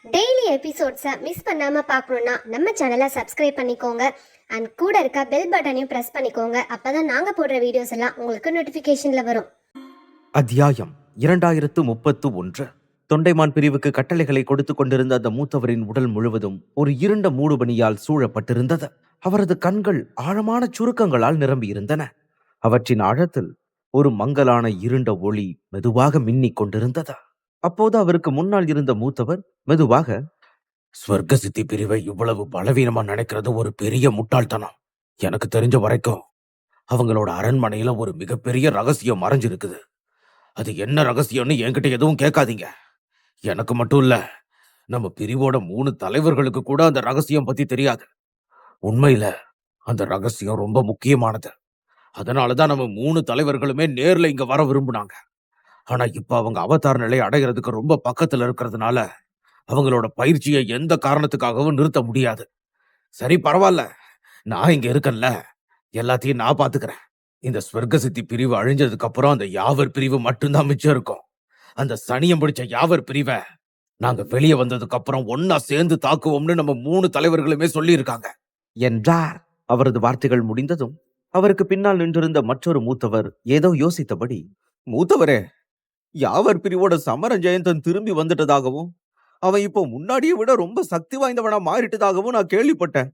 Daily எபிசோட்ஸை miss பண்ணாமல் பார்க்கணுன்னா நம்ம சேனலை சப்ஸ்கிரைப் பண்ணிக்கோங்க. அண்ட் கூட இருக்க பெல் பட்டனையும் ப்ரெஸ் பண்ணிக்கோங்க. அப்போ தான் நாங்கள் போடுற வீடியோஸ் எல்லாம் உங்களுக்கு நோட்டிஃபிகேஷனில் வரும். அத்தியாயம் 2031. தொண்டைமான் பிரிவுக்கு கட்டளைகளை கொடுத்து கொண்டிருந்த அந்த மூத்தவரின் உடல் முழுவதும் ஒரு இருண்ட மூடுபனியால் சூழப்பட்டிருந்தது. அவரது கண்கள் ஆழமான சுருக்கங்களால் நிரம்பியிருந்தன. அவற்றின் ஆழத்தில் ஒரு மங்கலான இருண்ட ஒளி மெதுவாக மின்னிக் கொண்டிருந்தது. அப்போது அவருக்கு முன்னால் இருந்த மூத்தவர் மெதுவாக, "ஸ்வர்க்க சித்தி பிரிவை இவ்வளவு பலவீனமா நினைக்கிறது ஒரு பெரிய முட்டாள்தனம். எனக்கு தெரிஞ்ச வரைக்கும் அவங்களோட அரண்மனையில ஒரு மிகப்பெரிய ரகசியம் மறைஞ்சிருக்குது. அது என்ன ரகசியம்னு என்கிட்ட எதுவும் கேட்காதீங்க. எனக்கு மட்டும் இல்ல, நம்ம பிரிவோட 3 தலைவர்களுக்கு கூட அந்த ரகசியம் பத்தி தெரியாது. உண்மையில அந்த ரகசியம் ரொம்ப முக்கியமானது. அதனாலதான் நம்ம 3 தலைவர்களுமே நேர்ல இங்க வர விரும்புனாங்க. ஆனா இப்ப அவங்க அவதார் நிலை அடைகிறதுக்கு ரொம்ப பக்கத்துல இருக்கிறதுனால அவங்களோட பயிற்சியை எந்த காரணத்துக்காகவும் நிறுத்த முடியாது. சரி, பரவாயில்ல, நான் இங்க இருக்கேன்ல, எல்லாத்தையும் நான் பாத்துக்கிறேன். இந்த ஸ்வர்க்க சித்தி பிரிவு அழிஞ்சதுக்கு அப்புறம் அந்த யாவர் பிரிவு மட்டும்தான் மிச்சம் இருக்கும். அந்த சனியம் பிடிச்ச யாவர் பிரிவை நாங்க வெளியே வந்ததுக்கு அப்புறம் ஒன்னா சேர்ந்து தாக்குவோம்னு நம்ம 3 தலைவர்களுமே சொல்லி இருக்காங்க என்றார். அவரது வார்த்தைகள் முடிந்ததும் அவருக்கு பின்னால் நின்றிருந்த மற்றொரு மூத்தவர் ஏதோ யோசித்தபடி, "மூத்தவரே, யாவர் பிரிவோட சமர ஜெயந்தன் திரும்பி வந்துட்டதாகவும் அவன் இப்போ முன்னாடியை விட ரொம்ப சக்தி வாய்ந்தவனா மாறிட்டதாகவும் நான் கேள்விப்பட்டேன்.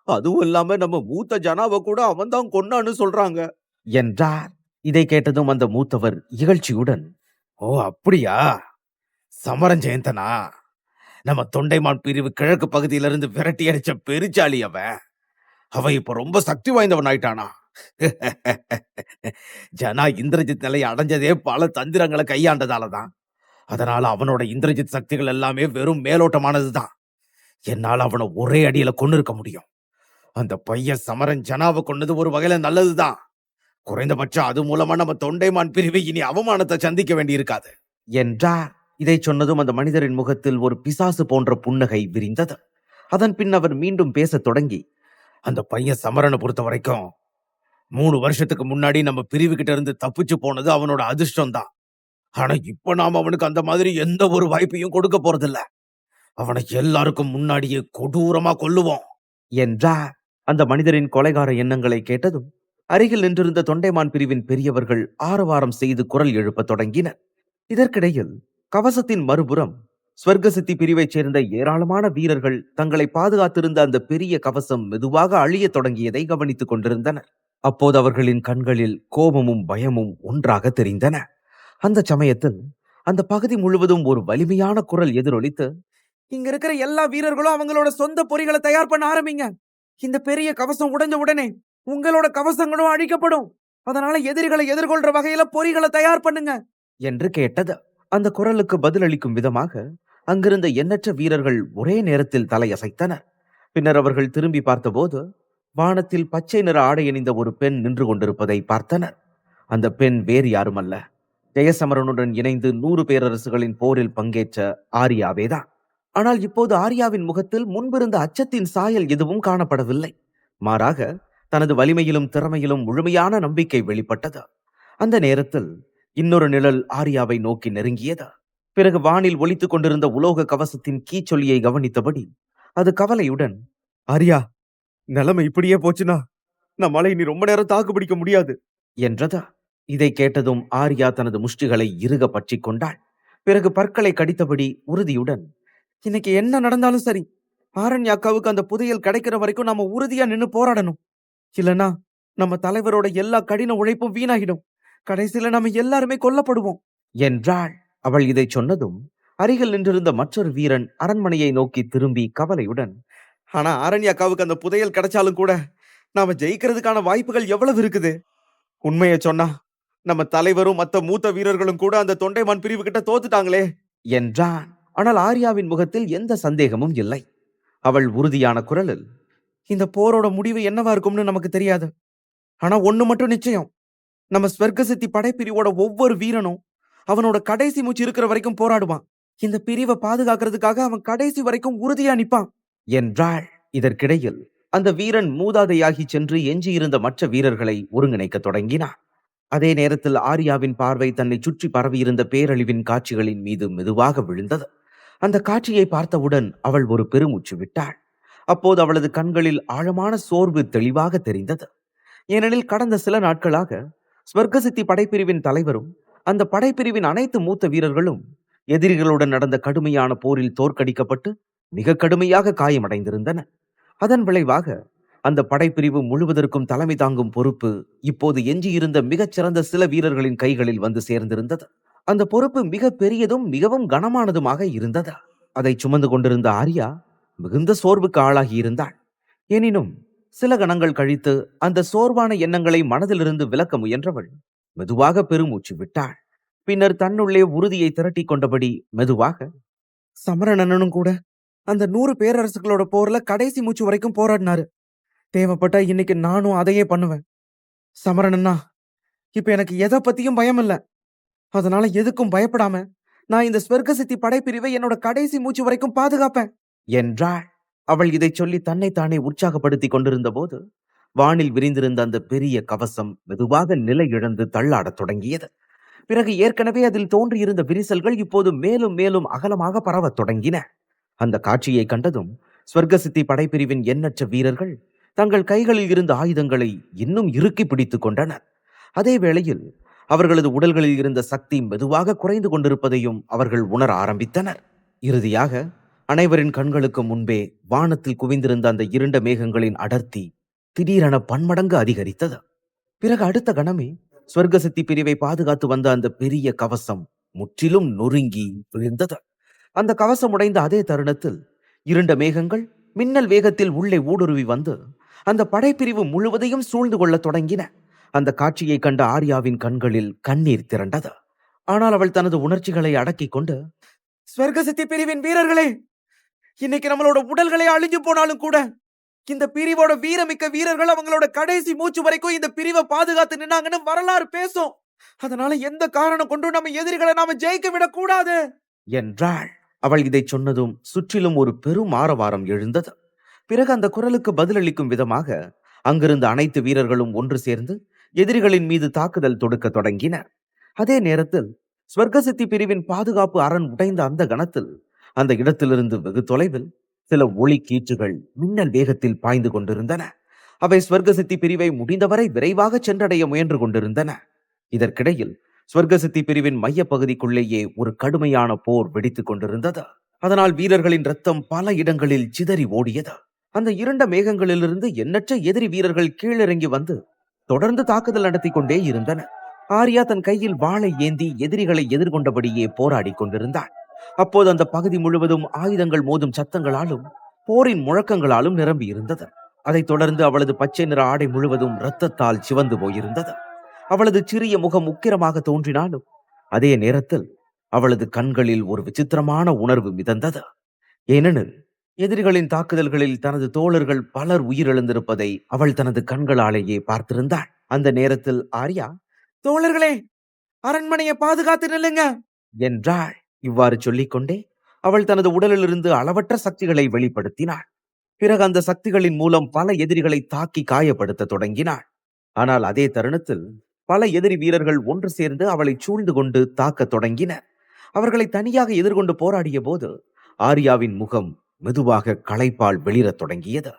அதுவும் இல்லாம நம்ம மூத்த ஜனாவை கூட அவன் தான் கொன்னான்னு சொல்றாங்க" என்றார். இதை கேட்டதும் அந்த மூத்தவர் இகழ்ச்சியுடன், "ஓ அப்படியா? சமரன் ஜெயந்தனா? நம்ம தொண்டைமான் பிரிவு கிழக்கு பகுதியிலிருந்து விரட்டி அடிச்ச பெருச்சாளி அவன். அவன் இப்ப ரொம்ப சக்தி வாய்ந்தவன் ஆயிட்டானா? ஜனா இந்திரஜித் நிலையை அடைஞ்சதே பல தந்திரங்களை கையாண்டதாலதான். அதனால அவனோட இந்திரஜித் சக்திகள் எல்லாமே வெறும் மேலோட்டமானதுதான். என்னால அவனை ஒரே அடியில கொண்டு இருக்க முடியும். அந்த பையன் சமரன் ஜனாவை கொன்னது ஒரு வகையில நல்லதுதான். குறைந்தபட்சம் அது மூலமா நம்ம தொண்டைமான் பிரிவு இனி அவமானத்தை சந்திக்க வேண்டி இருக்காது" என்றார். இதை சொன்னதும் அந்த மனிதரின் முகத்தில் ஒரு பிசாசு போன்ற புன்னகை விரிந்தது. அதன் பின் அவர் மீண்டும் பேசத் தொடங்கி, "அந்த பையன் சமரனை பொறுத்த வரைக்கும் 3 வருஷத்துக்கு முன்னாடி நம்ம பிரிவு கிட்ட இருந்து தப்பிச்சு போனது அவனோட அதிர்ஷ்டம் தான். ஆனா இப்ப நாம அவனுக்கு அந்த மாதிரி எந்த ஒரு வாய்ப்பையும் கொடுக்க போறதில்ல. அவனை எல்லாருக்கும் முன்னாடியே கொடூரமா கொல்லுவோம்" என்றார். அந்த மனிதரின் கொலைகார எண்ணங்களை கேட்டதும் அருகில் நின்றிருந்த தொண்டைமான் பிரிவின் பெரியவர்கள் ஆரவாரம் செய்து குரல் எழுப்பத் தொடங்கினர். இதற்கிடையில் கவசத்தின் மறுபுறம் ஸ்வர்க்க சித்தி பிரிவைச் சேர்ந்த ஏராளமான வீரர்கள் தங்களை பாதுகாத்திருந்த அந்த பெரிய கவசம் மெதுவாக அழியத் தொடங்கியதை கவனித்துக் கொண்டிருந்தனர். அப்போது அவர்களின் கண்களில் கோபமும் பயமும் ஒன்றாக தெரிந்தன. அந்த சமயத்தில் அந்த பகுதி முழுவதும் ஒரு வலிமையான குரல் எதிரொலித்து, "இங்க இருக்கிற எல்லா வீரர்களும் அவங்களோட சொந்த பொறிகளை தயார் பண்ண ஆரம்பிங்க. இந்த பெரிய கவசம் உடைஞ்ச உடனே உங்களோட கவசங்களும் அழிக்கப்படும். அதனால எதிரிகளை எதிர்கொள்ற வகையில பொறிகளை தயார் பண்ணுங்க" என்று கேட்டது. அந்த குரலுக்கு பதிலளிக்கும் விதமாக அங்கிருந்த எண்ணற்ற வீரர்கள் ஒரே நேரத்தில் தலையசைத்தனர். பின்னர் அவர்கள் திரும்பி பார்த்தபோது வானத்தில் பச்சை நிற ஆடை அணிந்த ஒரு பெண் நின்று கொண்டிருப்பதை பார்த்தனர். அந்த பெண் வேறு யாருமல்ல, ஜெயசமரனுடன் இணைந்து 100 பேரரசுகளின் போரில் பங்கேற்ற ஆரியாவேதான். ஆனால் இப்போது ஆரியாவின் முகத்தில் முன்பிருந்த அச்சத்தின் சாயல் எதுவும் காணப்படவில்லை. மாறாக தனது வலிமையிலும் திறமையிலும் முழுமையான நம்பிக்கை வெளிப்பட்டது. அந்த நேரத்தில் இன்னொரு நிழல் ஆரியாவை நோக்கி நெருங்கியது. பிறகு வானில் ஒலித்துக் கொண்டிருந்த உலோக கவசத்தின் கீச்சொலியை கவனித்தபடி அது கவலையுடன், "ஆரியா, நிலைமை இப்படியே போச்சுன்னா நம்மால இனி ரொம்ப நேரம் தாக்கு பிடிக்க முடியாது" என்றது. இதை கேட்டதும் ஆரியா தனது முஷ்டிகளை இறுக பற்றிக் கொண்டாள். பிறகு பற்களை கடித்தபடி உறுதியுடன், "இன்னைக்கு என்ன நடந்தாலும் சரி, ஆரண்யாக்காவுக்கு அந்த புதையல் கிடைக்கிற வரைக்கும் நாம உறுதியா நின்னு போராடணும். இல்லனா நம்ம தலைவரோட எல்லா கடின உழைப்பும் வீணாகிடும். கடைசியில நம்ம எல்லாருமே கொல்லப்படுவோம்" என்றாள். அவள் இதை சொன்னதும் அருகில் நின்றிருந்த மற்றொரு வீரன் அரண்மனையை நோக்கி திரும்பி கவலையுடன், "ஆனா ஆரண்யாக்காவுக்கு அந்த புதையல் கிடைச்சாலும் கூட நாம ஜெயிக்கிறதுக்கான வாய்ப்புகள் எவ்வளவு இருக்குது? உண்மையை சொன்னா நம்ம தலைவரும் மத்த மூத்த வீரர்களும் கூட அந்த தொண்டைமான் பிரிவு கிட்ட தோத்துட்டாங்களே" என்றான். ஆனால் ஆர்யாவின் முகத்தில் எந்த சந்தேகமும் இல்லை. அவள் உறுதியான குரலில், "இந்த போரோட முடிவு என்னவா இருக்கும்னு நமக்கு தெரியாது. ஆனா ஒண்ணு மட்டும் நிச்சயம், நம்ம ஸ்வர்க்க சித்தி படைப்பிரிவோட ஒவ்வொரு வீரனும் அவனோட கடைசி மூச்சு இருக்கிற வரைக்கும் போராடுவான். இந்த பிரிவை பாதுகாக்கிறதுக்காக அவன் கடைசி வரைக்கும் உறுதியா நிப்பான்" என்றாள். இதற்கிடையில் அந்த வீரன் மூதாதையாகி சென்று எஞ்சியிருந்த மற்ற வீரர்களை ஒருங்கிணைக்க தொடங்கினான். அதே நேரத்தில் ஆர்யாவின் பார்வை தன்னை சுற்றி பரவியிருந்த பேரழிவின் காட்சிகளின் மீது மெதுவாக விழுந்தது. அந்த காட்சியை பார்த்தவுடன் அவள் ஒரு பெருமூச்சு விட்டாள். அப்போது அவளது கண்களில் ஆழமான சோர்வு தெளிவாக தெரிந்தது. ஏனெனில் கடந்த சில நாட்களாக ஸ்வர்கசித்தி படைப்பிரிவின் தலைவரும் அந்த படைப்பிரிவின் அனைத்து மூத்த வீரர்களும் எதிரிகளுடன் நடந்த கடுமையான போரில் தோற்கடிக்கப்பட்டு மிக கடுமையாக காயமடைந்திருந்தனர். அதன் விளைவாக அந்த படைப்பிரிவு முழுவதற்கும் தலைமை தாங்கும் பொறுப்பு இப்போது எஞ்சியிருந்த மிகச்சிறந்த சில வீரர்களின் கைகளில் வந்து சேர்ந்திருந்தது. அந்த பொறுப்பு மிக பெரியதும் மிகவும் கனமானதுமாக இருந்தது. அதை சுமந்து கொண்டிருந்த ஆர்யா மிகுந்த சோர்வுக்கு ஆளாகி இருந்தாள். எனினும் சில கணங்கள் கழித்து அந்த சோர்வான எண்ணங்களை மனதிலிருந்து விலக்க முயன்றவள் மெதுவாக பெருமூச்சு விட்டாள். பின்னர் தன்னுள்ளே உறுதியை திரட்டி கொண்டபடி மெதுவாக, சமரணனும் கூட அந்த 100 பேரரசுகளோட போர்ல கடைசி மூச்சு வரைக்கும் போராடினாரு. தேவைப்பட்டா இன்னைக்கு நானும் அதையே பண்ணுவேன். சமரணன்னா, இப்ப எனக்கு எதை பத்தியும் பயம் இல்ல. அதனால எதுக்கும் பயப்படாம நான் இந்த ஸ்வர்கசித்தி படைப்பிரிவை என்னோட கடைசி மூச்சு வரைக்கும் பாதுகாப்பேன் என்றாள். அவள் இதை சொல்லி தன்னைத்தானே உற்சாகப்படுத்திக் கொண்டிருந்த போது வானில் விரிந்திருந்த அந்த பெரிய கவசம் மெதுவாக நிலை இழந்து தள்ளாடத் தொடங்கியது. பிறகு ஏற்கனவே அதில் தோன்றியிருந்த விரிசல்கள் இப்போது மேலும் மேலும் அகலமாக பரவத் தொடங்கின. அந்த காட்சியை கண்டதும் ஸ்வர்கசித்தி படைப்பிரிவின் எண்ணற்ற வீரர்கள் தங்கள் கைகளில் இருந்த ஆயுதங்களை இன்னும் இறுக்கி பிடித்துக் கொண்டனர். அதே வேளையில் அவர்களது உடல்களில் இருந்த சக்தி மெதுவாக குறைந்து கொண்டிருப்பதையும் அவர்கள் உணர ஆரம்பித்தனர். இறுதியாக அனைவரின் கண்களுக்கு முன்பே வானத்தில் குவிந்திருந்த அந்த இருண்ட மேகங்களின் அடர்த்தி திடீரென பன்மடங்கு அதிகரித்தது. பிறகு அடுத்த கணமே ஸ்வர்கசித்தி பிரிவை பாதுகாத்து வந்த அந்த பெரிய கவசம் முற்றிலும் நொறுங்கி விழுந்தது. அந்த கவசம் உடைந்த அதே தருணத்தில் இருண்ட மேகங்கள் மின்னல் வேகத்தில் உள்ளே ஊடுருவி வந்து அந்த படைப்பிரிவு முழுவதையும் சூழ்ந்து கொள்ள தொடங்கின. அந்த காட்சியை கண்ட ஆர்யாவின் கண்களில் கண்ணீர் திரண்டது. ஆனால் அவள் தனது உணர்ச்சிகளை அடக்கிக் கொண்டு, ஸ்வர்கசித்தி பிரிவின் வீரர்களே, இன்னைக்கு நம்மளோட உடல்களே அழிஞ்சு போனாலும் கூட இந்த பிரிவோட வீரமிக்க வீரர்கள் அவங்களோட கடைசி மூச்சு வரைக்கும் இந்த பிரிவை பாதுகாத்து நின்னாங்கன்னு வரலாறு பேசும். அதனால எந்த காரணம் கொண்டும் நம்ம எதிரிகளை நாம ஜெயிக்க விடக்கூடாது என்றாள். அவள் இதை சொன்னதும் சுற்றிலும் ஒரு பெரும் ஆரவாரம் எழுந்தது. பிறகு அந்த குரலுக்கு பதிலளிக்கும் விதமாக அங்கிருந்த அனைத்து வீரர்களும் ஒன்று சேர்ந்து எதிரிகளின் மீது தாக்குதல் தொடுக்க தொடங்கினர். அதே நேரத்தில் ஸ்வர்கசித்தி பிரிவின் பாதுகாப்பு அரண் உடைந்த அந்த கணத்தில் அந்த இடத்திலிருந்து வெகு தொலைவில் சில ஒளி கீற்றுகள் மின்னல் வேகத்தில் பாய்ந்து கொண்டிருந்தன. அவை ஸ்வர்கசித்தி பிரிவை முடிந்தவரை விரைவாக சென்றடைய முயன்று கொண்டிருந்தன. இதற்கிடையில் ஸ்வர்கசித்தி பிரிவின் மைய பகுதிக்குள்ளேயே ஒரு கடுமையான போர் வெடித்துக் கொண்டிருந்தது. அதனால் வீரர்களின் ரத்தம் பல இடங்களில் சிதறி ஓடியது. அந்த இருண்ட மேகங்களிலிருந்து எண்ணற்ற எதிரி வீரர்கள் கீழிறங்கி வந்து தொடர்ந்து தாக்குதல் நடத்தி கொண்டே இருந்தனர். ஆர்யா தன் கையில் வாளை ஏந்தி எதிரிகளை எதிர்கொண்டபடியே போராடி கொண்டிருந்தாள். அப்போது அந்த பகுதி முழுவதும் ஆயுதங்கள் மோதும் சத்தங்களாலும் போரின் முழக்கங்களாலும் நிரம்பி இருந்தது. அதைத் தொடர்ந்து அவளது பச்சை நிற ஆடை முழுவதும் இரத்தத்தால் சிவந்து போயிருந்தது. அவளது சிறிய முகம் உக்கிரமாக தோன்றினாலும் அதே நேரத்தில் அவளது கண்களில் ஒரு விசித்திரமான உணர்வு மிதந்தது. ஏனெனில் எதிரிகளின் தாக்குதல்களில் தனது தோழர்கள் பலர் உயிரிழந்திருப்பதை அவள் தனது கண்களாலேயே பார்த்திருந்தாள். அந்த நேரத்தில் ஆர்யா, தோழர்களே, அரண்மனையை பாதுகாத்து நில்லுங்க என்றாள். இவ்வாறு சொல்லிக்கொண்டே அவள் தனது உடலிலிருந்து அளவற்ற சக்திகளை வெளிப்படுத்தினாள். பிறகு அந்த சக்திகளின் மூலம் பல எதிரிகளை தாக்கி காயப்படுத்த தொடங்கினாள். ஆனால் அதே தருணத்தில் பல எதிரி வீரர்கள் ஒன்று சேர்ந்து அவளை சூழ்ந்து கொண்டு தாக்க தொடங்கினர். அவர்களை தனியாக எதிர்கொண்டு போராடிய போது ஆர்யாவின் முகம் மெதுவாக களைப்பால் வெளிரத் தொடங்கியது.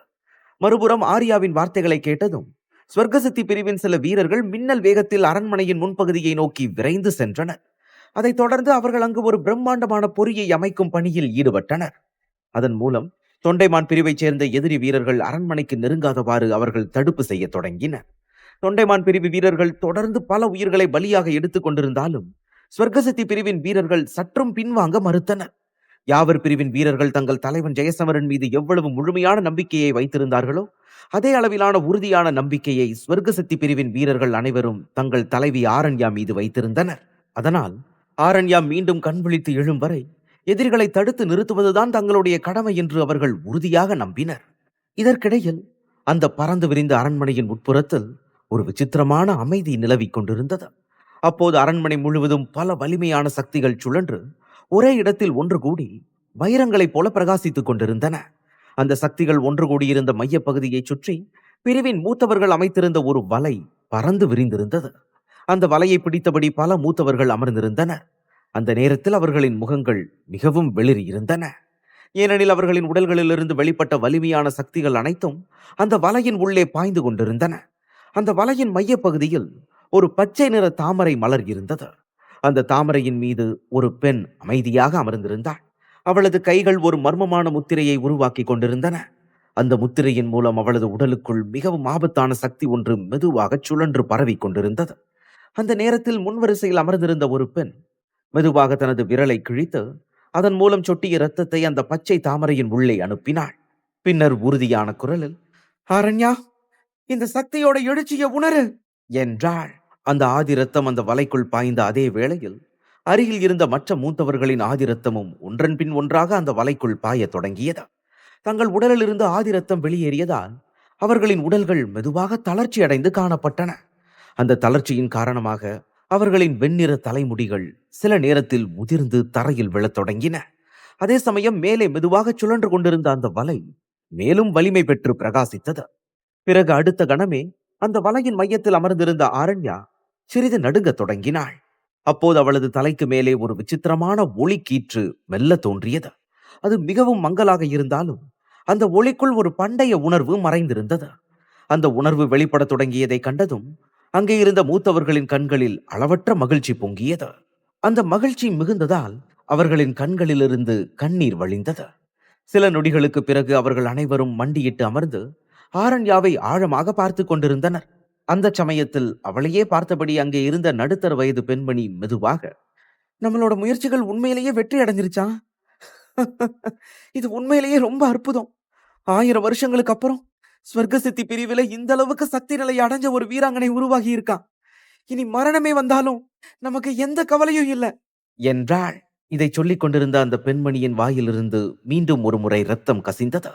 மறுபுறம் ஆர்யாவின் வார்த்தைகளை கேட்டதும் ஸ்வர்கசித்தி பிரிவின் சில வீரர்கள் மின்னல் வேகத்தில் அரண்மனையின் முன்பகுதியை நோக்கி விரைந்து சென்றனர். அதைத் தொடர்ந்து அவர்கள் அங்கு ஒரு பிரம்மாண்டமான பொறியை அமைக்கும் பணியில் ஈடுபட்டனர். அதன் மூலம் தொண்டைமான் பிரிவைச் சேர்ந்த எதிரி வீரர்கள் அரண்மனைக்கு நெருங்காதவாறு அவர்கள் தடுப்பு செய்ய தொடங்கினர். தொண்டைமான் பிரிவு வீரர்கள் தொடர்ந்து பல உயிர்களை பலியாக எடுத்துக் கொண்டிருந்தாலும் ஸ்வர்கசித்தி பிரிவின் வீரர்கள் சற்றும் பின்வாங்க மறுத்தனர். யாவர் பிரிவின் வீரர்கள் தங்கள் தலைவன் ஜெயசமரன் மீது எவ்வளவு முழுமையான நம்பிக்கையை வைத்திருந்தார்களோ அதே அளவிலான உறுதியான நம்பிக்கையை ஸ்வர்கசித்தி பிரிவின் வீரர்கள் அனைவரும் தங்கள் தலைவி ஆரண்யா மீது வைத்திருந்தனர். அதனால் ஆரண்யா மீண்டும் கண் விழித்து எழும் வரை எதிரிகளை தடுத்து நிறுத்துவதுதான் தங்களுடைய கடமை என்று அவர்கள் உறுதியாக நம்பினர். இதற்கிடையில் அந்த பறந்து விரிந்த அரண்மனையின் உட்புறத்தில் ஒரு விசித்திரமான அமைதி நிலவிக் கொண்டிருந்தது. அப்போது அரண்மனை முழுவதும் பல வலிமையான சக்திகள் சுழன்று ஒரே இடத்தில் ஒன்று கூடி வைரங்களைப் போல பிரகாசித்துக் கொண்டிருந்தன. அந்த சக்திகள் ஒன்று கூடியிருந்த மைய பகுதியை சுற்றி பிரிவின் மூத்தவர்கள் அமைத்திருந்த ஒரு வலை பறந்து விரிந்திருந்தது. அந்த வலையை பிடித்தபடி பல மூத்தவர்கள் அமர்ந்திருந்தனர். அந்த நேரத்தில் அவர்களின் முகங்கள் மிகவும் வெளிரி இருந்தன. ஏனெனில் அவர்களின் உடல்களிலிருந்து வெளிப்பட்ட வலிமையான சக்திகள் அனைத்தும் அந்த வலையின் உள்ளே பாய்ந்து கொண்டிருந்தன. அந்த வலையின் மையப்பகுதியில் ஒரு பச்சை நிற தாமரை மலர் இருந்தது. அந்த தாமரையின் மீது ஒரு பெண் அமைதியாக அமர்ந்திருந்தாள். அவளது கைகள் ஒரு மர்மமான முத்திரையை உருவாக்கி கொண்டிருந்தன. அந்த முத்திரையின் மூலம் அவளது உடலுக்குள் மிகவும் ஆபத்தான சக்தி ஒன்று மெதுவாக சுழன்று பரவி கொண்டிருந்தது. அந்த நேரத்தில் முன்வரிசையில் அமர்ந்திருந்த ஒரு பெண் மெதுவாக தனது விரலை கிழித்து அதன் மூலம் சொட்டிய இரத்தத்தை அந்த பச்சை தாமரையின் உள்ளே அனுப்பினாள். பின்னர் உறுதியான குரலில், "அரண்யா, இந்த சக்தியோட எழுச்சியை உணரு" என்றாள். அந்த ஆதி ரத்தம் அந்த வலைக்குள் பாய்ந்த அதே வேளையில் அருகில் இருந்த மற்ற மூத்தவர்களின் ஆதி ரத்தமும் ஒன்றன் பின் ஒன்றாக அந்த வலைக்குள் பாயத் தொடங்கியது. தங்கள் உடலில் இருந்து ஆதி ரத்தம் வெளியேறியதால் அவர்களின் உடல்கள் மெதுவாக தளர்ச்சி அடைந்து காணப்பட்டன. அந்த தளர்ச்சியின் காரணமாக அவர்களின் வெண்ணிற தலைமுடிகள் சில நேரத்தில் முதிர்ந்து தரையில் விழத் தொடங்கின. அதே சமயம் மேலே மெதுவாக சுழன்று கொண்டிருந்த அந்த வலை மேலும் வலிமை பெற்று பிரகாசித்தது. பிறகு அடுத்த கணமே அந்த வலையின் மையத்தில் அமர்ந்திருந்த ஆரண்யா சிறிது நடுங்கத் தொடங்கினாள். அப்போது அவளது தலைக்கு மேலே ஒரு விசித்திரமான ஒளி கீற்று மெல்ல தோன்றியது. அது மிகவும் மங்கலாக இருந்தாலும் அந்த ஒளிக்குள் ஒரு பண்டைய உணர்வு மறைந்திருந்தது. அந்த உணர்வு வெளிப்படத் தொடங்கியதை கண்டதும் அங்கே இருந்த மூத்தவர்களின் கண்களில் அளவற்ற மகிழ்ச்சி பொங்கியது. அந்த மகிழ்ச்சி மிகுந்ததால் அவர்களின் கண்களிலிருந்து கண்ணீர் வழிந்தது. சில நொடிகளுக்கு பிறகு அவர்கள் அனைவரும் மண்டியிட்டு அமர்ந்து ஆரண்யாவை ஆழமாக பார்த்து கொண்டிருந்தனர். அந்த சமயத்தில் அவளையே பார்த்தபடி அங்கே இருந்த நடுத்தர வயது பெண்மணி மெதுவாக, "நம்மளோட முயற்சிகள் உண்மையிலேயே வெற்றி அடைஞ்சிருச்சா? இது உண்மையிலேயே ரொம்ப அற்புதம். 1000 வருஷங்களுக்கு அப்புறம் ஸ்வர்க்க சித்தி பிரிவில இந்த அளவுக்கு சக்தி நிலையை அடைஞ்ச ஒரு வீராங்கனை உருவாகி இருக்கா. இனி மரணமே வந்தாலும் நமக்கு எந்த கவலையும் இல்ல" என்றாள். இதை சொல்லிக் கொண்டிருந்த அந்த பெண்மணியின் வாயிலிருந்து மீண்டும் ஒரு முறை ரத்தம் கசிந்தது.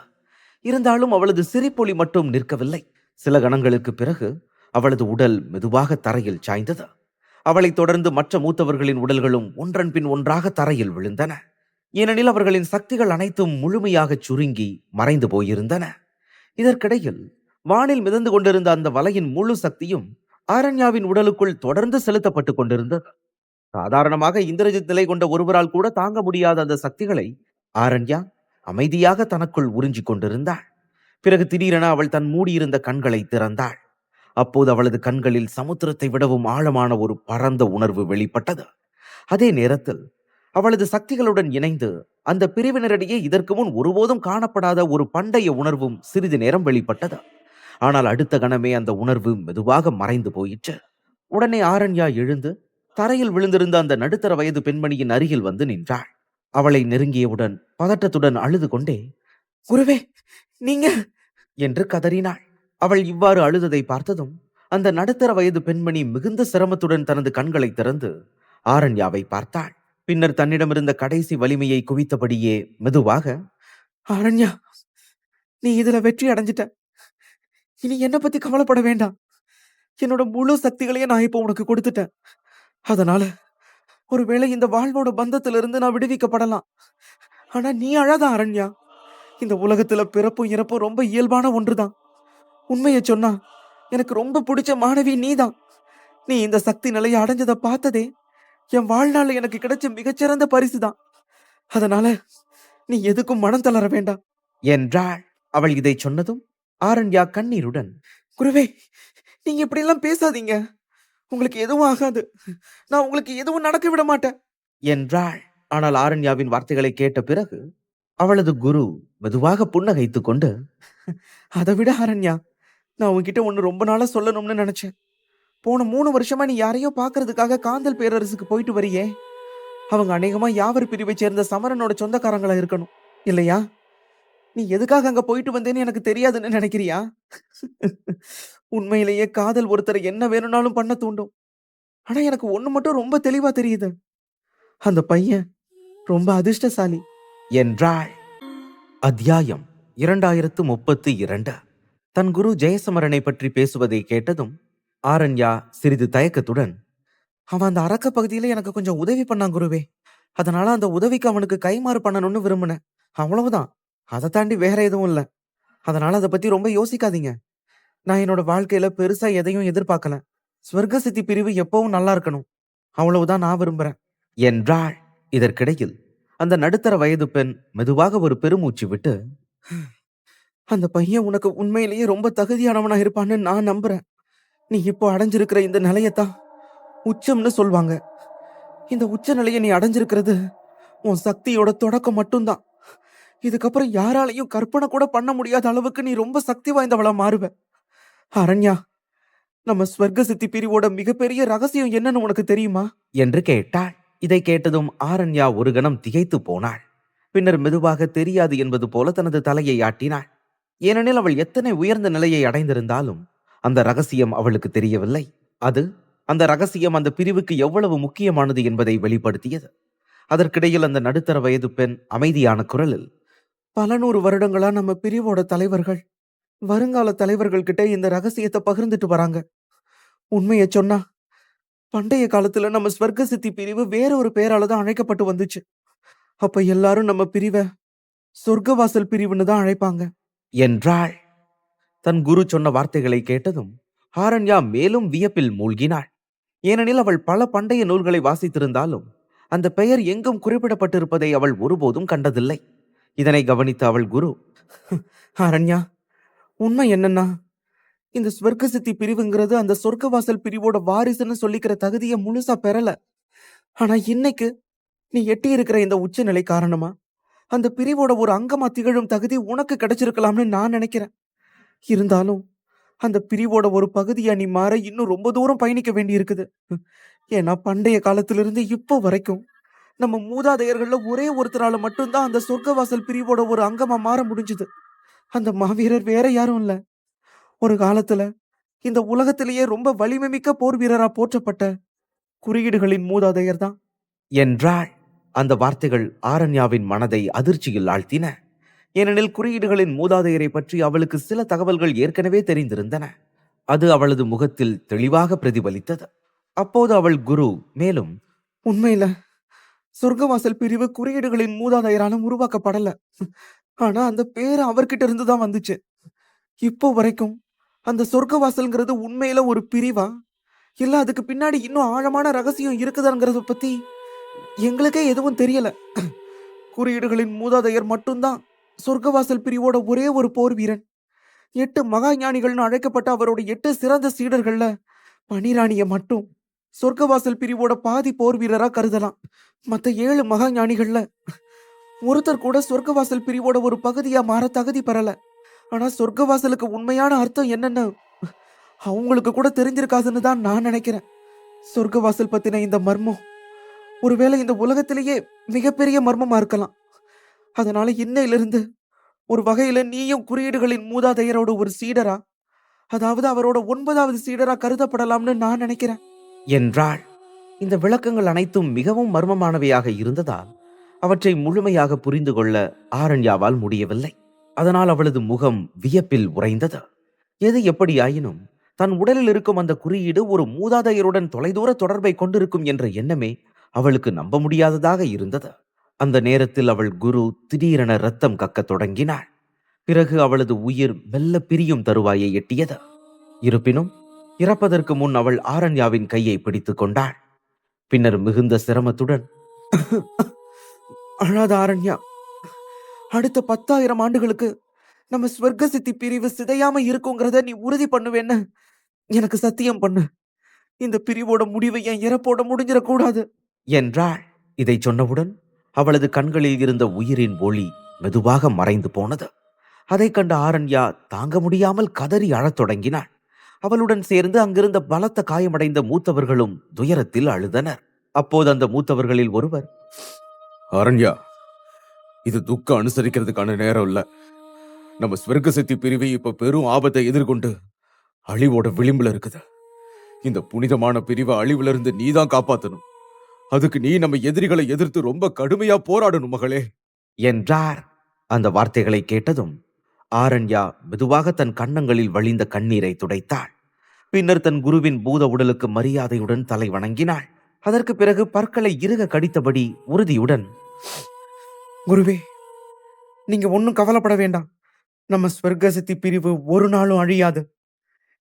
இருந்தாலும் அவளது சிரிப்பொலி மட்டும் நிற்கவில்லை. சில கணங்களுக்கு பிறகு அவளது உடல் மெதுவாக தரையில் சாய்ந்தது. அவளைத் தொடர்ந்து மற்ற மூத்தவர்களின் உடல்களும் ஒன்றன் பின் ஒன்றாக தரையில் விழுந்தன. ஏனெனில் அவர்களின் சக்திகள் அனைத்தும் முழுமையாக சுருங்கி மறைந்து போயிருந்தன. இதற்கிடையில் வானில் மிதந்து கொண்டிருந்த அந்த வலையின் முழு சக்தியும் ஆரண்யாவின் உடலுக்குள் தொடர்ந்து செலுத்தப்பட்டுக் கொண்டிருந்தது. சாதாரணமாக இந்திரஜித் நிலை கொண்ட ஒருவரால் கூட தாங்க முடியாத அந்த சக்திகளை ஆரண்யா அமைதியாக தனக்குள் உறிஞ்சிக் கொண்டிருந்தாள். பிறகு திடீரென அவள் தன் மூடியிருந்த கண்களை திறந்தாள். அப்போது அவளது கண்களில் சமுத்திரத்தை விடவும் ஆழமான ஒரு பரந்த உணர்வு வெளிப்பட்டது. அதே நேரத்தில் அவளது சக்திகளுடன் இணைந்து அந்த பிரிவினரிடையே இதற்கு முன் ஒருபோதும் காணப்படாத ஒரு பண்டைய உணர்வும் சிறிது நேரம் வெளிப்பட்டது. ஆனால் அடுத்த கணமே அந்த உணர்வு மெதுவாக மறைந்து போயிற்று. உடனே ஆரண்யா எழுந்து தரையில் விழுந்திருந்த அந்த நடுத்தர வயது பெண்மணியின் அருகில் வந்து நின்றாள். அவளை நெருங்கியவுடன் பதட்டத்துடன் அழுது கொண்டே, "குருவே, நீங்க" என்று கதறினாள். அவள் இவ்வாறு அழுததை பார்த்ததும் அந்த நடுத்தர வயது பெண்மணி மிகுந்த சிரமத்துடன் தனது கண்களை திறந்து ஆரண்யாவை பார்த்தாள். பின்னர் தன்னிடமிருந்த கடைசி வலிமையை குவித்தபடியே மெதுவாக, "ஆரண்யா, நீ இதுல வெற்றி அடைஞ்சிட்ட. இனி என்ன பத்தி கவலைப்பட வேண்டாம். என்னோட முழு சக்திகளையும் நான் இப்போ உனக்கு கொடுத்துட்டேன். அதனால ஒருவேளை இந்த வாழ்வோட பந்தத்திலிருந்து நான் விடுவிக்கப்படலாம். ஆனா நீ அழாத அரண்யா. இந்த உலகத்துல பிறப்பும் இறப்பும் ரொம்ப இயல்பான ஒன்றுதான். உண்மையை சொன்னா எனக்கு ரொம்ப பிடிச்ச மாணவி நீதான். நீ இந்த சக்தி நிலையை அடைஞ்சதை பார்த்ததே என் வாழ்நாள்ல எனக்கு கிடைச்ச மிகச்சிறந்த பரிசுதான். அதனால நீ எதுக்கும் மனம் தளர வேண்டாம்" என்றாள். அவள் இதை சொன்னதும் ஆரண்யா கண்ணீருடன், "குருவே, நீங்க இப்படி எல்லாம் பேசாதீங்க. உங்களுக்கு எதுவும் ஆகாது. நான் உங்களுக்கு எதுவும் நடக்க விட மாட்டேன்" என்றாள். ஆனால் ஆரண்யாவின் வார்த்தைகளை கேட்ட பிறகு அவளது குரு மெதுவாக புன்னகைத்துக் கொண்டு, "அதை விட ஆரண்யா, நான் உன்கிட்ட ஒண்ணு ரொம்ப நாளா சொல்லணும்னு நினைச்சேன். போன 3 வருஷமா நீ யாரையோ பாக்குறதுக்காக காந்தல் பேரரசுக்கு போயிட்டு வரியே, அவங்க அநேகமா யாவர் பிரிவை சேர்ந்த சமரனோட சொந்தக்காரங்களா இருக்கணும், இல்லையா? நீ எதுக்காக அங்க போயிட்டு வந்தேன்னு எனக்கு தெரியாதுன்னு நினைக்கிறியா? உண்மையிலேயே காதல் ஒருத்தரை என்ன வேணும்னாலும் பண்ண தூண்டும். ஆனா எனக்கு ஒண்ணு மட்டும் ரொம்ப தெளிவா தெரியுது. அந்த பையன் ரொம்ப அதிர்ஷ்டசாலி" என்றாள். அத்தியாயம் 2032. தன் குரு ஜெயசமரனை பற்றி பேசுவதை கேட்டதும் ஆரண்யா சிறிது தயக்கத்துடன், "அவன் அந்த அரக்க பகுதியில எனக்கு கொஞ்சம் உதவி பண்ணான் குருவே. அதனால அந்த உதவிக்கு அவனுக்கு கைமாறு பண்ணணும்னு விரும்பினேன். அவ்வளவுதான். அதை தாண்டி வேற எதுவும் இல்ல. அதனால அதை பத்தி ரொம்ப யோசிக்காதீங்க. நான் என்னோட வாழ்க்கையில பெருசா எதையும் எதிர்பார்க்கல. ஸ்வர்க்க சித்தி பிரிவு எப்பவும் நல்லா இருக்கணும். அவ்வளவுதான் நான் விரும்புறேன்" என்றாள். இதற்கிடையில் அந்த நடுத்தர வயது பெண் மெதுவாக ஒரு பெருமூச்சு விட்டு, அந்த பையன் உனக்கு உண்மையிலேயே ரொம்ப தகுதியானவனா இருப்பான்னு நான் நம்புறேன். நீ இப்போ அடைஞ்சிருக்கிற இந்த நிலையத்தான் உச்சம்னு சொல்வாங்க. இந்த உச்ச நிலையை நீ அடைஞ்சிருக்கிறது உன் சக்தியோட தொடக்கம் மட்டும்தான். இதுக்கப்புறம் யாராலையும் கற்பனை கூட பண்ண முடியாத அளவுக்கு நீ ரொம்ப சக்தி வாய்ந்தவளா மாறுவ. அரண்யா, நம்ம ஸ்வர்க்க சித்தி பிரிவோட மிகப்பெரிய ரகசியம் என்னன்னு உனக்கு தெரியுமா என்று கேட்டாள். இதை கேட்டதும் ஆரண்யா ஒரு கணம் திகைத்து போனாள். பின்னர் மெதுவாக தெரியாது என்பது போல தனது தலையை ஆட்டினாள். ஏனெனில் அவள் எத்தனை உயர்ந்த நிலையை அடைந்திருந்தாலும் அந்த ரகசியம் அவளுக்கு தெரியவில்லை. அந்த ரகசியம் அந்த பிரிவுக்கு எவ்வளவு முக்கியமானது என்பதை வெளிப்படுத்தியது. அதற்கிடையில் அந்த நடுத்தர வயது பெண் அமைதியான குரலில், பல 100 வருடங்களா நம்ம பிரிவோட தலைவர்கள் வருங்கால தலைவர்கள் கிட்ட இந்த ரகசியத்தை பகிர்ந்துட்டு வராங்க. உண்மையை சொன்னா, பண்டைய காலத்துல நம்ம ஸ்வர்க்க சித்தி பிரிவு வேற ஒரு பெயரால தான் அழைக்கப்பட்டு வந்துச்சு. அப்ப எல்லாரும் நம்ம பிரிவை சொர்க்கவாசல் பிரிவுன்னு தான் அழைப்பாங்க என்றாள். தன் குரு சொன்ன வார்த்தைகளை கேட்டதும் ஆரண்யா மேலும் வியப்பில் மூழ்கினாள். ஏனெனில் அவள் பல பண்டைய நூல்களை வாசித்திருந்தாலும் அந்த பெயர் எங்கும் குறிப்பிடப்பட்டிருப்பதை அவள் ஒருபோதும் கண்டதில்லை. இதனை கவனித்த அவள் குரு, அரண்யா, உண்மை என்னன்னா, இந்த ஸ்வர்க்க சித்தி பிரிவுங்கிறது அந்த சொர்க்கவாசல் பிரிவோட வாரிசுன்னு சொல்லிக்கிற தகுதியை முழுசா பெறல. ஆனா இன்னைக்கு நீ எட்டி இருக்கிற இந்த உச்சநிலை காரணமா அந்த பிரிவோட ஒரு அங்கமா திகழும் தகுதி உனக்கு கிடைச்சிருக்கலாம்னு நான் நினைக்கிறேன். இருந்தாலும் அந்த பிரிவோட ஒரு பகுதியா நீ மாற இன்னும் ரொம்ப தூரம் பயணிக்க வேண்டி இருக்குது. ஏன்னா பண்டைய காலத்திலிருந்து இப்போ வரைக்கும் நம்ம மூதாதையர்கள்ல ஒரே ஒருத்தரால மட்டும்தான் அந்த சொர்க்கவாசல் பிரிவோட ஒரு அங்கமா மாற முடிஞ்சது. அந்த மாவீரர் வேற யாரும் இல்ல, ஒரு காலத்துல இந்த உலகத்திலேயே ரொம்ப வலிமை மிக்க போர் வீரரா போற்றப்பட்ட குறியீடுகளின் மூதாதையர் தான் என்றாள். அந்த வார்த்தைகள் ஆரண்யாவின் மனதை அதிர்ச்சியில் ஆழ்த்தின. ஏனெனில் குறியீடுகளின் மூதாதையரை பற்றி அவளுக்கு சில தகவல்கள் ஏற்கனவே தெரிந்திருந்தன. அது அவளது முகத்தில் தெளிவாக பிரதிபலித்தது. அப்போது அவள் குரு மேலும், உண்மையில சொர்க்கவாசல் பிரிவு குறியீடுகளின் மூதாதையராலும் உருவாக்கப்படல. ஆனா அந்த பேரு அவர்கிட்ட இருந்து தான் வந்துச்சு. இப்போ வரைக்கும் அந்த சொர்க்கவாசல்ங்கிறது உண்மையில ஒரு பிரிவா, இல்ல அதுக்கு பின்னாடி இன்னும் ஆழமான ரகசியம் இருக்குதாங்கிறத பத்தி எங்களுக்கே எதுவும் தெரியல. குறியீடுகளின் மூதாதையர் மட்டும்தான் சொர்க்கவாசல் பிரிவோட ஒரே ஒரு போர் வீரன். 8 மகா ஞானிகள்னு அழைக்கப்பட்ட அவரோட 8 சிறந்த சீடர்கள்ல பனிராணிய மட்டும் சொர்க்கவாசல் பிரிவோட பாதி போர் வீரரா கருதலாம். மத்த 7 மகா ஞானிகள்ல ஒருத்தர் கூட சொர்க்கவாசல் பிரிவோட ஒரு பகுதியா மாற தகுதி பெறல. ஆனா சொர்க்கவாசலுக்கு உண்மையான அர்த்தம் என்னன்னு அவங்களுக்கு கூட தெரிஞ்சிருக்காதுன்னு தான் நான் நினைக்கிறேன். சொர்க்கவாசல் பத்தின இந்த மர்மம் ஒருவேளை இந்த உலகத்திலேயே மிகப்பெரிய மர்மமா இருக்கலாம். அதனால இன்னையிலிருந்து ஒரு வகையில நீயும் குறியீடுகளின் மூதாதையரோட ஒரு சீடரா, அதாவது அவரோட 9வது சீடரா கருதப்படலாம்னு நான் நினைக்கிறேன் என்றாள். இந்த விளக்கங்கள் அனைத்தும் மிகவும் மர்மமானவையாக இருந்ததால் அவற்றை முழுமையாக புரிந்து கொள்ள ஆரண்யாவால் முடியவில்லை. அதனால் அவளது முகம் வியப்பில் உறைந்தது. எது எப்படியாயினும் தன் உடலில் இருக்கும் அந்த குறியீடு ஒரு மூதாதையருடன் தொலைதூர தொடர்பை கொண்டிருக்கும் என்ற எண்ணமே அவளுக்கு நம்ப முடியாததாக இருந்தது. அந்த நேரத்தில் அவள் குரு திடீரென ரத்தம் கக்கத் தொடங்கினாள். பிறகு அவளது உயிர் மெல்ல பிரியும் தருவாயை எட்டியது. இருப்பினும் இறப்பதற்கு முன் அவள் ஆரண்யாவின் கையை பிடித்துக் கொண்டாள். பின்னர் மிகுந்த சிரமத்துடன், அழாத ஆரண்யா, அடுத்த 10,000 ஆண்டுகளுக்கு நம்ம ஸ்வர்க்க சித்தி பிரிவு சிதையாம இருக்குங்கிறத நீ உறுதி பண்ணுவேன்னு எனக்கு சத்தியம் பண்ணு. இந்த பிரிவோட முடிவை என் இறப்போட முடிஞ்சிடக்கூடாது என்றாள். இதை சொன்னவுடன் அவளது கண்களில் இருந்த உயிரின் ஒளி மெதுவாக மறைந்து போனது. அதை கண்ட ஆரண்யா தாங்க முடியாமல் கதறி அழத் தொடங்கினாள். அவளுடன் சேர்ந்து அங்கிருந்த பலத்த காயமடைந்த மூத்தவர்களும் துயரத்தில் அழுதனர். அப்போது அந்த மூத்தவர்களில் ஒருவர், அரண்யா, இது துக்கம் அனுசரிக்கிறதுக்கான நேரம் இல்ல. நம்ம ஸ்வர்க்க சக்தி பிரிவு இப்ப பெரும் ஆபத்தை எதிர்கொண்டு அழிவோட விளிம்புல இருக்குது. இந்த புனிதமான பிரிவை அழிவுல இருந்து நீதான் காப்பாத்தணும். அதுக்கு நீ நம்ம எதிரிகளை எதிர்த்து ரொம்ப கடுமையா போராடணும் மகளே என்றார். அந்த வார்த்தைகளை கேட்டதும் ஆரண்யா மெதுவாக தன் கன்னங்களில் வழிந்த கண்ணீரை துடைத்தாள். பின்னர் தன் குருவின் பூத உடலுக்கு மரியாதையுடன் தலை வணங்கினாள். அதற்கு பிறகு பற்களை இறுக கடித்தபடி உறுதியுடன், குருவே, நீங்க ஒன்னும் கவலைப்பட வேண்டாம். நம்ம ஸ்வர்க்க சித்தி பிரிவு ஒரு நாளும் அழியாது.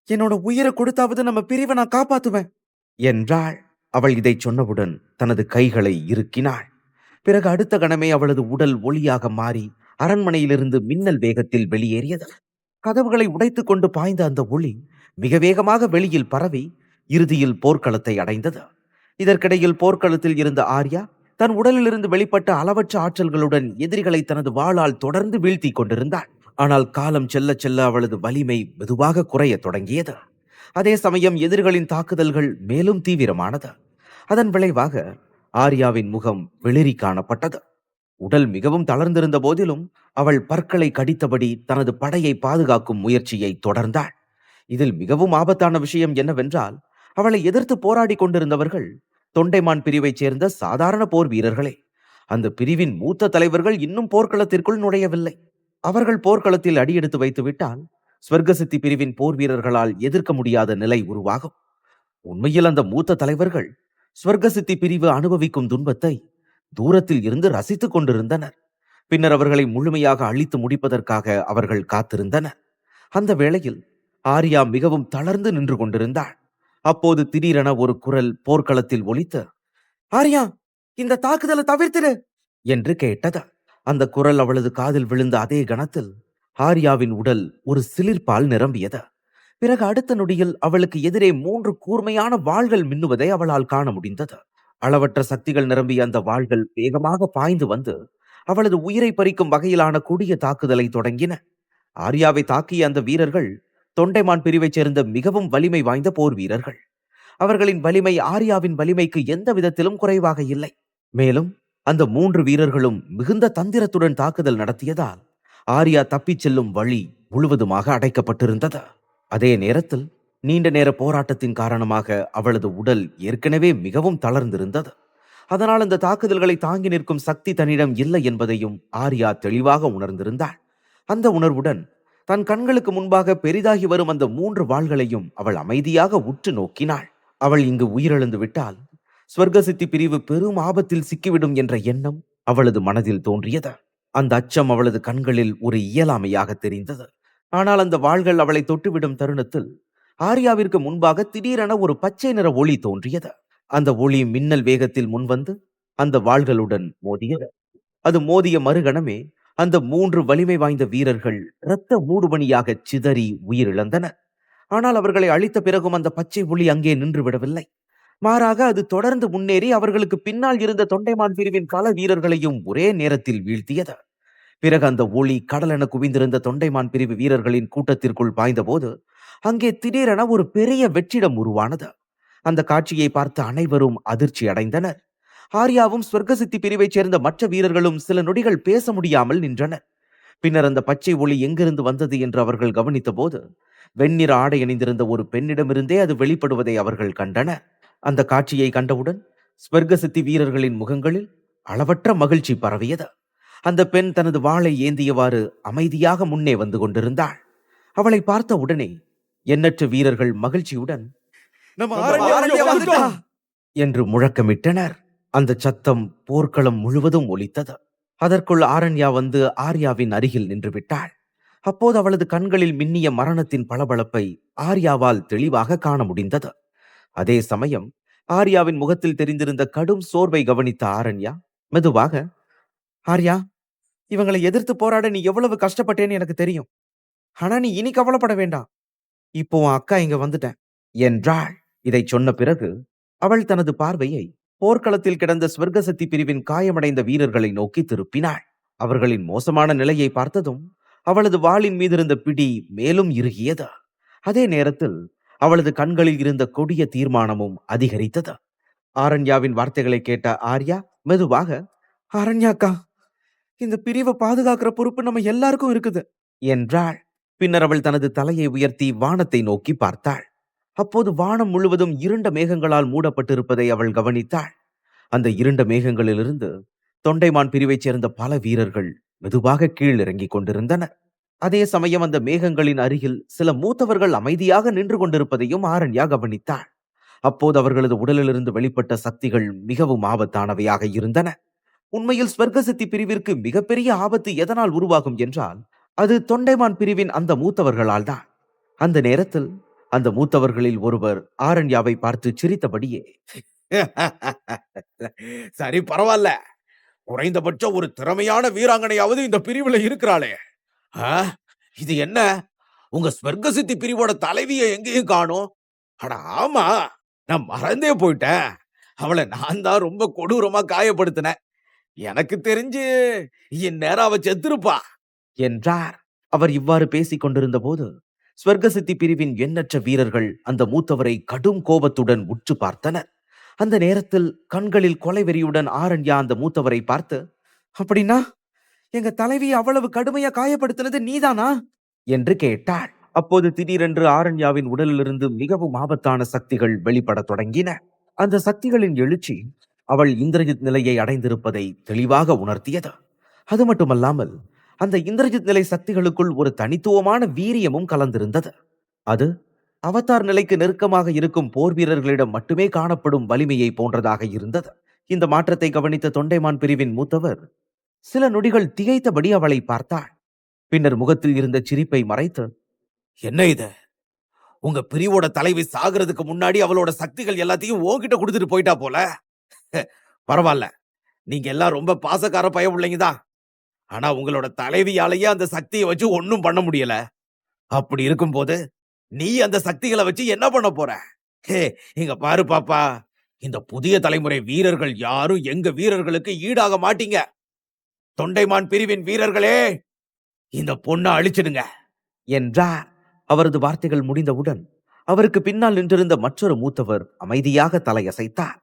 என்னோட உயிரை கொடுத்தாவது நம்ம பிரிவை நான் காப்பாத்துவேன் என்றாள். அவள் இதைச் சொன்னவுடன் தனது கைகளை இறுக்கினாள். பிறகு அடுத்த கணமே அவளது உடல் ஒளியாக மாறி அரண்மனையிலிருந்து மின்னல் வேகத்தில் வெளியேறியது. கதவுகளை உடைத்துக் கொண்டு பாய்ந்த அந்த ஒளி மிக வேகமாக வெளியில் பரவி இறுதியில் போர்க்களத்தை அடைந்தது. இதற்கிடையில் போர்க்களத்தில் இருந்த ஆர்யா தன் உடலிலிருந்து வெளிப்பட்ட அளவற்ற ஆற்றல்களுடன் எதிரிகளை தனது வாளால் தொடர்ந்து வீழ்த்தி கொண்டிருந்தாள். ஆனால் காலம் செல்ல செல்ல அவளது வலிமை மெதுவாக குறையத் தொடங்கியது. அதே சமயம் எதிரிகளின் தாக்குதல்கள் மேலும் தீவிரமானது. அதன் விளைவாக ஆர்யாவின் முகம் வெளிரி காணப்பட்டது. உடல் மிகவும் தளர்ந்திருந்த போதிலும் அவள் பற்களை கடித்தபடி தனது படையை பாதுகாக்கும் முயற்சியை தொடர்ந்தாள். இதில் மிகவும் ஆபத்தான விஷயம் என்னவென்றால், அவளை எதிர்த்து போராடி கொண்டிருந்தவர்கள் தொண்டைமான் பிரிவைச் சேர்ந்த சாதாரண போர் வீரர்களே. அந்த பிரிவின் மூத்த தலைவர்கள் இன்னும் போர்க்களத்திற்குள் நுழையவில்லை. அவர்கள் போர்க்களத்தில் அடியெடுத்து வைத்துவிட்டால் ஸ்வர்கசித்தி பிரிவின் போர் வீரர்களால் எதிர்க்க முடியாத நிலை உருவாகும். உண்மையில் அந்த மூத்த தலைவர்கள் ஸ்வர்கசித்தி பிரிவு அனுபவிக்கும் துன்பத்தை தூரத்தில் இருந்து ரசித்துக் கொண்டிருந்தனர். பின்னர் அவர்களை முழுமையாக அழித்து முடிப்பதற்காக அவர்கள் காத்திருந்தனர். அந்த வேளையில் ஆர்யா மிகவும் தளர்ந்து நின்று கொண்டிருந்தாள். அப்போது திடீரென ஒரு குரல் போர்க்களத்தில் ஒலித்து, ஆர்யா, இந்த தாக்குதலை தவிர்த்திடு என்று கேட்டது. அந்த குரல் அவளது காதில் விழுந்த அதே கணத்தில் ஆர்யாவின் உடல் ஒரு சிலிர்ப்பால் நிரம்பியது. பிறகு அடுத்த நொடியில் அவளுக்கு எதிரே 3 கூர்மையான வாள்கள் மின்னுவதை அவளால் காண முடிந்தது. அளவற்ற சக்திகள் நிரம்பிய அந்த வாள்கள் வேகமாக பாய்ந்து வந்து அவளது உயிரை பறிக்கும் வகையிலான கொடிய தாக்குதலை தொடங்கின. ஆர்யாவை தாக்கிய அந்த வீரர்கள் தொண்டைமான் பிரிவைச் சேர்ந்த மிகவும் வலிமை வாய்ந்த போர் வீரர்கள். அவர்களின் வலிமை ஆர்யாவின் வலிமைக்கு எந்த விதத்திலும் குறைவாக இல்லை. மேலும் அந்த 3 வீரர்களும் மிகுந்த தந்திரத்துடன் தாக்குதல் நடத்தியதால் ஆர்யா தப்பிச் செல்லும் வழி முழுவதுமாக அடைக்கப்பட்டிருந்தது. அதே நேரத்தில் நீண்ட நேர போராட்டத்தின் காரணமாக அவளது உடல் ஏற்கனவே மிகவும் தளர்ந்திருந்தது. அதனால் அந்த தாக்குதல்களை தாங்கி நிற்கும் சக்தி தன்னிடம் இல்லை என்பதையும் ஆர்யா தெளிவாக உணர்ந்திருந்தாள். அந்த உணர்வுடன் தன் கண்களுக்கு முன்பாக பெரிதாகி வரும் அந்த 3 வாள்களையும் அவள் அமைதியாக உற்று நோக்கினாள். அவள் இங்கு உயிரிழந்து விட்டால் ஸ்வர்கசித்தி பிரிவு பெரும் ஆபத்தில் சிக்கிவிடும் என்ற எண்ணம் அவளது மனதில் தோன்றியது. அந்த அச்சம் அவளது கண்களில் ஒரு இயலாமையாக தெரிந்தது. ஆனால் அந்த வாள்கள் அவளை தொட்டுவிடும் தருணத்தில் ஆர்யாவிற்கு முன்பாக திடீரென ஒரு பச்சை நிற ஒளி தோன்றியது. அந்த ஒளி மின்னல் வேகத்தில் முன்வந்து அந்த வாள்களுடன் மோதியது. அது மோதிய மறுகணமே அந்த 3 வலிமை வாய்ந்த வீரர்கள் இரத்த மூடுபனியாக சிதறி உயிரிழந்தனர். ஆனால் அவர்களை அழித்த பிறகும் அந்த பச்சை ஒளி அங்கே நின்று விடவில்லை. மாறாக அது தொடர்ந்து முன்னேறி அவர்களுக்கு பின்னால் இருந்த தொண்டைமான் பிரிவின் பல வீரர்களையும் ஒரே நேரத்தில் வீழ்த்தியது. பிறகு அந்த ஒளி கடலென குவிந்திருந்த தொண்டைமான் பிரிவு வீரர்களின் கூட்டத்திற்குள் பாய்ந்தபோது அங்கே திடீரென ஒரு பெரிய வெற்றிடம் உருவானது. அந்த காட்சியை பார்த்து அனைவரும் அதிர்ச்சி அடைந்தனர். ஆர்யாவும் ஸ்வர்கசித்தி பிரிவைச் சேர்ந்த மற்ற வீரர்களும் சில நொடிகள் பேச முடியாமல் நின்றனர். பின்னர் அந்த பச்சை ஒளி எங்கிருந்து வந்தது என்று அவர்கள் கவனித்த போது வெண்ணிற ஆடை அணிந்திருந்த ஒரு பெண்ணிடமிருந்தே அது வெளிப்படுவதை அவர்கள் கண்டனர். அந்த காட்சியை கண்டவுடன் ஸ்வர்கசித்தி வீரர்களின் முகங்களில் அளவற்ற மகிழ்ச்சி பரவியது. அந்த பெண் தனது வாளை ஏந்தியவாறு அமைதியாக முன்னே வந்து கொண்டிருந்தாள். அவளை பார்த்த உடனே எண்ணற்ற வீரர்கள் மகிழ்ச்சியுடன் என்று முழக்கமிட்டனர். அந்த சத்தம் போர்க்களம் முழுவதும் ஒலித்தது. அதற்குள் ஆரண்யா வந்து ஆர்யாவின் அருகில் நின்று விட்டாள். அப்போது அவளது கண்களில் மின்னிய மரணத்தின் பளபளப்பை ஆர்யாவால் தெளிவாக காண முடிந்தது. அதே சமயம் ஆர்யாவின் முகத்தில் தெரிந்திருந்த கடும் சோர்வை கவனித்த ஆரண்யா மெதுவாக, ஆர்யா, இவங்களை எதிர்த்து போராட நீ எவ்வளவு கஷ்டப்பட்டேன்னு எனக்கு தெரியும். ஆனா நீ இனி கவலைப்பட வேண்டாம். இப்போ உன் அக்கா இங்க வந்துட்டேன் என்றாள். இதை சொன்ன பிறகு அவள் தனது பார்வையை போர்க்களத்தில் கிடந்த ஸ்வர்கசக்தி பிரிவின் காயமடைந்த வீரர்களை நோக்கி திருப்பினாள். அவர்களின் மோசமான நிலையை பார்த்ததும் அவளது வாளின் மீதிருந்த பிடி மேலும் இறுகியது. அதே நேரத்தில் அவளது கண்களில் இருந்த கொடிய தீர்மானமும் அதிகரித்தது. ஆரண்யாவின் வார்த்தைகளை கேட்ட ஆர்யா மெதுவாக, ஆரண்யாக்கா, இந்த பிரிவை பாதுகாக்கிற பொறுப்பு நம்ம எல்லாருக்கும் இருக்குது என்றாள். பின்னர் அவள் தனது தலையை உயர்த்தி வானத்தை நோக்கி பார்த்தாள். அப்போது வானம் முழுவதும் இருண்ட மேகங்களால் மூடப்பட்டிருப்பதை அவள் கவனித்தாள். அந்த இருண்ட மேகங்களிலிருந்து தொண்டைமான் பிரிவைச் சேர்ந்த பல வீரர்கள் மெதுவாக கீழ் இறங்கிக் கொண்டிருந்தனர். அதே சமயம் அந்த மேகங்களின் அருகில் சில மூத்தவர்கள் அமைதியாக நின்று கொண்டிருப்பதையும் ஆரண்யா கவனித்தாள். அப்போது அவர்களது உடலிலிருந்து வெளிப்பட்ட சக்திகள் மிகவும் ஆபத்தானவையாக இருந்தன. உண்மையில் ஸ்வர்கசித்தி பிரிவிற்கு மிகப்பெரிய ஆபத்து எதனால் உருவாகும் என்றால் அது தொண்டைமான் பிரிவின் அந்த மூத்தவர்களால் தான். அந்த நேரத்தில் அந்த மூத்தவர்களில் ஒருவர் ஆரண்யாவை பார்த்து சிரித்தபடியே, சரி, பரவாயில்ல. குறைந்தபட்சம் ஒரு திறமையான வீராங்கனையாவது இந்த பிரிவுல இருக்கிறாளே. ஆ, இது என்ன? உங்க ஸ்வர்க்க சித்தி பிரிவோட தலைவிய எங்கேயும் காணோம். அட ஆமா, நான் மறந்தே போயிட்டேன். அவள நான் தான் ரொம்ப கொடூரமா காயப்படுத்தினேன். எனக்கு தெரிஞ்சு இந்நேரம் அவ செத்திருப்பா என்றார். அவர் இவ்வாறு பேசிக் கொண்டிருந்தபோது ஸ்வர்க்க சித்தி பிரிவின் எண்ணற்ற வீரர்கள் அந்த மூத்தவரை கடும் கோபத்துடன் உற்று பார்த்தனர். அந்த நேரத்தில் கண்களில் கொலைவெறியுடன் ஆரண்யா அந்த மூத்தவரை பார்த்து, அப்படின்னா எங்க தலைவி அவ்வளவு கடுமையா காயப்படுத்தினது நீதானா என்று கேட்டாள். அப்போது திடீரென்று ஆரண்யாவின் உடலிலிருந்து மிகவும் ஆபத்தான சக்திகள் வெளிப்படத் தொடங்கின. அந்த சக்திகளின் எழுச்சி அவள் இந்திரஜித் நிலையை அடைந்திருப்பதை தெளிவாக உணர்த்தியது. அது மட்டுமல்லாமல் அந்த இந்திரஜித் நிலை சக்திகளுக்குள் ஒரு தனித்துவமான வீரியமும் கலந்திருந்தது. அது அவதார் நிலைக்கு நெருக்கமாக இருக்கும் போர் வீரர்களிடம் மட்டுமே காணப்படும் வலிமையை போன்றதாக இருந்தது. இந்த மாற்றத்தை கவனித்த தொண்டைமான் பிரிவின் மூத்தவர் சில நொடிகள் திகைத்தபடி அவளை பார்த்தாள். பின்னர் முகத்தில் இருந்த சிரிப்பை மறைத்து, என்ன இது? உங்க பிரிவோட தலைவி சாகிறதுக்கு முன்னாடி அவளோட சக்திகள் எல்லாத்தையும் உன்கிட்ட கொடுத்துட்டு போயிட்டா போல. பரவாயில்ல, நீங்க எல்லாம் ரொம்ப பாசக்கார பய பிள்ளைங்கதான். ஆனா உங்களோட தலைவியாலேயே அந்த சக்தியை வச்சு ஒன்னும் பண்ண முடியல. அப்படி இருக்கும்போது நீ அந்த சக்திகளை வச்சு என்ன பண்ண போற? ஹே, இங்க பாரு பாப்பா, இந்த புதிய தலைமுறை வீரர்கள் யாரும் எங்க வீரர்களுக்கு ஈடாக மாட்டீங்க. தொண்டைமான் பிரிவின் வீரர்களே, இந்த பொண்ணை அழிச்சிடுங்க என்றார். அவரது வார்த்தைகள் முடிந்தவுடன் அவருக்கு பின்னால் நின்றிருந்த மற்றொரு மூத்தவர் அமைதியாக தலையசைத்தார்.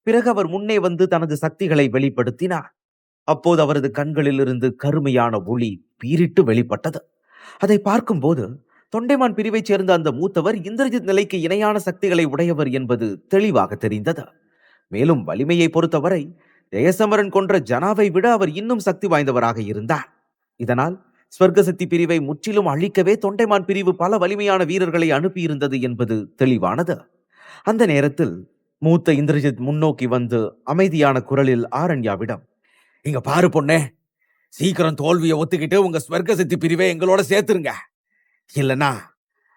பிறகு அவர் முன்னே வந்து தனது சக்திகளை வெளிப்படுத்தினார். அப்போது அவரது கண்களில் இருந்து கருமையான ஒளி பீரிட்டு வெளிப்பட்டது. அதை பார்க்கும்போது தொண்டைமான் பிரிவைச் சேர்ந்த அந்த மூத்தவர் இந்திரஜித் நிலைக்கு இணையான சக்திகளை உடையவர் என்பது தெளிவாக தெரிந்தது. மேலும் வலிமையை பொறுத்தவரை ஜெயசமரன் கொன்ற ஜனாவை விட அவர் இன்னும் சக்தி வாய்ந்தவராக இருந்தார். இதனால் ஸ்வர்க்க சக்தி பிரிவை முற்றிலும் அழிக்கவே தொண்டைமான் பிரிவு பல வலிமையான வீரர்களை அனுப்பியிருந்தது என்பது தெளிவானது. அந்த நேரத்தில் மூத்த இந்திரஜித் முன்னோக்கி வந்து அமைதியான குரலில் ஆரண்யாவிடம், இங்க பாரு பொண்ணே, சீக்கிரம் தோல்வியை ஒத்துக்கிட்டு உங்க ஸ்வர்க்க சக்தி பிரிவை எங்களோட சேர்த்துருங்க. இல்லனா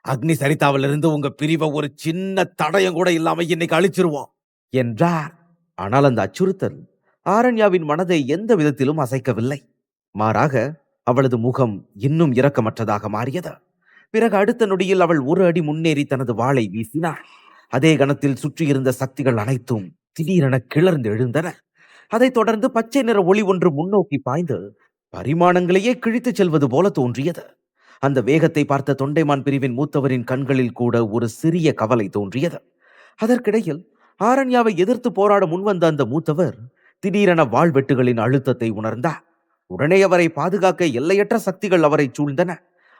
அக்னி சரிதாவிலிருந்து உங்க பிரிவை ஒரு சின்ன தடயம் கூட இல்லாம இன்னைக்கு அழிச்சிருவோம் என்றார். ஆனால் அந்த அச்சுறுத்தல் ஆரண்யாவின் மனதை எந்த விதத்திலும் அசைக்கவில்லை. மாறாக அவளது முகம் இன்னும் இரக்கமற்றதாக மாறியது. பிறகு அடுத்த நொடியில் அவள் ஒரு அடி முன்னேறி தனது வாளை வீசினாள். அதே கணத்தில் சுற்றியிருந்த சக்திகள் அனைத்தும் திடீரென கிளர்ந்து எழுந்தன. அதைத் தொடர்ந்து பச்சை நிற ஒளி ஒன்று முன்னோக்கி பாய்ந்து பரிமாணங்களையே கிழித்துச் செல்வது போல தோன்றியது. அந்த வேகத்தை பார்த்த தொண்டைமான் பிரிவின் மூத்தவரின் கண்களில் கூட ஒரு சிறிய கவலை தோன்றியது. அதற்கிடையில் ஆரண்யாவை எதிர்த்து போராட முன்வந்த அந்த மூத்தவர் திடீரென வாழ்வெட்டுகளின் அழுத்தத்தை உணர்ந்தார். உடனே அவரை பாதுகாக்க எல்லையற்ற சக்திகள் அவரை சூழ்ந்தன.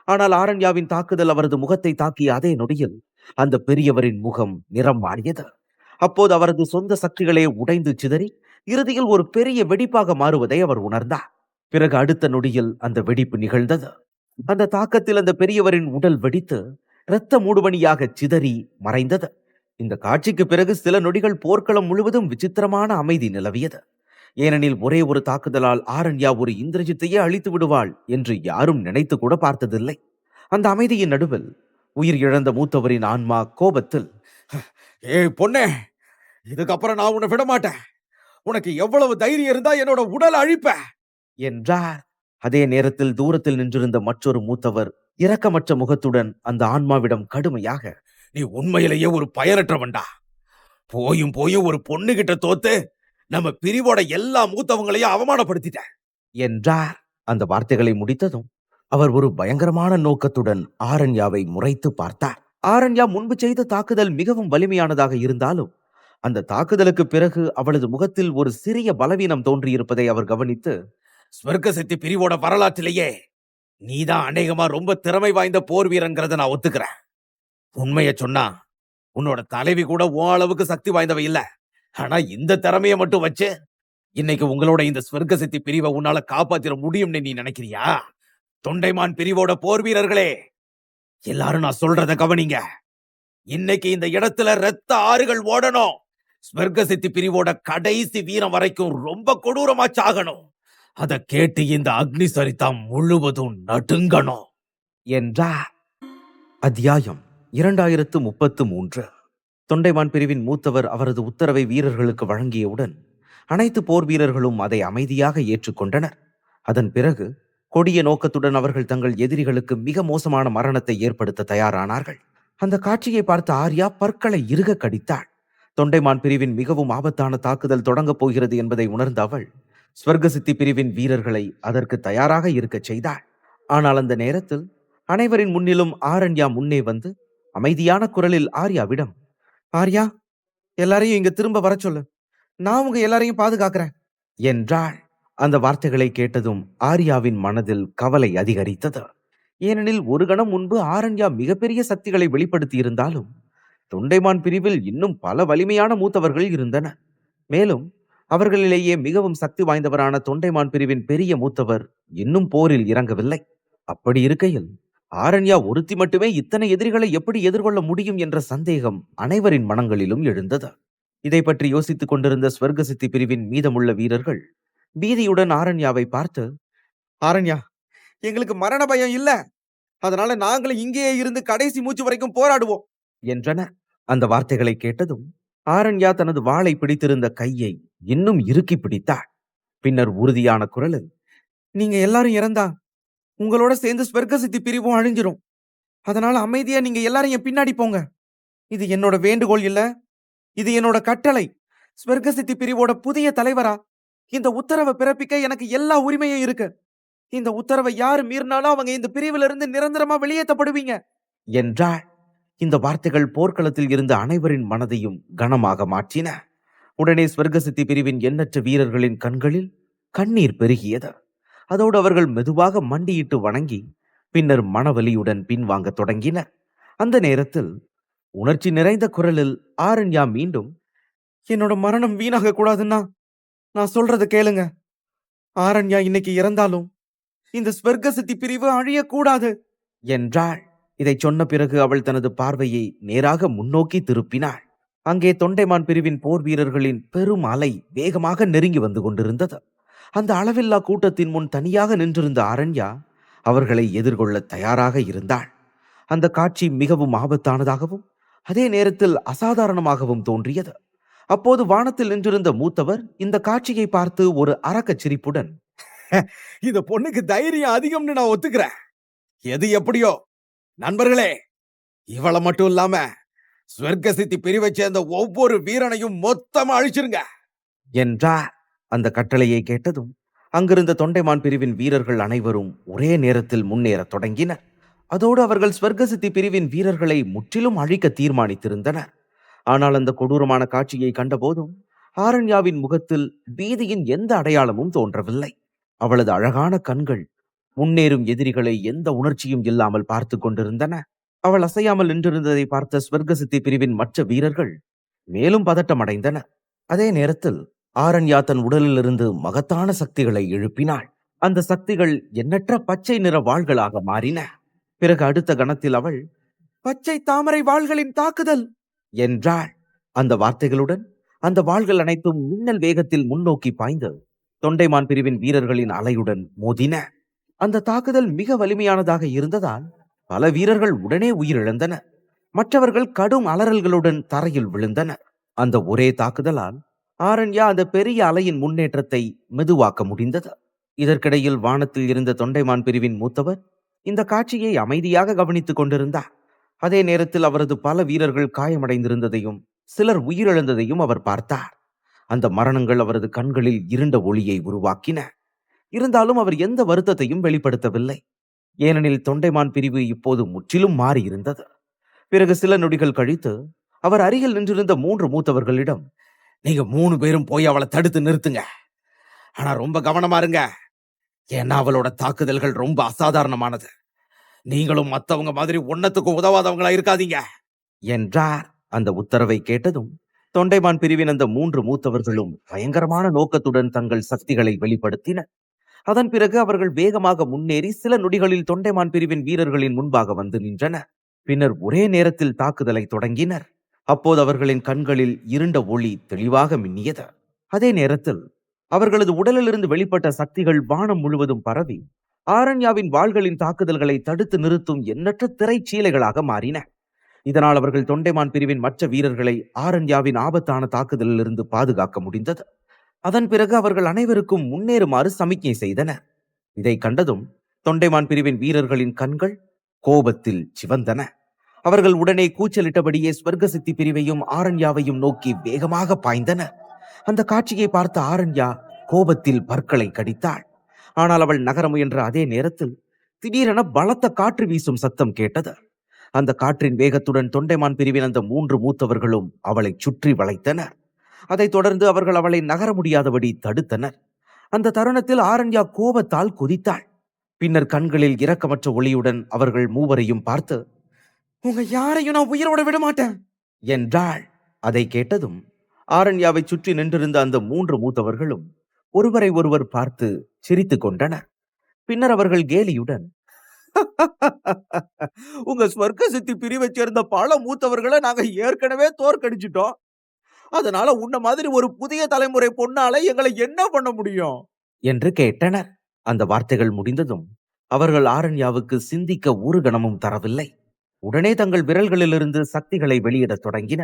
ஆனால் ஆரண்யாவின் தாக்குதல் அவரது முகத்தை தாக்கிய அதே நொடியில் அந்த பெரியவரின் முகம் நிறம் மாறியது. அப்போது அவரது சொந்த சக்திகளே உடைந்து சிதறி இறுதியில் ஒரு பெரிய வெடிப்பாக மாறுவதை அவர் உணர்ந்தார். பிறகு அடுத்த நொடியில் அந்த வெடிப்பு நிகழ்ந்தது. அந்த தாக்கத்தில் அந்த பெரியவரின் உடல் வெடித்து இரத்த மூடுபனியாக சிதறி மறைந்தது. இந்த காட்சிக்கு பிறகு சில நொடிகள் போர்க்களம் முழுவதும் விசித்திரமான அமைதி நிலவியது. ஏனெனில் ஒரே ஒரு தாக்குதலால் ஆரண்யா ஒரு இந்திரஜித்தையே அழித்து விடுவாள் என்று யாரும் நினைத்து கூட பார்த்ததில்லை. அந்த அமைதியின் நடுவில் உயிர் இழந்த மூத்தவரின் ஆன்மா கோபத்தில், ஏய் பொண்ணே, இதுக்கப்புறம் நான் உன்னை விட மாட்டேன். உனக்கு எவ்வளவு தைரியம் இருந்தா என்னோட உடல் அழிப்ப என்றார். அதே நேரத்தில் தூரத்தில் நின்றிருந்த மற்றொரு மூத்தவர் இரக்கமற்ற முகத்துடன் அந்த ஆன்மாவிடம் கடுமையாக, நீ உண்மையிலேயே ஒரு பயனற்றவன்டா. போயும் போயும் ஒரு பொண்ணு கிட்ட தோத்து நம்ம பிரிவோட எல்லா மூத்தவங்களையும் அவமானப்படுத்திட்ட என்றார். அந்த வார்த்தைகளை முடித்ததும் அவர் ஒரு பயங்கரமான நோக்கத்துடன் ஆரண்யாவை முறைத்து பார்த்தார். ஆரண்யா முன்பு செய்த தாக்குதல் மிகவும் வலிமையானதாக இருந்தாலும் அந்த தாக்குதலுக்கு பிறகு அவளது முகத்தில் ஒரு சிறிய பலவீனம் தோன்றியிருப்பதை அவர் கவனித்து, ஸ்வர்க்க சக்தி பிரிவோட வரலாற்றிலேயே நீதான் அநேகமா ரொம்ப திறமை வாய்ந்த போர் வீரங்கிறத நான் ஒத்துக்கிறேன். உண்மைய சொன்னா உன்னோட தலைவி கூட உன் அளவுக்கு சக்தி வாய்ந்தவ இல்ல. ஆனா இந்த திறமைய மட்டும் வச்சு இன்னைக்கு உங்களோட இந்த ஸ்வர்க்க சக்தி பிரிவை உன்னால காப்பாத்திர முடியும்னு நீ நினைக்கிறியா? தொண்டைமான் பிரிவோட போர் வீரர்களே, எல்லாரும் நான் சொல்றத கவனிங்க. இன்னைக்கு இந்த இடத்துல ரத்த ஆறுகள் ஓடணும். ஸ்வர்க்க சக்தி பிரிவோட கடைசி வீரம் வரைக்கும் ரொம்ப கொடூரமா சாகணும். அத கேட்டு இந்த அக்னி சரிதா முழுவதும் நடுங்கணும் என்றார். அத்தியாயம் 2033. தொண்டைமான் பிரிவின் மூத்தவர் அவரது உத்தரவை வீரர்களுக்கு வழங்கியவுடன் அனைத்து போர் வீரர்களும் அதை அமைதியாக ஏற்றுக்கொண்டனர். அதன் பிறகு கொடிய நோக்கத்துடன் அவர்கள் தங்கள் எதிரிகளுக்கு மிக மோசமான மரணத்தை ஏற்படுத்த தயாரானார்கள். அந்த காட்சியை பார்த்த ஆர்யா பற்களை இறுக கடித்தாள். தொண்டைமான் பிரிவின் மிகவும் ஆபத்தான தாக்குதல் தொடங்கப் போகிறது என்பதை உணர்ந்த அவள் ஸ்வர்கசித்தி பிரிவின் வீரர்களை அதற்கு தயாராக இருக்கச் செய்தாள். ஆனால் அந்த நேரத்தில் அனைவரின் முன்னிலும் ஆரண்யா முன்னே வந்து அமைதியான குரலில் ஆர்யாவிடம், ஆர்யா, எல்லாரையும் இங்க திரும்ப வர சொல்லு, நான் உங்க எல்லாரையும் பாதுகாக்கிறேன் என்றாள். அந்த வார்த்தைகளை கேட்டதும் ஆர்யாவின் மனதில் கவலை அதிகரித்தது. ஏனெனில் ஒரு கணம் முன்பு ஆரண்யா மிகப்பெரிய சக்திகளை வெளிப்படுத்தி இருந்தாலும் தொண்டைமான் பிரிவில் இன்னும் பல வலிமையான மூத்தவர்கள் இருந்தனர். மேலும் அவர்களிலேயே மிகவும் சக்தி வாய்ந்தவரான தொண்டைமான் பிரிவின் பெரிய மூத்தவர் இன்னும் போரில் இறங்கவில்லை. அப்படி இருக்கையில் ஆரண்யா ஒருத்தி மட்டுமே இத்தனை எதிரிகளை எப்படி எதிர்கொள்ள முடியும் என்ற சந்தேகம் அனைவரின் மனங்களிலும் எழுந்தது. இதை பற்றி யோசித்துக் கொண்டிருந்த ஸ்வர்கசித்தி பிரிவின் மீதமுள்ள வீரர்கள் பீதியுடன் ஆரண்யாவை பார்த்து, ஆரண்யா, எங்களுக்கு மரண பயம் இல்ல, அதனால நாங்களும் இங்கேயே இருந்து கடைசி மூச்சு வரைக்கும் போராடுவோம் என்றனர். அந்த வார்த்தைகளை கேட்டதும் ஆரண்யா தனது வாளை பிடித்திருந்த கையை இன்னும் இறுக்கி பிடித்தாள். பின்னர் உறுதியான குரலில், நீங்க எல்லாரும் இறந்தா உங்களோட சேர்ந்து ஸ்வர்கசித்தி பிரிவும் அழிஞ்சிரும். அதனால அமைதியா நீங்க எல்லாரும் என் பின்னாடி போங்க. இது என்னோட வேண்டுகோள் இல்ல, இது என்னோட கட்டளை. ஸ்வர்கசித்தி பிரிவோட புதிய தலைவரா இந்த உத்தரவை பிறப்பிக்க எனக்கு எல்லா உரிமையும் இருக்கு. இந்த உத்தரவை யாரு மீறினாலும் அவங்க இந்த பிரிவில இருந்து நிரந்தரமா வெளியேற்றப்படுவீங்க என்றாள். இந்த வார்த்தைகள் போர்க்களத்தில் இருந்த அனைவரின் மனதையும் கனமாக மாற்றின. உடனே ஸ்வர்கசித்தி பிரிவின் எண்ணற்ற வீரர்களின் கண்களில் கண்ணீர் பெருகியது. அதோடு அவர்கள் மெதுவாக மண்டியிட்டு வணங்கி பின்னர் மனவலியுடன் பின்வாங்க தொடங்கினர். அந்த நேரத்தில் உணர்ச்சி நிறைந்த குரலில் ஆரண்யா மீண்டும், என்னோட மரணம் வீணாக கூடாதுன்னா நான் சொல்றத கேளுங்க. ஆரண்யா இன்னைக்கு இறந்தாலும் இந்த ஸ்வர்கசித்தி பிரிவு அழியக்கூடாது என்றாள். இதை சொன்ன பிறகு அவள் தனது பார்வையை நேராக முன்னோக்கி திருப்பினாள். அங்கே தொண்டைமான் பிரிவின் போர் வீரர்களின் பெரும் அலை வேகமாக நெருங்கி வந்து கொண்டிருந்தது. அந்த அளவில்லா கூட்டத்தின் முன் தனியாக நின்றிருந்த ஆரண்யா அவர்களை எதிர்கொள்ள தயாராக இருந்தாள். அந்த காட்சி மிகவும் ஆபத்தானதாகவும் அதே நேரத்தில் அசாதாரணமாகவும் தோன்றியது. அப்போது வானத்தில் நின்றிருந்த மூத்தவர் இந்த காட்சியை பார்த்து ஒரு அரக்கச் சிரிப்புடன், இந்த பொண்ணுக்கு தைரியம் அதிகம்னு நான் ஒத்துக்கிறேன். எது எப்படியோ நண்பர்களே, இவளை மட்டும் இல்லாம ஸ்வர்கசித்தி பிரிவை சேர்ந்த ஒவ்வொரு வீரனையும் மொத்தமா அழிச்சிருங்க என்றார். அந்த கட்டளையை கேட்டதும் அங்கிருந்த தொண்டைமான் பிரிவின் வீரர்கள் அனைவரும் ஒரே நேரத்தில் முன்னேறத் தொடங்கினர். அதோடு அவர்கள் ஸ்வர்கசித்தி பிரிவின் வீரர்களை முற்றிலும் அழிக்க தீர்மானித்திருந்தனர். ஆனால் அந்த கொடூரமான காட்சியை கண்டபோதும் ஆரண்யாவின் முகத்தில் பீதியின் எந்த அடையாளமும் தோன்றவில்லை. அவளது அழகான கண்கள் முன்னேறும் எதிரிகளை எந்த உணர்ச்சியும் இல்லாமல் பார்த்து கொண்டிருந்தன. அவள் அசையாமல் நின்றிருந்ததை பார்த்த ஸ்வர்கசித்தி பிரிவின் மற்ற வீரர்கள் மேலும் பதட்டமடைந்தனர். அதே நேரத்தில் ஆரண்யா தன் உடலிலிருந்து மகத்தான சக்திகளை எழுப்பினாள். அந்த சக்திகள் எண்ணற்ற பச்சை நிற வாள்களாக மாறின. பிறகு அடுத்த கணத்தில் அவள், பச்சை தாமரை வாள்களின் தாக்குதல் என்றாள். அந்த வார்த்தைகளுடன் அந்த வாள்கள் அனைத்தும் மின்னல் வேகத்தில் முன்னோக்கி பாய்ந்து தொண்டைமான் பிரிவின் வீரர்களின் அலையுடன் மோதின. அந்த தாக்குதல் மிக வலிமையானதாக இருந்ததால் பல வீரர்கள் உடனே உயிரிழந்தனர். மற்றவர்கள் கடும் அலறல்களுடன் தரையில் விழுந்தனர். அந்த ஒரே தாக்குதலால் ஆரண்யா அந்த பெரிய அலையின் முன்னேற்றத்தை மெதுவாக்க முடிந்தது. இதற்கிடையில் வானத்தில் இருந்த தொண்டைமான் பிரிவின் மூத்தவர் இந்த காட்சியை அமைதியாக கவனித்துக் கொண்டிருந்தார். அதே நேரத்தில் அவரது பல வீரர்கள் காயமடைந்திருந்ததையும் சிலர் உயிரிழந்ததையும் அவர் பார்த்தார். அந்த மரணங்கள் அவரது கண்களில் இருண்ட ஒளியை உருவாக்கின. இருந்தாலும் அவர் எந்த வருத்தத்தையும் வெளிப்படுத்தவில்லை. ஏனெனில் தொண்டைமான் பிரிவு இப்போது முற்றிலும் மாறியிருந்தது. பிறகு சில நொடிகள் கழித்து அவர் அருகில் நின்றிருந்த 3 மூத்தவர்களிடம், நீங்க 3 பேரும் போய் அவளை தடுத்து நிறுத்துங்க. ஆனா ரொம்ப கவனமா இருங்க, ஏன்னா அவளோட தாக்குதல்கள் ரொம்ப அசாதாரணமானது. நீங்களும் மத்தவங்க மாதிரி ஒன்னத்துக்கு உதவாதவங்களா இருக்காதீங்க என்றார். அந்த உத்தரவை கேட்டதும் தொண்டைமான் பிரிவின் அந்த 3 மூத்தவர்களும் பயங்கரமான நோக்கத்துடன் தங்கள் சக்திகளை வெளிப்படுத்தினர். அதன் பிறகு அவர்கள் வேகமாக முன்னேறி சில நொடிகளில் தொண்டைமான் பிரிவின் வீரர்களின் முன்பாக வந்து நின்றனர். பின்னர் ஒரே நேரத்தில் தாக்குதலை தொடங்கினர். அப்போது அவர்களின் கண்களில் இருண்ட ஒளி தெளிவாக மின்னியது. அதே நேரத்தில் அவர்களது உடலிலிருந்து வெளிப்பட்ட சக்திகள் வானம் முழுவதும் பரவி ஆரண்யாவின் வாள்களின் தாக்குதல்களை தடுத்து நிறுத்தும் எண்ணற்ற திரைச்சீலைகளாக மாறின. இதனால் அவர்கள் தொண்டைமான் பிரிவின் மற்ற வீரர்களை ஆரண்யாவின் ஆபத்தான தாக்குதலிலிருந்து பாதுகாக்க முடிந்தது. அதன் பிறகு அவர்கள் அனைவருக்கும் முன்னேறுமாறு சமிக்ஞை செய்தனர். இதை கண்டதும் தொண்டைமான் பிரிவின் வீரர்களின் கண்கள் கோபத்தில் சிவந்தன. அவர்கள் உடனே கூச்சலிட்டபடியே ஸ்வர்க்க சித்தி பிரிவையும் ஆரண்யாவையும் நோக்கி வேகமாக பாய்ந்தனர். அந்த காட்சியை பார்த்த ஆரண்யா கோபத்தில் பற்களை கடித்தாள். ஆனால் அவள் நகர முயன்ற அதே நேரத்தில் திடீரென பலத்த காற்று வீசும் சத்தம் கேட்டது. அந்த காற்றின் வேகத்துடன் தொண்டைமான் பிரிவின் அந்த 3 மூத்தவர்களும் அவளை சுற்றி வளைத்தனர். அதைத் தொடர்ந்து அவர்கள் அவளை நகர முடியாதபடி தடுத்தனர். அந்த தருணத்தில் ஆரண்யா கோபத்தால் கொதித்தாள். பின்னர் கண்களில் இரக்கமற்ற ஒளியுடன் அவர்கள் மூவரையும் பார்த்து, உங்க யாரையும் நான் உயிரோட விட மாட்டேன் என்றாள். அதை கேட்டதும் ஆரண்யாவை சுற்றி நின்றிருந்த அந்த 3 மூத்தவர்களும் ஒருவரை ஒருவர் பார்த்து சிரித்துக் கொண்டனர். பின்னர் அவர்கள் கேலியுடன், உங்க ஸ்வர்க்க சித்தி பிரிவை சேர்ந்த பல மூத்தவர்களை நாங்க ஏற்கனவே தோற்கடிச்சிட்டோம். அதனால உன்ன மாதிரி ஒரு புதிய தலைமுறை பொண்ணால எங்களை என்ன பண்ண முடியும் என்று கேட்டனர். அந்த வார்த்தைகள் முடிந்ததும் அவர்கள் ஆரண்யாவுக்கு சிந்திக்க ஒரு கணமும் தரவில்லை. உடனே தங்கள் விரல்களிலிருந்து சக்திகளை வெளியிடத் தொடங்கின.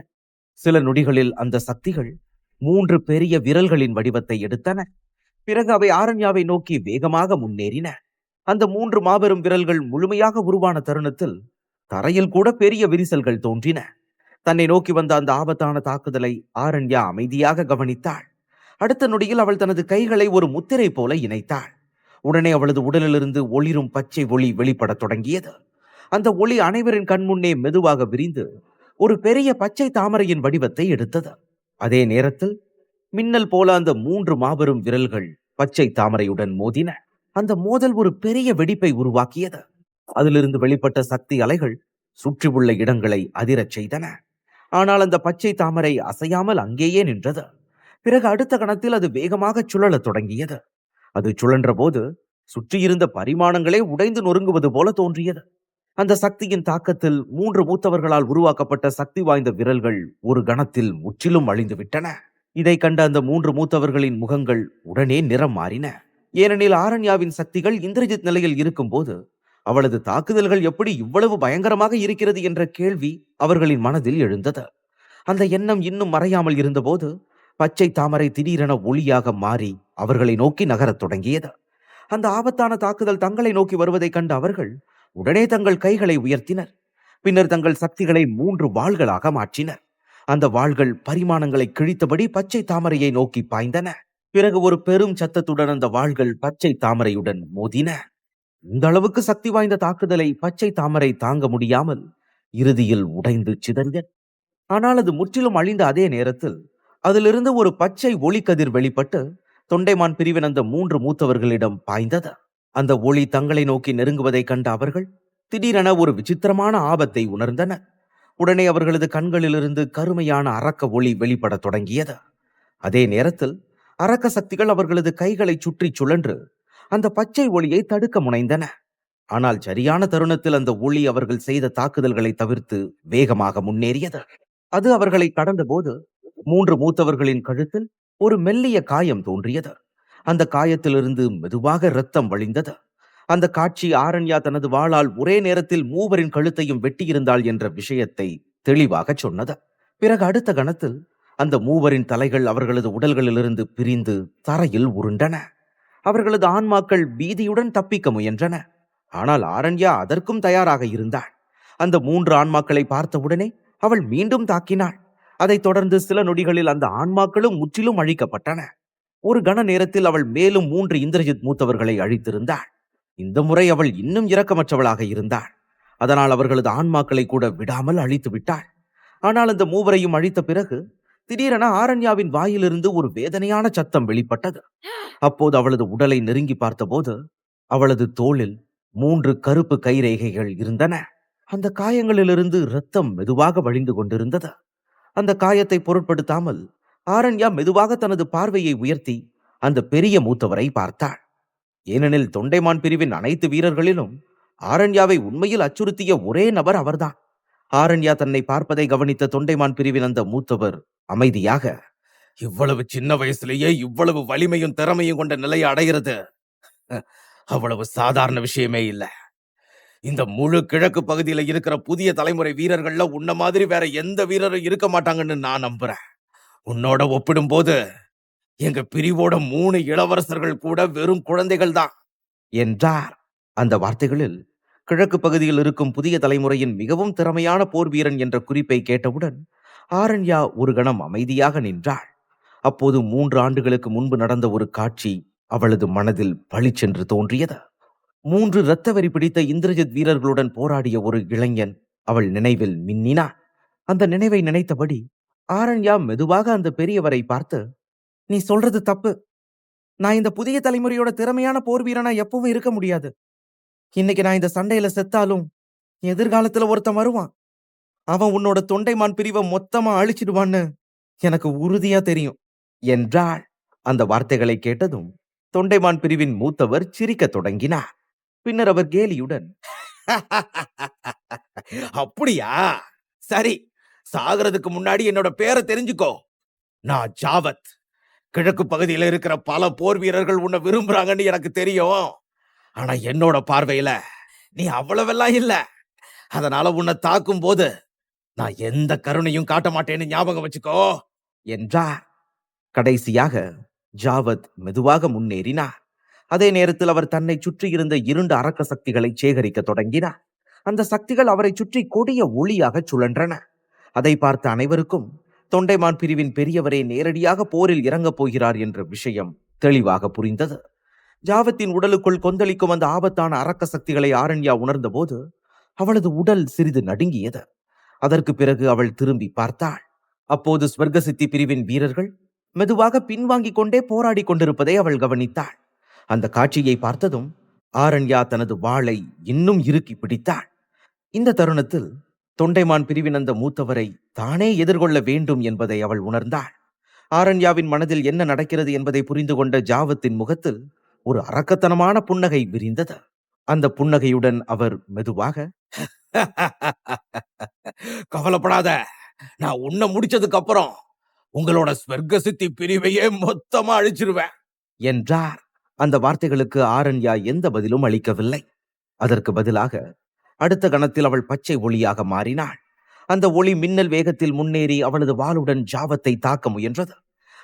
சில நொடிகளில் அந்த சக்திகள் 3 பெரிய விரல்களின் வடிவத்தை எடுத்தன. பிறகு அவை ஆரண்யாவை நோக்கி வேகமாக முன்னேறின. அந்த 3 மாபெரும் விரல்கள் முழுமையாக உருவான தருணத்தில் தரையில் கூட பெரிய விரிசல்கள் தோன்றின. தன்னை நோக்கி வந்த அந்த ஆபத்தான தாக்குதலை ஆரண்யா அமைதியாக கவனித்தாள். அடுத்த நொடியில் அவள் தனது கைகளை ஒரு முத்திரை போல இணைத்தாள். உடனே அவளது உடலிலிருந்து ஒளிரும் பச்சை ஒளி வெளிப்படத் தொடங்கியது. அந்த ஒளி அனைவரின் கண்முன்னே மெதுவாக விரிந்து ஒரு பெரிய பச்சை தாமரையின் வடிவத்தை எடுத்தது. அதே நேரத்தில் மின்னல் போல அந்த 3 மாபெரும் விரல்கள் பச்சை தாமரையுடன் மோதின. அந்த மோதல் ஒரு பெரிய வெடிப்பை உருவாக்கியது. அதிலிருந்து வெளிப்பட்ட சக்தி அலைகள் சுற்றி உள்ள இடங்களை அதிரச் செய்தன. ஆனால் அந்த பச்சை தாமரை அசையாமல் அங்கேயே நின்றது. பிறகு அடுத்த கணத்தில் அது வேகமாக சுழலத் தொடங்கியது. அது சுழன்ற போது சுற்றியிருந்த பரிமாணங்களே உடைந்து நொறுங்குவது போல தோன்றியது. அந்த சக்தியின் தாக்கத்தில் 3 மூத்தவர்களால் உருவாக்கப்பட்ட சக்தி வாய்ந்த விரல்கள் ஒரு கணத்தில் முற்றிலும் அழிந்து விட்டன. இதை கண்ட அந்த 3 மூத்தவர்களின் முகங்கள் உடனே நிறம் மாறின. ஏனெனில் ஆரண்யாவின் சக்திகள் இந்திரஜித் நிலையில் இருக்கும்போது அவளது தாக்குதல்கள் எப்படி இவ்வளவு பயங்கரமாக இருக்கிறது என்ற கேள்வி அவர்களின் மனதில் எழுந்தது. அந்த எண்ணம் இன்னும் மறையாமல் இருந்தபோது பச்சை தாமரை திடீரென ஒளியாக மாறி அவர்களை நோக்கி நகரத் தொடங்கியது. அந்த ஆபத்தான தாக்குதல் தங்களை நோக்கி வருவதைக் கண்ட அவர்கள் உடனே தங்கள் கைகளை உயர்த்தினர். பின்னர் தங்கள் சக்திகளை 3 வாள்களாக மாற்றினர். அந்த வாள்கள் பரிமாணங்களை கிழித்தபடி பச்சை தாமரையை நோக்கி பாய்ந்தன. பிறகு ஒரு பெரும் சத்தத்துடன் அந்த வாள்கள் பச்சை தாமரையுடன் மோதின. இந்த அளவுக்கு சக்தி வாய்ந்த தாக்குதலை பச்சை தாமரை தாங்க முடியாமல் இறுதியில் உடைந்து சிதறியது. ஆனால் அது முற்றிலும் அழிந்த அதே நேரத்தில் அதிலிருந்து ஒரு பச்சை ஒளிக்கதிர் வெளிப்பட்டு தொண்டைமான் பிரிவின் அந்த 3 மூத்தவர்களிடம் பாய்ந்தது. அந்த ஒளி தங்களை நோக்கி நெருங்குவதைக் கண்ட அவர்கள் திடீரென ஒரு விசித்திரமான ஆபத்தை உணர்ந்தனர். உடனே அவர்களது கண்களிலிருந்து கருமையான அரக்க ஒளி வெளிப்படத் தொடங்கியது. அதே நேரத்தில் அரக்க சக்திகள் அவர்களது கைகளை சுற்றி சுழன்று அந்த பச்சை ஒளியை தடுக்க முனைந்தன. ஆனால் சரியான தருணத்தில் அந்த ஒளி அவர்கள் செய்த தாக்குதல்களை தவிர்த்து வேகமாக முன்னேறியது. அது அவர்களை கடந்தபோது 3 மூத்தவர்களின் கழுத்தில் ஒரு மெல்லிய காயம் தோன்றியது. அந்த காயத்திலிருந்து மெதுவாக இரத்தம் வழிந்தது. அந்த காட்சி ஆரண்யா தனது வாளால் ஒரே நேரத்தில் 3 கழுத்தையும் வெட்டியிருந்தாள் என்ற விஷயத்தை தெளிவாக சொன்னது. பிறகு அடுத்த கணத்தில் அந்த 3 தலைகள் அவர்களது உடல்களிலிருந்து பிரிந்து தரையில் உருண்டன. அவர்களது ஆன்மாக்கள் பீதியுடன் தப்பிக்க முயன்றன. ஆனால் ஆரண்யா அதற்கும் தயாராக இருந்தாள். அந்த 3 ஆன்மாக்களை பார்த்தவுடனே அவள் மீண்டும் தாக்கினாள். அதைத் தொடர்ந்து சில நொடிகளில் அந்த ஆன்மாக்களும் முற்றிலும் அழிக்கப்பட்டன. ஒரு கண நேரத்தில் அவள் மேலும் 3 இந்திரஜித் மூத்தவர்களை அழித்திருந்தாள். இந்த முறை அவள் இன்னும் இரக்கமற்றவளாக இருந்தாள். அதனால் அவர்களது ஆன்மாக்களை கூட விடாமல் அழித்து விட்டாள். ஆனால் அந்த 3 அழித்த பிறகு திடீரென ஆரண்யாவின் வாயிலிருந்து ஒரு வேதனையான சத்தம் வெளிப்பட்டது. அப்போது அவளது உடலை நெருங்கி பார்த்தபோது அவளது தோளில் 3 கருப்பு கைரேகைகள் இருந்தன. அந்த காயங்களிலிருந்து இரத்தம் மெதுவாக வழிந்து கொண்டிருந்தது. அந்த காயத்தை பொருட்படுத்தாமல் ஆரண்யா மெதுவாக தனது பார்வையை உயர்த்தி அந்த பெரிய மூத்தவரை பார்த்தாள். ஏனெனில் தொண்டைமான் பிரிவின் அனைத்து வீரர்களிலும் ஆரண்யாவை உண்மையில் அச்சுறுத்திய ஒரே நபர் அவர்தான். ஆரண்யா தன்னை பார்ப்பதை கவனித்த தொண்டைமான் பிரிவின் அந்த மூத்தவர் அமைதியாக, இவ்வளவு சின்ன வயசுலேயே இவ்வளவு வலிமையும் திறமையும் கொண்ட நிலையை அடைகிறது அவ்வளவு சாதாரண விஷயமே இல்ல. இந்த முழு கிழக்கு பகுதியில இருக்கிற புதிய தலைமுறை வீரர்கள்ல உன்ன மாதிரி வேற எந்த வீரரும் இருக்க மாட்டாங்கன்னு நான் நம்புறேன். உன்னோட ஒப்பிடும்போது எங்க பிரிவோட 3 இளவரசர்கள் கூட வெறும் குழந்தைகள் தான் என்றார். அந்த வார்த்தைகளில் கிழக்கு பகுதியில் இருக்கும் புதிய தலைமுறையின் மிகவும் திறமையான போர் வீரன் என்ற குறிப்பை கேட்டவுடன் ஆரண்யா ஒரு கணம் அமைதியாக நின்றாள். அப்போது 3 ஆண்டுகளுக்கு முன்பு நடந்த ஒரு காட்சி அவளது மனதில் பளிச்சென்று தோன்றியது. 3 இரத்த வெறி பிடித்த இந்திரஜித் வீரர்களுடன் போராடிய ஒரு இளைஞன் அவள் நினைவில் மின்னினான். அந்த நினைவை நினைத்தபடி ஆரண்யா மெதுவாக அந்த பெரியவரை பார்த்து, "நீ சொல்றது தப்பு. நான் இந்த புதிய தலைமுறையோட திறமையான போர் வீரனா எப்பவும் இருக்க முடியாது. இன்னைக்கு நான் இந்த சண்டையில செத்தாலும் எதிர்காலத்துல ஒருத்தன் வருவான். அவன் உன்னோட தொண்டைமான் பிரிவை மொத்தமா அழிச்சிடுவான்னு எனக்கு உறுதியா தெரியும்" என்றாள். அந்த வார்த்தைகளை கேட்டதும் தொண்டைமான் பிரிவின் மூத்தவர் சிரிக்கத் தொடங்கினார். பின்னர் அவர் கேலியுடன், அப்படியா? சரி, சாகிறதுக்கு முன்னாடி என்னோட பேரை தெரிஞ்சுக்கோ. நான் ஜாவத். கிழக்கு பகுதியில இருக்கிற பல போர் வீரர்கள் உன்னை விரும்புறாங்கன்னு எனக்கு தெரியும். ஆனா என்னோட பார்வையில நீ அவ்வளவெல்லாம் இல்ல. அதனால உன்னை தாக்கும் போது நான் எந்த கருணையும் காட்ட மாட்டேன்னு ஞாபகம் வச்சுக்கோ என்றார். கடைசியாக ஜாவத் மெதுவாக முன்னேறினார். அதே நேரத்தில் அவர் தன்னை சுற்றி இருந்த 2 அரக்க சக்திகளை சேகரிக்க தொடங்கினார். அந்த சக்திகள் அவரை சுற்றி கொடிய ஒளியாக சுழன்றன. அதை பார்த்த அனைவருக்கும் தொண்டைமான் பிரிவின் பெரியவரே நேரடியாக போரில் இறங்கப் போகிறார் என்ற விஷயம் தெளிவாக புரிந்தது. ஜாவத்தின் உடலுக்குள் கொந்தளிக்கும் அந்த ஆபத்தான அரக்க சக்திகளை ஆரண்யா உணர்ந்தபோது அவளது உடல் சிறிது நடுங்கியது. அதற்கு பிறகு அவள் திரும்பி பார்த்தாள். அப்போது ஸ்வர்க சித்தி பிரிவின் வீரர்கள் மெதுவாக பின்வாங்கிக் கொண்டே போராடி கொண்டிருப்பதை அவள் கவனித்தாள். அந்த காட்சியை பார்த்ததும் ஆரண்யா தனது வாளை இன்னும் இறுக்கி பிடித்தாள். இந்த தருணத்தில் தொண்டைமான் பிரிவின் அந்த மூத்தவரை தானே எதிர்கொள்ள வேண்டும் என்பதை அவள் உணர்ந்தாள். ஆரண்யாவின் மனதில் என்ன நடக்கிறது என்பதை புரிந்து கொண்ட ஜாவத்தின் முகத்தில் ஒரு அரக்கத்தனமான புன்னகை விரிந்தது. அந்த புன்னகையுடன் அவர் மெதுவாக, கவலைப்படாத, நான் உன்னை முடிச்சதுக்கு அப்புறம் உங்களோட ஸ்வர்க சித்தி பிரிவையே மொத்தமா அழிச்சிருவேன் என்றார். அந்த வார்த்தைகளுக்கு ஆரண்யா எந்த பதிலும் அளிக்கவில்லை. அதற்கு பதிலாக அடுத்த கணத்தில் அவள் பச்சை ஒளியாக மாறினாள். அந்த ஒளி மின்னல் வேகத்தில் முன்னேறி அவளது வாளுடன் ஜாவத்தை தாக்க முயன்றது.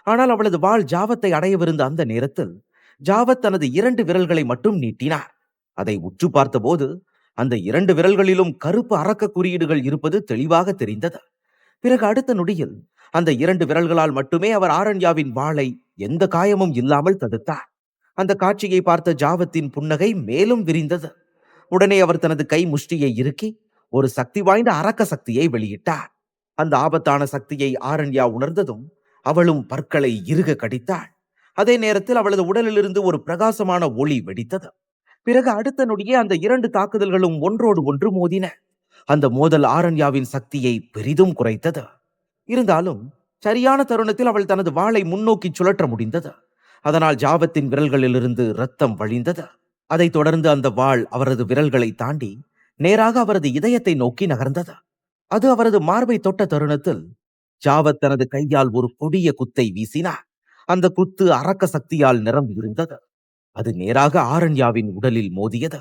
ஆனால் அவளது வாள் ஜாவத்தை அடையவிருந்த அந்த நேரத்தில் ஜாவத் தனது 2 விரல்களை மட்டும் நீட்டினார். அதை உற்று பார்த்தபோது அந்த 2 விரல்களிலும் கருப்பு அரக்க குறியீடுகள் இருப்பது தெளிவாக தெரிந்தது. பிறகு அடுத்த நொடியில் அந்த 2 விரல்களால் மட்டுமே அவர் ஆரண்யாவின் வாளை எந்த காயமும் இல்லாமல் தடுத்தார். அந்த காட்சியை பார்த்த ஜாவத்தின் புன்னகை மேலும் விரிந்தது. உடனே அவர் தனது கை முஷ்டியை இறுக்கி ஒரு சக்தி வாய்ந்த அரக்க சக்தியை வெளியிட்டார். அந்த ஆபத்தான சக்தியை ஆரண்யா உணர்ந்ததும் அவளும் பற்களை இறுக கடித்தாள். அதே நேரத்தில் அவளது உடலிலிருந்து ஒரு பிரகாசமான ஒளி வெடித்தது. பிறகு அடுத்த நொடியே அந்த 2 தாக்குதல்களும் ஒன்றோடு ஒன்று மோதின. அந்த மோதல் ஆரண்யாவின் சக்தியை பெரிதும் குறைத்தது. இருந்தாலும் சரியான தருணத்தில் அவள் தனது வாளை முன்னோக்கி சுழற்ற முடிந்தது. அதனால் ஜாவத்தின் விரல்களிலிருந்து இரத்தம் வழிந்தது. அதைத் தொடர்ந்து அந்த வாள் அவரது விரல்களை தாண்டி நேராக அவரது இதயத்தை நோக்கி நகர்ந்தது. அது அவரது மார்பை தொட்ட தருணத்தில் ஜாவத் தனது கையால் ஒரு கொடிய குத்தை வீசினார். அந்த குத்து அரக்க சக்தியால் நிரம்பியிருந்தது. அது நேராக ஆரண்யாவின் உடலில் மோதியது.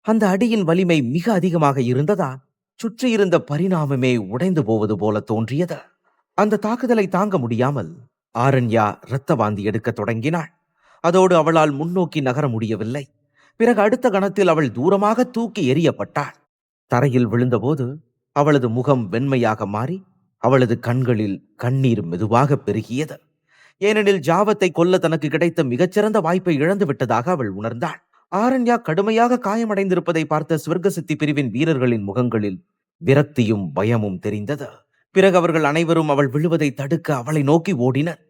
அந்த அடியின் வலிமை மிக அதிகமாக இருந்ததால் சுற்றியிருந்த பரிணாமமே உடைந்து போவது போல தோன்றியது. அந்த தாக்குதலை தாங்க முடியாமல் ஆரண்யா இரத்த வாந்தி எடுக்க தொடங்கினாள். அதோடு அவளால் முன்னோக்கி நகர முடியவில்லை. பிறகு அடுத்த கணத்தில் அவள் தூரமாக தூக்கி எறியப்பட்டாள். தரையில் விழுந்தபோது அவளது முகம் வெண்மையாக மாறி அவளது கண்களில் கண்ணீர் மெதுவாக பெருகியது. ஏனெனில் ஜாவத்தை கொல்ல தனக்கு கிடைத்த மிகச்சிறந்த வாய்ப்பை இழந்து விட்டதாக அவள் உணர்ந்தாள். ஆரண்யா கடுமையாக காயமடைந்திருப்பதை பார்த்த ஸ்வர்க சித்தி பிரிவின் வீரர்களின் முகங்களில் விரக்தியும் பயமும் தெரிந்தது. பிறகு அவர்கள் அனைவரும் அவள் விழுவதை தடுக்க அவளை நோக்கி ஓடினர்.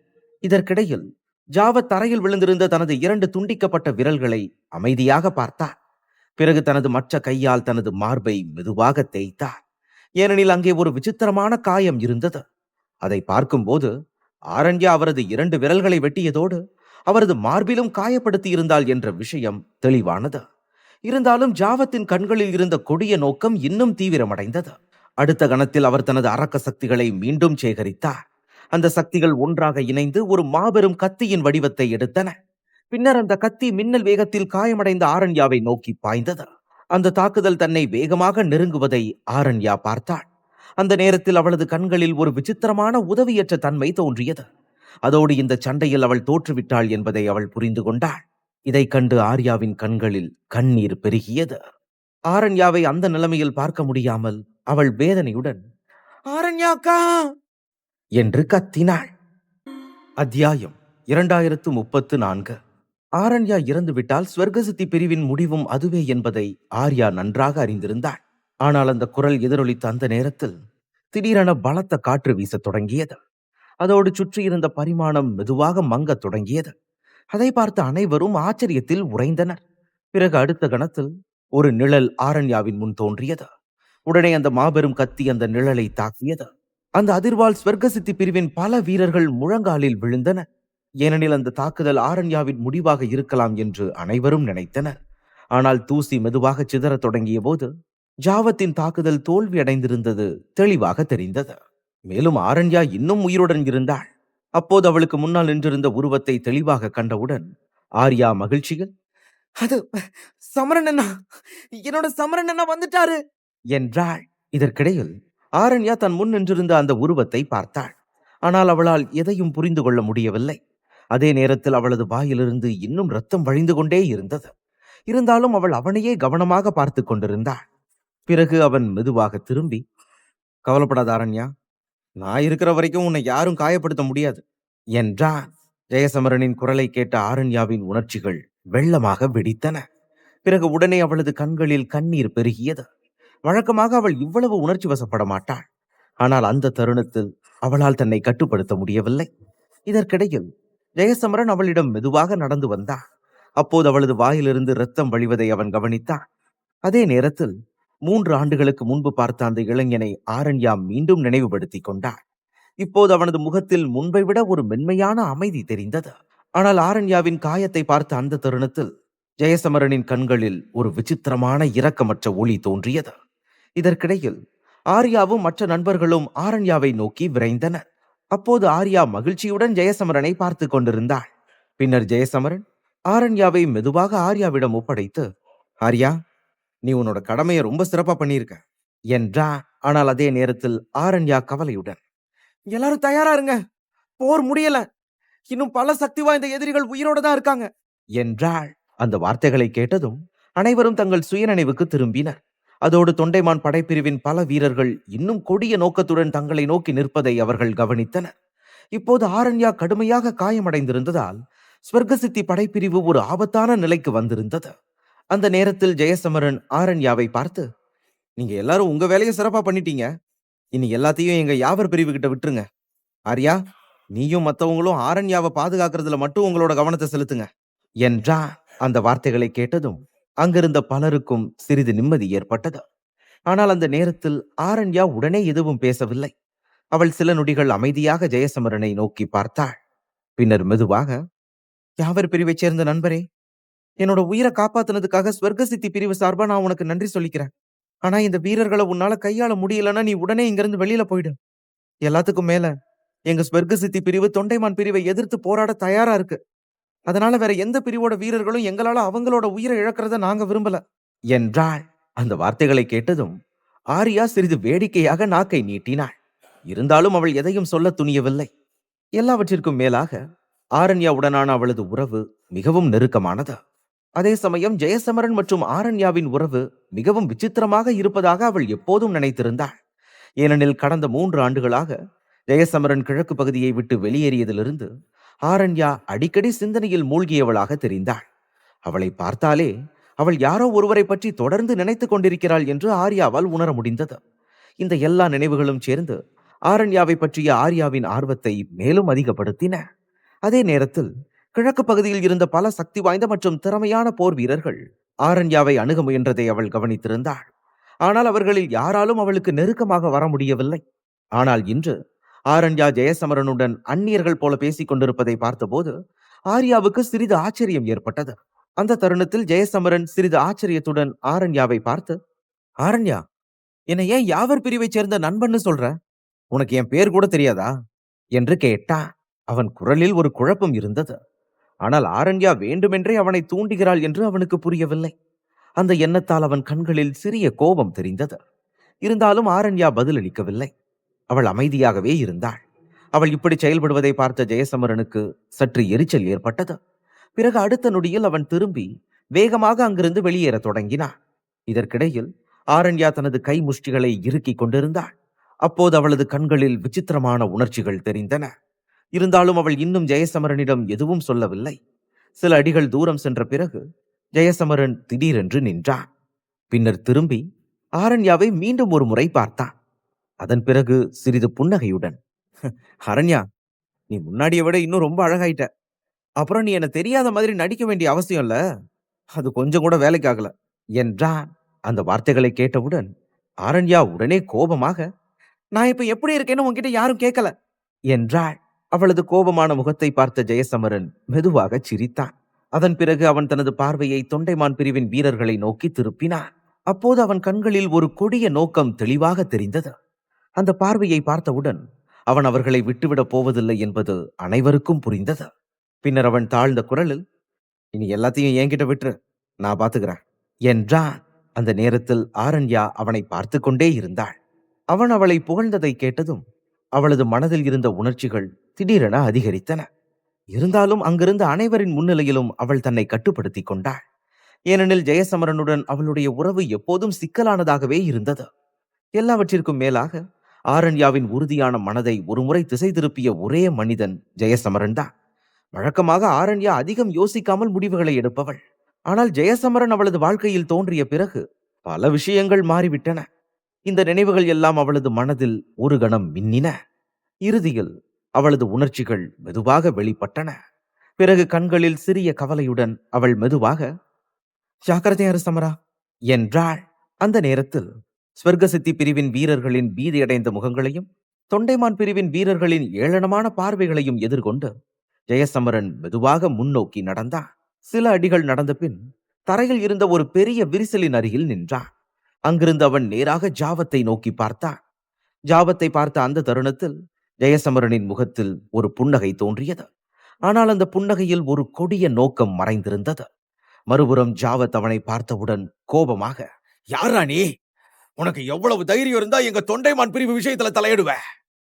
இதற்கிடையில் ஜாவத் தரையில் விழுந்திருந்த தனது 2 துண்டிக்கப்பட்ட விரல்களை அமைதியாக பார்த்தார். பிறகு தனது மற்ற கையால் தனது மார்பை மெதுவாக தேய்த்தார். ஏனெனில் அங்கே ஒரு விசித்திரமான காயம் இருந்தது. அதை பார்க்கும்போது ஆரண்யா அவரது 2 விரல்களை வெட்டியதோடு அவரது மார்பிலும் காயப்படுத்தி இருந்தாள் என்ற விஷயம் தெளிவானது. இருந்தாலும் ஜாவத்தின் கண்களில் இருந்த கொடிய நோக்கம் இன்னும் தீவிரமடைந்தது. அடுத்த கணத்தில் அவர் தனது அரக்க சக்திகளை மீண்டும் சேகரித்தார். அந்த சக்திகள் ஒன்றாக இணைந்து ஒரு மாபெரும் கத்தியின் வடிவத்தை எடுத்தன. பின்னர் அந்த கத்தி மின்னல் வேகத்தில் காயமடைந்த ஆரண்யாவை நோக்கி பாய்ந்தது. அந்த தாக்குதல் தன்னை வேகமாக நெருங்குவதை ஆரண்யா பார்த்தாள். அந்த நேரத்தில் அவளது கண்களில் ஒரு விசித்திரமான உதவியற்ற தன்மை தோன்றியது. அதோடு இந்த சண்டையில் அவள் தோற்றுவிட்டாள் என்பதை அவள் புரிந்து கொண்டாள். இதைக் கண்டு ஆர்யாவின் கண்களில் கண்ணீர் பெருகியது. ஆரண்யாவை அந்த நிலைமையில் பார்க்க முடியாமல் அவள் வேதனையுடன் ஆரண்யாக்கா என்று கத்தினாள். அத்தியாயம் 2034. ஆரண்யா இறந்துவிட்டால் ஸ்வர்கசித்தி பிரிவின் முடிவும் அதுவே என்பதை ஆர்யா நன்றாக அறிந்திருந்தாள். ஆனால் அந்த குரல் எதிரொலித்த அந்த நேரத்தில் திடீரென பலத்த காற்று வீசத் தொடங்கியது. அதோடு சுற்றியிருந்த பரிமாணம் மெதுவாக மங்கத் தொடங்கியது. அதை பார்த்த அனைவரும் ஆச்சரியத்தில் உறைந்தனர். பிறகு அடுத்த கணத்தில் ஒரு நிழல் ஆரண்யாவின் முன் தோன்றியது. உடனே அந்த மாபெரும் கத்தி அந்த நிழலை தாக்கியது. அந்த அதிர்வால் ஸ்வர்கசித்தி பிரிவின் பல வீரர்கள் முழங்காலில் விழுந்தனர். ஏனெனில் அந்த தாக்குதல் ஆரண்யாவின் முடிவாக இருக்கலாம் என்று அனைவரும் நினைத்தனர். ஆனால் தூசி மெதுவாக சிதறத் தொடங்கிய போது ஜாவத்தின் தாக்குதல் தோல்வியடைந்திருந்தது தெளிவாக தெரிந்தது. மேலும் ஆரண்யா இன்னும் உயிருடன் இருந்தாள். அப்போது அவளுக்கு முன்னால் நின்றிருந்த உருவத்தை தெளிவாக கண்டவுடன் ஆர்யா மகிழ்ச்சியில், அது சமரன் அண்ணா, என்னோட சமரன் அண்ணா வந்துட்டாரு என்றாள். இதற்கிடையில் ஆரண்யா தன் முன் நின்றிருந்த அந்த உருவத்தை பார்த்தாள். ஆனால் அவளால் எதையும் புரிந்து கொள்ள முடியவில்லை. அதே நேரத்தில் அவளது வாயிலிருந்து இன்னும் ரத்தம் வழிந்து கொண்டே இருந்தது. இருந்தாலும் அவள் அவனையே கவனமாக பார்த்து கொண்டிருந்தாள். பிறகு அவன் மெதுவாக திரும்பி, கவலைப்படாத ஆரண்யா, நான் இருக்கிற வரைக்கும் உன்னை யாரும் காயப்படுத்த முடியாது என்றான். ஜெயசமரனின் குரலை கேட்ட ஆரண்யாவின் உணர்ச்சிகள் வெள்ளமாக வெடித்தன. பிறகு உடனே அவளது கண்களில் கண்ணீர் பெருகியது. வழக்கமாக அவள் இவ்வளவு உணர்ச்சி வசப்பட மாட்டாள். ஆனால் அந்த தருணத்தில் அவளால் தன்னை கட்டுப்படுத்த முடியவில்லை. இதற்கிடையில் ஜெயசமரன் அவளிடம் மெதுவாக நடந்து வந்தான். அப்போது அவளது வாயிலிருந்து இரத்தம் வழிவதை அவன் கவனித்தான். அதே நேரத்தில் 3 ஆண்டுகளுக்கு முன்பு பார்த்த அந்த இளைஞனை ஆரண்யா மீண்டும் நினைவுபடுத்திக் கொண்டாள். இப்போது அவனது முகத்தில் முன்பை விட ஒரு மென்மையான அமைதி தெரிந்தது. ஆனால் ஆரண்யாவின் காயத்தை பார்த்த அந்த தருணத்தில் ஜெயசமரனின் கண்களில் ஒரு விசித்திரமான இரக்கமற்ற ஒளி தோன்றியது. இதற்கிடையில் ஆர்யாவும் மற்ற நண்பர்களும் ஆரண்யாவை நோக்கி விரைந்தனர். அப்போது ஆர்யா மகிழ்ச்சியுடன் ஜெயசமரனை பார்த்து கொண்டிருந்தாள். பின்னர் ஜெயசமரன் ஆரண்யாவை மெதுவாக ஆர்யாவிடம் ஒப்படைத்து, ஆர்யா, நீ உன்னோட கடமையை ரொம்ப சிறப்பா பண்ணியிருக்க என்றான். ஆனால் அதே நேரத்தில் ஆரண்யா கவலையுடன், எல்லாரும் தயாரா இருங்க, போர் முடியல, இன்னும் பல சக்தி வாய்ந்த எதிரிகள் உயிரோட தான் இருக்காங்க என்றாள். அந்த வார்த்தைகளை கேட்டதும் அனைவரும் தங்கள் சுயநினைவுக்கு திரும்பினர். அதோடு தொண்டைமான் படைப்பிரிவின் பல வீரர்கள் இன்னும் கொடிய நோக்கத்துடன் தங்களை நோக்கி நிற்பதை அவர்கள் கவனித்தனர். இப்போது ஆரண்யா கடுமையாக காயமடைந்திருந்ததால் ஸ்வர்கசித்தி படைப்பிரிவு ஒரு ஆபத்தான நிலைக்கு வந்திருந்தது. அந்த நேரத்தில் ஜெயசமரன் ஆரண்யாவை பார்த்து, நீங்க எல்லாரும் உங்க வேலையை சிறப்பா பண்ணிட்டீங்க, இனி எல்லாத்தையும் எங்க யாவர் பிரிவு கிட்ட விட்டுருங்க. ஆர்யா, நீயும் மத்தவங்களும் ஆரண்யாவை பாதுகாக்கிறதுல மட்டும் உங்களோட கவனத்தை செலுத்துங்க என்றான். அந்த வார்த்தைகளை கேட்டதும் அங்கிருந்த பலருக்கும் சிறிது நிம்மதி ஏற்பட்டது. ஆனால் அந்த நேரத்தில் ஆரண்யா உடனே எதுவும் பேசவில்லை. அவள் சில நொடிகள் அமைதியாக ஜெயசமரனை நோக்கி பார்த்தாள். பின்னர் மெதுவாக, யாவர் பிரிவைச் சேர்ந்த நண்பரே, என்னோட உயிரை காப்பாத்தினதுக்காக ஸ்வர்கசித்தி பிரிவு சார்பா நான் உனக்கு நன்றி சொல்லிக்கிறேன். ஆனா இந்த வீரர்களை உன்னால கையாள முடியலன்னா நீ உடனே இங்கிருந்து வெளியில போயிடு. எல்லாத்துக்கும் மேல எங்க ஸ்வர்கசித்தி பிரிவு தொண்டைமான் பிரிவை எதிர்த்து போராட தயாரா இருக்கு. அதனால வேற எந்த பிரிவோட வீரர்களும் எங்களால அவங்களோட உயிரை இழக்கிறத நாங்க விரும்பல என்றாள். அந்த வார்த்தைகளை கேட்டதும் ஆர்யா சிறிது வேடிக்கையாக நாக்கை நீட்டினாள். இருந்தாலும் அவள் எதையும் சொல்ல துணியவில்லை. எல்லாவற்றிற்கும் மேலாக ஆரண்யாவுடனான அவளது உறவு மிகவும் நெருக்கமானது. அதே சமயம் ஜெயசமரன் மற்றும் ஆரண்யாவின் உறவு மிகவும் விசித்திரமாக இருப்பதாக அவள் எப்போதும் நினைத்திருந்தாள். ஏனெனில் கடந்த 3 ஆண்டுகளாக ஜெயசமரன் கிழக்கு பகுதியை விட்டு வெளியேறியதிலிருந்து ஆரண்யா அடிக்கடி சிந்தனையில் மூழ்கியவளாக தெரிந்தாள். அவளை பார்த்தாலே அவள் யாரோ ஒருவரை பற்றி தொடர்ந்து நினைத்துக் கொண்டிருக்கிறாள் என்று ஆர்யாவால் உணர முடிந்தது. இந்த எல்லா நினைவுகளும் சேர்ந்து ஆரண்யாவை பற்றிய ஆர்யாவின் ஆர்வத்தை மேலும் அதிகப்படுத்தின. அதே நேரத்தில் கிழக்கு பகுதியில் இருந்த பல சக்தி வாய்ந்த மற்றும் திறமையான போர் வீரர்கள் ஆரண்யாவை அணுக முயன்றதை அவள் கவனித்திருந்தாள். ஆனால் அவர்களில் யாராலும் அவளுக்கு நெருக்கமாக வர முடியவில்லை. ஆனால் இன்று ஆரண்யா ஜெயசமரனுடன் அந்நியர்கள் போல பேசிக் கொண்டிருப்பதை பார்த்தபோது ஆர்யாவுக்கு சிறிது ஆச்சரியம் ஏற்பட்டது. அந்த தருணத்தில் ஜெயசமரன் சிறிது ஆச்சரியத்துடன் ஆரண்யாவை பார்த்து, ஆரண்யா, என்னை ஏன் யாவர் பிரிவைச் சேர்ந்த நண்பன்னு சொல்ற? உனக்கு என் பேர் கூட தெரியாதா என்று கேட்டான். அவன் குரலில் ஒரு குழப்பம் இருந்தது. ஆனால் ஆரண்யா வேண்டுமென்றே அவனை தூண்டுகிறாள் என்று அவனுக்கு புரியவில்லை. அந்த எண்ணத்தால் அவன் கண்களில் சிறிய கோபம் தெரிந்தது. இருந்தாலும் ஆரண்யா பதிலளிக்கவில்லை. அவள் அமைதியாகவே இருந்தாள். அவள் இப்படி செயல்படுவதை பார்த்த ஜெயசமரனுக்கு சற்று எரிச்சல் ஏற்பட்டது. பிறகு அடுத்த நொடியில் அவன் திரும்பி வேகமாக அங்கிருந்து வெளியேறத் தொடங்கினான். இதற்கிடையில் ஆரண்யா தனது கை முஷ்டிகளை இறுக்கிக் கொண்டிருந்தாள். அப்போது அவளது கண்களில் விசித்திரமான உணர்ச்சிகள் தெரிந்தன. இருந்தாலும் அவள் இன்னும் ஜெயசமரனிடம் எதுவும் சொல்லவில்லை. சில அடிகள் தூரம் சென்ற பிறகு ஜெயசமரன் திடீரென்று நின்றான். பின்னர் திரும்பி ஆரண்யாவை மீண்டும் ஒரு முறை பார்த்தான். அதன் பிறகு சிறிது புன்னகையுடன், அரண்யா, நீ முன்னாடியை விட இன்னும் ரொம்ப அழகாயிட்ட. அப்புறம் நீ என்ன தெரியாத மாதிரி நடிக்க வேண்டிய அவசியம் இல்ல. அது கொஞ்சம் கூட வேலைக்காகல என்றான். அந்த வார்த்தைகளை கேட்டவுடன் ஆரண்யா உடனே கோபமாக, நான் இப்ப எப்படி இருக்கேன்னு உன்கிட்ட யாரும் கேட்கல என்றாள். அவளது கோபமான முகத்தை பார்த்த ஜெயசமரன் மெதுவாக சிரித்தான். அதன் பிறகு அவன் தனது பார்வையை தொண்டைமான் பிரிவின் வீரர்களை நோக்கி திருப்பினான். அப்போது அவன் கண்களில் ஒரு கொடிய நோக்கம் தெளிவாக தெரிந்தது. அந்த பார்வையை பார்த்தவுடன் அவன் அவர்களை விட்டுவிடப் போவதில்லை என்பது அனைவருக்கும் புரிந்தது. பின்னர் அவன் தாழ்ந்த குரலில், இனி எல்லாத்தையும் என்கிட்ட விட்டுரு, நான் பாத்துக்கிறேன் என்றான். அந்த நேரத்தில் ஆரண்யா அவனை பார்த்து கொண்டே இருந்தாள். அவன் அவளை புகழ்ந்ததை கேட்டதும் அவளது மனதில் இருந்த உணர்ச்சிகள் திடீரென அதிகரித்தன. இருந்தாலும் அங்கிருந்த அனைவரின் முன்னிலையிலும் அவள் தன்னை கட்டுப்படுத்திக் கொண்டாள். ஏனெனில் ஜெயசமரனுடன் அவளுடைய உறவு எப்போதும் சிக்கலானதாகவே இருந்தது. எல்லாவற்றிற்கும் மேலாக ஆரண்யாவின் உறுதியான மனதை ஒருமுறை திசை திருப்பிய ஒரே மனிதன் ஜெயசமரன் தான். வழக்கமாக ஆரண்யா அதிகம் யோசிக்காமல் முடிவுகளை எடுப்பவள். ஆனால் ஜெயசமரன் அவளது வாழ்க்கையில் தோன்றிய பிறகு பல விஷயங்கள் மாறிவிட்டன. இந்த நினைவுகள் எல்லாம் அவளது மனதில் ஒரு கணம் மின்னின. இறுதியில் அவளது உணர்ச்சிகள் மெதுவாக வெளிப்பட்டன. பிறகு கண்களில் சிறிய கவலையுடன் அவள் மெதுவாக, ஜாக்கிரதையாரு சமரா என்றாள். அந்த நேரத்தில் ஸ்வர்கசித்தி பிரிவின் வீரர்களின் பீதியடைந்த முகங்களையும் தொண்டைமான் பிரிவின் வீரர்களின் ஏளனமான பார்வைகளையும் எதிர்கொண்டு ஜெயசமரன் மெதுவாக முன்னோக்கி நடந்தான். சில அடிகள் நடந்த பின் தரையில் இருந்த ஒரு பெரிய விரிசலின் அருகில் நின்றான். அங்கிருந்து அவன் நேராக ஜாவத்தை நோக்கி பார்த்தான். ஜாவத்தை பார்த்த அந்த தருணத்தில் ஜெயசமரனின் முகத்தில் ஒரு புன்னகை தோன்றியது. ஆனால் அந்த புன்னகையில் ஒரு கொடிய நோக்கம் மறைந்திருந்தது. மறுபுறம் ஜாவத் அவனை பார்த்தவுடன் கோபமாக, யாரா நீ? உனக்கு எவ்வளவு தைரியம் இருந்தா எங்க தொண்டைமான் பிரிவு விஷயத்துல தலையிடுவ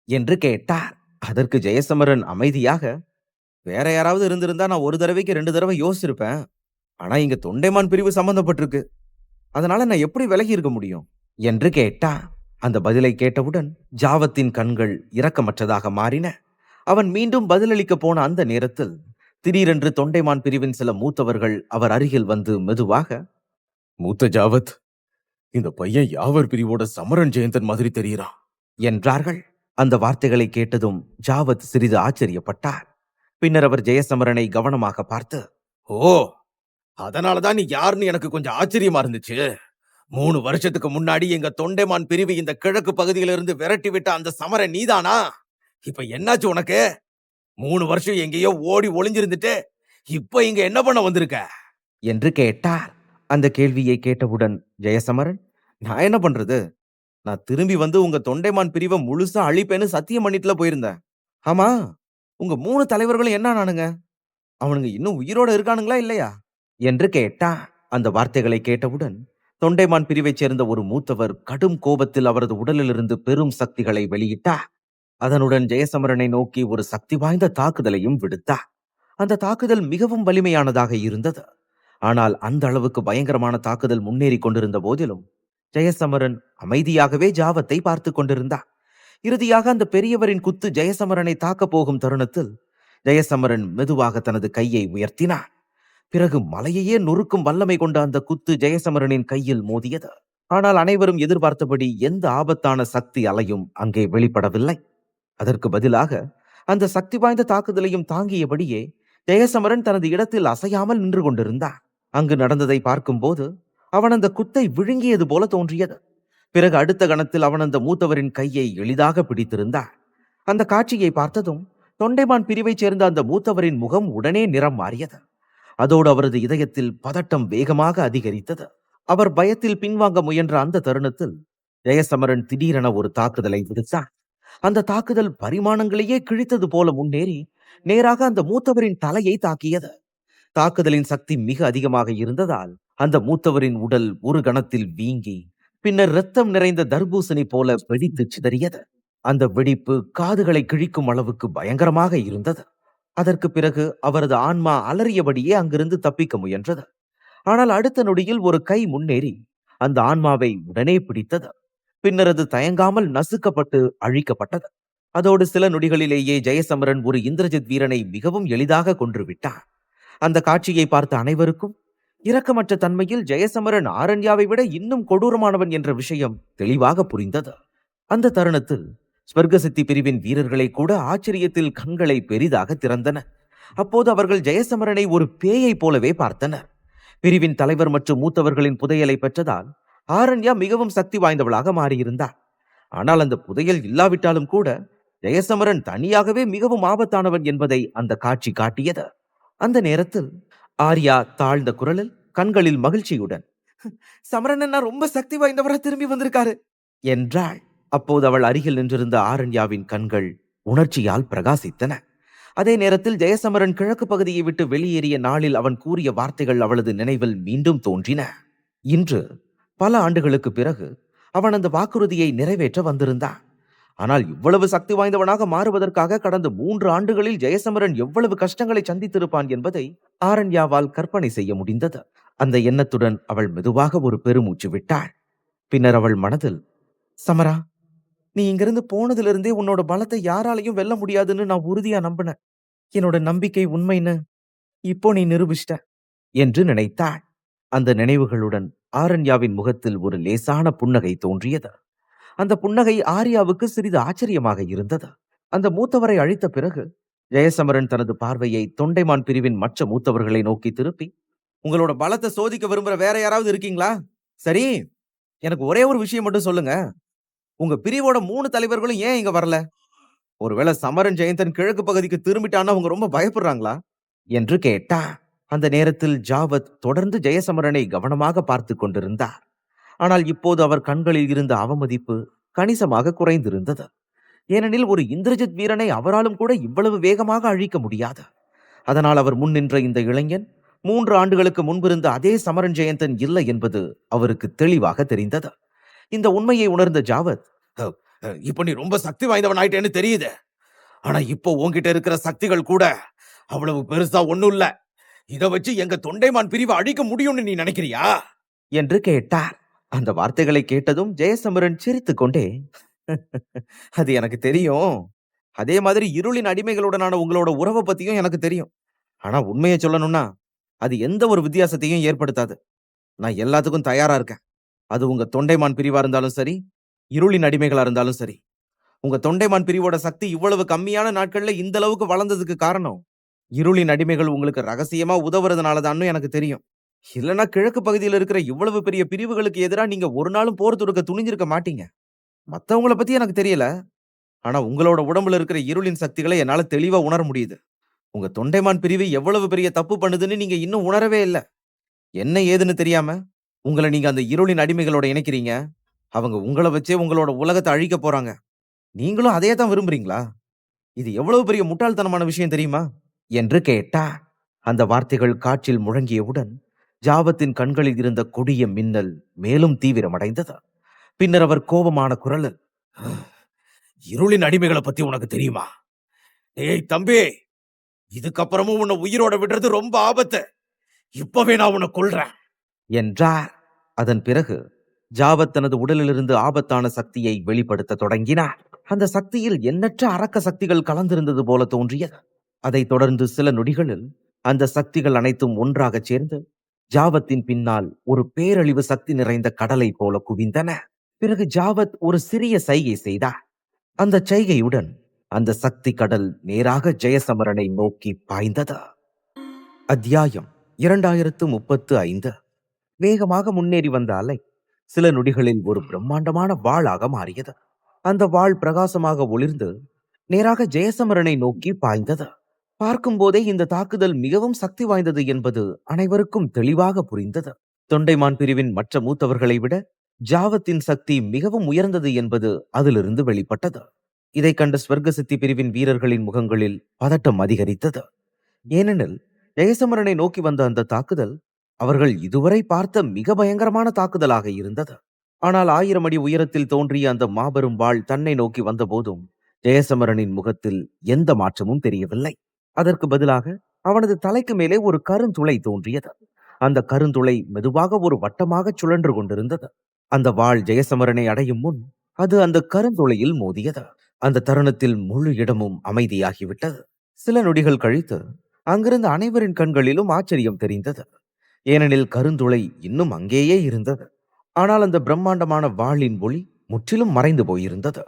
என்று கேட்டார். அதற்கு ஜெயசமரன் அமைதியாக, வேற யாராவது இருந்திருந்தா நான் ஒரு தடவைக்கு 2 தடவை யோசிச்சிருப்பேன். ஆனா இங்க தொண்டைமான் பிரிவு சம்பந்தப்பட்டிருக்கு, அதனால நான் எப்படி விலகி இருக்க முடியும் என்று கேட்டான். அந்த பதிலை கேட்டவுடன் ஜாவத்தின் கண்கள் இரக்கமற்றதாக மாறின. அவன் மீண்டும் பதிலளிக்க போன அந்த நேரத்தில் திடீரென்று தொண்டைமான் பிரிவின் சில மூத்தவர்கள் அவர் அருகில் வந்து மெதுவாக, மூத்த ஜாவத், இந்த பையன் யாவர் பிரிவோட சமரன் ஜெயந்தன் மாதிரி தெரிகிறான் என்றார்கள். அந்த வார்த்தைகளை கேட்டதும் ஜாவத் சிறிது ஆச்சரியப்பட்டார். பின்னர் அவர் ஜெயசமரனை கவனமாக பார்த்து, ஓ, அதனாலதான் நீ யாருன்னு எனக்கு கொஞ்சம் ஆச்சரியமா இருந்துச்சு. 3 வருஷத்துக்கு முன்னாடி எங்க தொண்டைமான் பிரிவு இந்த கிழக்கு பகுதியிலிருந்து விரட்டி விட்ட அந்த சமரன் நீதானா? இப்ப என்னாச்சு உனக்கு? 3 வருஷம் எங்கேயோ ஓடி ஒளிஞ்சிருந்துட்டு இப்ப இங்க என்ன பண்ண வந்திருக்க என்று கேட்டார். அந்த கேள்வியை கேட்டவுடன் ஜெயசமரன், நான் என்ன பண்றது? நான் திரும்பி வந்து உங்க தொண்டைமான் பிரிவை முழுசா அழிப்பேன்னு சத்தியம் பண்ணிட்டுல போயிருந்தேன். ஆமா, உங்க 3 தலைவர்களும் என்ன ஆனானுங்க? அவனுங்க இன்னும் உயிரோட இருக்கானுங்களா இல்லையா என்று கேட்டான். அந்த வார்த்தைகளை கேட்டவுடன் தொண்டைமான் பிரிவைச் சேர்ந்த ஒரு மூத்தவர் கடும் கோபத்தில் அவரது உடலிலிருந்து பெரும் சக்திகளை வெளியிட்டார். அதனுடன் ஜெயசமரனை நோக்கி ஒரு சக்தி வாய்ந்த தாக்குதலையும் விடுத்தார். அந்த தாக்குதல் மிகவும் வலிமையானதாக இருந்தது. ஆனால் அந்த அளவுக்கு பயங்கரமான தாக்குதல் முன்னேறி கொண்டிருந்த போதிலும் ஜெயசமரன் அமைதியாகவே ஜாவத்தை பார்த்து கொண்டிருந்தார். இறுதியாக அந்த பெரியவரின் குத்து ஜெயசமரனை தாக்கப் போகும் தருணத்தில் ஜெயசமரன் மெதுவாக தனது கையை உயர்த்தினார். பிறகு மலையையே நொறுக்கும் வல்லமை கொண்ட அந்த குத்து ஜெயசமரனின் கையில் மோதியது. ஆனால் அனைவரும் எதிர்பார்த்தபடி எந்த ஆபத்தான சக்தி அலையும் அங்கே வெளிப்படவில்லை. அதற்கு பதிலாக அந்த சக்தி வாய்ந்த தாக்குதலையும் தாங்கியபடியே ஜெயசமரன் தனது இடத்தில் அசையாமல் நின்று கொண்டிருந்தான். அங்கு நடந்ததை பார்க்கும்போது அவன் அந்த குத்தை விழுங்கியது போல தோன்றியது. பிறகு அடுத்த கணத்தில் அவன் அந்த மூத்தவரின் கையை எளிதாக பிடித்திருந்தான். அந்த காட்சியை பார்த்ததும் தொண்டைமான் பிரிவைச் சேர்ந்த அந்த மூத்தவரின் முகம் உடனே நிறம் மாறியது. அதோடு அவரது இதயத்தில் பதட்டம் வேகமாக அதிகரித்தது. அவர் பயத்தில் பின்வாங்க முயன்ற அந்த தருணத்தில் ஜெயசமரன் திடீரென ஒரு தாக்குதலை விடுத்தார். அந்த தாக்குதல் பரிமாணங்களையே கிழித்தது போல முன்னேறி நேராக அந்த மூத்தவரின் தலையை தாக்கியது. தாக்குதலின் சக்தி மிக அதிகமாக இருந்ததால் அந்த மூத்தவரின் உடல் ஒரு கணத்தில் வீங்கி பின்னர் இரத்தம் நிறைந்த தர்பூசணி போல வெடித்து சிதறியது. அந்த வெடிப்பு காதுகளை கிழிக்கும் அளவுக்கு பயங்கரமாக இருந்தது. அதற்கு பிறகு அவரது ஆன்மா அலறியபடியே அங்கிருந்து தப்பிக்க முயன்றது. ஆனால் அடுத்த நொடியில் ஒரு கை முன்னேறி அந்த ஆன்மாவை உடனே பிடித்தது. பின்னர் அது தயங்காமல் நசுக்கப்பட்டு அழிக்கப்பட்டது. அதோடு சில நொடிகளிலேயே ஜெயசமரன் ஒரு இந்திரஜித் வீரனை மிகவும் எளிதாக கொன்றுவிட்டான். அந்த காட்சியை பார்த்த அனைவருக்கும் இரக்கமற்ற தன்மையில் ஜெயசமரன் ஆரண்யாவை விட இன்னும் கொடூரமானவன் என்ற விஷயம் தெளிவாக புரிந்தது. அந்த தருணத்தில் ஸ்வர்கசித்தி பிரிவின் வீரர்களை கூட ஆச்சரியத்தில் கண்களை பெரிதாக திறந்தன. அப்போது அவர்கள் ஜெயசமரனை ஒரு பேயை போலவே பார்த்தனர். பிரிவின் தலைவர் மற்றும் மூத்தவர்களின் புதையலை பெற்றதால் ஆரண்யா மிகவும் சக்தி வாய்ந்தவளாக மாறியிருந்தார். ஆனால் அந்த புதையல் இல்லாவிட்டாலும் கூட ஜெயசமரன் தனியாகவே மிகவும் ஆபத்தானவன் என்பதை அந்த காட்சி காட்டியது. அந்த நேரத்தில் ஆர்யா தாழ்ந்த குரலில் கண்களில் மகிழ்ச்சியுடன், "சமரன் அண்ணா ரொம்ப சக்தி வாய்ந்தவரா திரும்பி வந்திருக்காரு" என்றாள். அப்போது அவள் அருகில் நின்றிருந்த ஆரண்யாவின் கண்கள் உணர்ச்சியால் பிரகாசித்தன. அதே நேரத்தில் ஜெயசமரன் கிழக்கு பகுதியை விட்டு வெளியேறிய நாளில் அவன் கூறிய வார்த்தைகள் அவளது நினைவில் மீண்டும் தோன்றின. இன்று பல ஆண்டுகளுக்கு பிறகு அவன் அந்த வாக்குறுதியை நிறைவேற்ற வந்திருந்தான். ஆனால் இவ்வளவு சக்தி வாய்ந்தவனாக மாறுவதற்காக கடந்த 3 ஆண்டுகளில் ஜெயசமரன் எவ்வளவு கஷ்டங்களை சந்தித்திருப்பான் என்பதை ஆரண்யாவால் கற்பனை செய்ய முடிந்தது. அந்த எண்ணத்துடன் அவள் மெதுவாக ஒரு பெருமூச்சு விட்டாள். பின்னர் அவள் மனதில், "சமரா, நீ இங்கிருந்து போனதிலிருந்தே உன்னோட பலத்தை யாராலையும் வெல்ல முடியாதுன்னு நான் உறுதியா நம்பினேன். என்னோட நம்பிக்கை உண்மைன்னு இப்போ நீ நிரூபிச்சிட்ட" என்று நினைத்தாள். அந்த நினைவுகளுடன் ஆரண்யாவின் முகத்தில் ஒரு லேசான புன்னகை தோன்றியது. அந்த புன்னகை ஆர்யாவுக்கு சிறிது ஆச்சரியமாக இருந்தது. அந்த மூத்தவரை அழித்த பிறகு ஜெயசமரன் தனது பார்வையை தொண்டைமான் பிரிவின் மற்ற மூத்தவர்களை நோக்கி திருப்பி, "உங்களோட பலத்தை சோதிக்க விரும்புற வேற யாராவது இருக்கீங்களா? சரி, எனக்கு ஒரே ஒரு விஷயம் மட்டும் சொல்லுங்க. உங்க பிரிவோட 3 தலைவர்களும் ஏன் இங்க வரல? ஒருவேளை சமரன் ஜெயந்தன் கிழக்கு பகுதிக்கு திரும்பிட்டான்னா அவங்க ரொம்ப பயப்படுறாங்களா?" என்று கேட்டார். அந்த நேரத்தில் ஜாவத் தொடர்ந்து ஜெயசமரனை கவனமாக பார்த்து கொண்டிருந்தார். ஆனால் இப்போது அவர் கண்களில் இருந்த அவமதிப்பு கணிசமாக குறைந்திருந்தது. ஏனெனில் ஒரு இந்திரஜித் வீரனை அவராலும் கூட இவ்வளவு வேகமாக அழிக்க முடியாது. அதனால் அவர் முன் நின்ற இந்த இளைஞன் 3 ஆண்டுகளுக்கு முன்பிருந்த அதே சமரன் ஜெயந்தன் இல்லை என்பது அவருக்கு தெளிவாக தெரிந்தது. இந்த உண்மையை உணர்ந்த ஜாவத், "இப்போ நீ ரொம்ப சக்தி வாய்ந்தவன் ஆயிட்டேன்னு தெரியுது. ஆனா இப்போ உன்கிட்ட இருக்கிற சக்திகள் கூட அவ்வளவு பெருசா ஒண்ணும் இல்ல. இத வச்சு எங்க தொண்டைமான் பிரிவை அழிக்க முடியும்னு நீ நினைக்கிறியா?" என்று கேட்டார். அந்த வார்த்தைகளை கேட்டதும் ஜெயசமரன் சிரித்துக் கொண்டே, "அது எனக்கு தெரியும். அதே மாதிரி இருளின் அடிமைகளுடனான உங்களோட உறவை பத்தியும் எனக்கு தெரியும். ஆனா உண்மையை சொல்லணும்னா அது எந்த ஒரு வித்தியாசத்தையும் ஏற்படுத்தாது. நான் எல்லாத்துக்கும் தயாரா இருக்கேன். அது உங்க தொண்டைமான் பிரிவா இருந்தாலும் சரி, இருளின் அடிமைகளா இருந்தாலும் சரி. உங்க தொண்டைமான் பிரிவோட சக்தி இவ்வளவு கம்மியான நாட்கள்ல இந்த அளவுக்கு வளர்ந்ததுக்கு காரணம் இருளின் அடிமைகள் உங்களுக்கு ரகசியமா உதவுறதுனாலதான்னு எனக்கு தெரியும். இல்லனா கிழக்கு பகுதியில் இருக்கிற இவ்வளவு பெரிய பிரிவுகளுக்கு எதிரா நீங்க ஒரு நாளும் போர் தொடுக்க துணிஞ்சிருக்க மாட்டீங்க. மத்தவங்கள பத்தி எனக்கு தெரியல. ஆனா உங்களோட உடம்புல இருக்கிற இருளின் சக்திகளை என்னால தெளிவா உணர முடியுது. உங்க தொண்டைமான் பிரிவு எவ்வளவு பெரிய தப்பு பண்ணுதுன்னு நீங்க இன்னும் உணரவே இல்ல. என்ன ஏதுன்னு தெரியாம உங்களை நீங்க அந்த இருளின் அடிமைகளோட இணைக்கிறீங்க. அவங்க உங்களை வச்சே உங்களோட உலகத்தை அழிக்க போறாங்க. நீங்களும் அதே தான் விரும்புறீங்களா? இது எவ்வளவு பெரிய முட்டாள்தனமான விஷயம் தெரியுமா?" என்று கேட்டா. அந்த வார்த்தைகள் காற்றில் முழங்கியவுடன் ஜாவத்தின் கண்களில் இருந்த கொடிய மின்னல் மேலும் தீவிரமடைந்தது. பின்னர் அவர் கோபமான குரலில், "இருளின் அடிமைகளை பத்தி உனக்கு தெரியுமா? ஏய் தம்பி, இதுக்கப்புறமும் உன்னை உயிரோட விடுறது ரொம்ப ஆபத்து. இப்பவே நான் உன்னை கொல்றேன்" என்றார். அதன் பிறகு ஜாவத் தனது உடலிலிருந்து ஆபத்தான சக்தியை வெளிப்படுத்த தொடங்கினார். அந்த சக்தியில் எண்ணற்ற அரக்க சக்திகள் கலந்திருந்தது போல தோன்றியது. அதைத் தொடர்ந்து சில நொடிகளில் அந்த சக்திகள் அனைத்தும் ஒன்றாகச் சேர்ந்து ஜாவத்தின் பின்னால் ஒரு பேரழிவு சக்தி நிறைந்த கடலை போல குவிந்தன. பிறகு ஜாவத் ஒரு சிறிய சைகை செய்தார். அந்த சைகையுடன் அந்த சக்தி கடல் நேராக ஜெயசமரனை நோக்கி பாய்ந்தது. அத்தியாயம் 2035. வேகமாக முன்னேறி வந்த அலை சில நொடிகளில் ஒரு பிரம்மாண்டமான வாளாக மாறியது. அந்த வாள் பிரகாசமாக ஒளிர்ந்து நேராக ஜெயசமரனை நோக்கி பாய்ந்தது. பார்க்கும்போதே இந்த தாக்குதல் மிகவும் சக்தி வாய்ந்தது என்பது அனைவருக்கும் தெளிவாக புரிந்தது. தொண்டைமான் பிரிவின் மற்ற மூத்தவர்களை விட ஜாவத்தின் சக்தி மிகவும் உயர்ந்தது என்பது அதிலிருந்து வெளிப்பட்டது. இதை கண்ட ஸ்வர்க சித்தி பிரிவின் வீரர்களின் முகங்களில் பதட்டம் அதிகரித்தது. ஏனெனில் ஜெயசமரனை நோக்கி வந்த அந்த தாக்குதல் அவர்கள் இதுவரை பார்த்த மிக பயங்கரமான தாக்குதலாக இருந்தது. ஆனால் 1000 அடி உயரத்தில் தோன்றிய அந்த மாபெரும் வாள் தன்னை நோக்கி வந்தபோதும் ஜெயசமரனின் முகத்தில் எந்த மாற்றமும் தெரியவில்லை. அதற்கு பதிலாக அவனது தலைக்கு மேலே ஒரு கருந்துளை தோன்றியது. அந்த கருந்துளை மெதுவாக ஒரு வட்டமாக சுழன்று கொண்டிருந்தது. அந்த வாள் ஜெயசமரனை அடையும் முன் அது அந்த கருந்துளையில் மோதியது. அந்த தருணத்தில் முழு இடமும் அமைதியாகிவிட்டது. சில நொடிகள் கழித்து அங்கிருந்த அனைவரின் கண்களிலும் ஆச்சரியம் தெரிந்தது. ஏனெனில் கருந்துளை இன்னும் அங்கேயே இருந்தது. ஆனால் அந்த பிரம்மாண்டமான வாளின் ஒளி முற்றிலும் மறைந்து போயிருந்தது.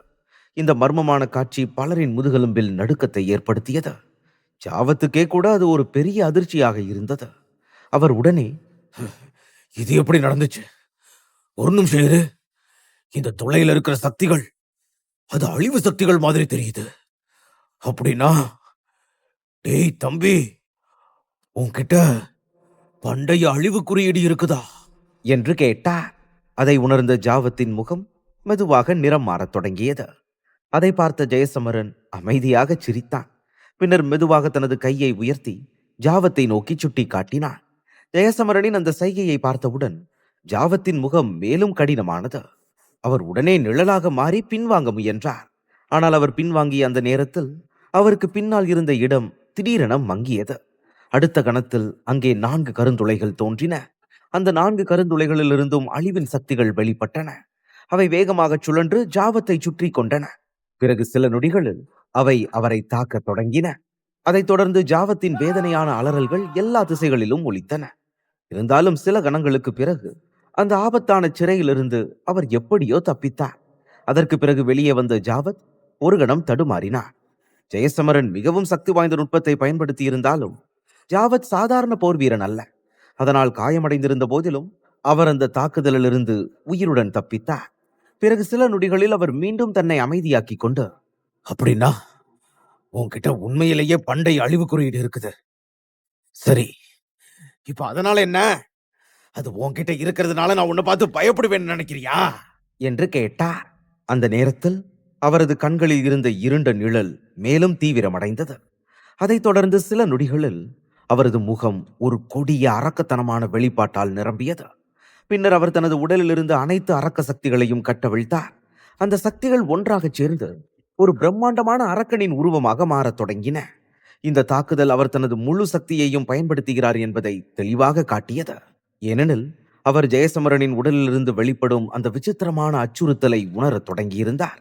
இந்த மர்மமான காட்சி பலரின் முதுகெலும்பில் நடுக்கத்தை ஏற்படுத்தியது. ஜாவத்துக்கே கூட அது ஒரு பெரிய அதிர்ச்சியாக இருந்தது. அவர் உடனே, இது எப்படி நடந்துச்சு? ஒரு நிமிஷம் இரு. இந்த துளையில இருக்கிற சக்திகள் அது அழிவு சக்திகள் மாதிரி தெரியுது. அப்படின்னா டேய் தம்பி, உன்கிட்ட பண்டைய அழிவு குறியீடு இருக்குதா என்று கேட்டார். அதை உணர்ந்த ஜாவத்தின் முகம் மெதுவாக நிறம் மாறத் தொடங்கியது. அதை பார்த்த ஜெயசமரன் அமைதியாக சிரித்தான். பின்னர் மெதுவாக தனது கையை உயர்த்தி ஜாவத்தை நோக்கி சுட்டி காட்டினான். ஜெயசமரனின் அந்த சைகையை பார்த்தவுடன் ஜாவத்தின் முகம் மேலும் கடினமானது. அவர் உடனே நிழலாக மாறி பின்வாங்க முயன்றார். ஆனால் அவர் பின்வாங்கிய அந்த நேரத்தில் அவருக்கு பின்னால் இருந்த இடம் திடீரென மங்கியது. அடுத்த கணத்தில் அங்கே 4 கருந்துளைகள் தோன்றின. அந்த 4 கருந்துளைகளிலிருந்தும் அழிவின் சக்திகள் வெளிப்பட்டன. அவை வேகமாக சுழன்று ஜாவத்தை சுற்றி கொண்டன. பிறகு சில நொடிகளில் அவை அவரை தாக்கத் தொடங்கின. அதைத் தொடர்ந்து ஜாவத்தின் வேதனையான அலறல்கள் எல்லா திசைகளிலும் ஒலித்தன. இருந்தாலும் சில கணங்களுக்கு பிறகு அந்த ஆபத்தான சிறையிலிருந்து அவர் எப்படியோ தப்பித்தார். அதற்கு பிறகு வெளியே வந்த ஜாவத் ஒரு கணம் தடுமாறினார். ஜெயசமரன் மிகவும் சக்தி வாய்ந்த நுட்பத்தை பயன்படுத்தி இருந்தாலும் ஜாவத் சாதாரண போர் வீரன் அல்ல. அதனால் காயமடைந்திருந்த போதிலும் அவர் அந்த தாக்குதலிலிருந்து உயிருடன் தப்பித்தார். பிறகு சில நொடிகளில் அவர் மீண்டும் தன்னை அமைதியாக்கி கொண்டு, அப்படின்னா உன்கிட்ட உண்மையிலேயே பண்டைய அழிவு குறியீடு இருக்குது. சரி, இப்ப அதனால என்ன? அது உன்கிட்ட இருக்கிறதுனால நான் உன்னை பார்த்து பயப்படுவேன்னு நினைக்கிறியா என்று கேட்டார். அந்த நேரத்தில் அவரது கண்களில் இருந்த இருண்ட நிழல் மேலும் தீவிரமடைந்தது. அதைத் தொடர்ந்து சில நொடிகளில் அவரது முகம் ஒரு கொடிய அரக்கத்தனமான வெளிப்பாட்டால் நிரம்பியது. பின்னர் அவர் தனது உடலில் இருந்த அனைத்து அரக்க சக்திகளையும் கட்டவிழ்த்தார். அந்த சக்திகள் ஒன்றாகச் சேர்ந்து ஒரு பிரம்மாண்டமான அரக்கனின் உருவமாக மாறத் தொடங்கின. இந்த தாக்குதல் அவர் தனது முழு சக்தியையும் பயன்படுத்துகிறார் என்பதை தெளிவாக காட்டியது. ஏனெனில் அவர் ஜெயசமரனின் உடலிலிருந்து வெளிப்படும் அந்த விசித்திரமான அச்சுறுத்தலை உணரத் தொடங்கியிருந்தார்.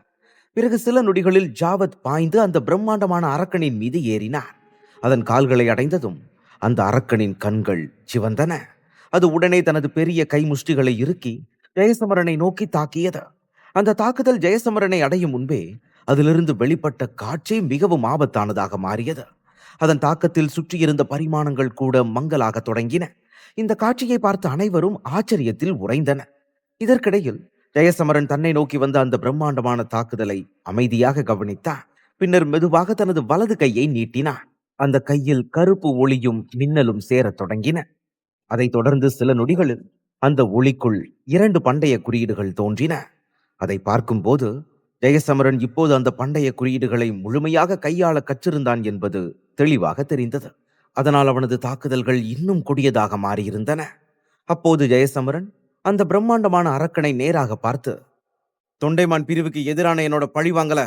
பிறகு சில நொடிகளில் ஜாவத் பாய்ந்து அந்த பிரம்மாண்டமான அரக்கனின் மீது ஏறினார். அதன் கால்களை அடைந்ததும் அந்த அரக்கனின் கண்கள் சிவந்தன. அது உடனே தனது பெரிய கை முஷ்டிகளை இறுக்கி ஜெயசமரனை நோக்கி தாக்கியது. அந்த தாக்குதல் ஜெயசமரனை அடையும் முன்பே அதிலிருந்து வெளிப்பட்ட காட்சி மிகவும் ஆபத்தானதாக மாறியது. அதன் தாக்கத்தில் சுற்றியிருந்த பரிமாணங்கள் கூட மங்கலாக தொடங்கின. இந்த காட்சியை பார்த்த அனைவரும் ஆச்சரியத்தில் உறைந்தனர். இதற்கிடையில் ஜெயசமரன் தன்னை நோக்கி வந்த அந்த பிரம்மாண்டமான தாக்குதலை அமைதியாக கவனித்தார். பின்னர் மெதுவாக தனது வலது கையை நீட்டினார். அந்த கையில் கருப்பு ஒளியும் மின்னலும் சேரத் தொடங்கின. அதைத் தொடர்ந்து சில நொடிகளில் அந்த ஒளிக்குள் 2 பண்டைய குறியீடுகள் தோன்றின. அதை பார்க்கும்போது ஜெயசமரன் இப்போது அந்த பண்டைய குறியீடுகளை முழுமையாக கையாள கற்றிருந்தான் என்பது தெளிவாக தெரிந்தது. அதனால் அவனது தாக்குதல்கள் இன்னும் கொடியதாக மாறியிருந்தன. அப்போது ஜெயசமரன் அந்த பிரம்மாண்டமான அரக்கனை நேராக பார்த்து, தொண்டைமான் பிரிவுக்கு எதிரான என்னோட பழிவாங்கல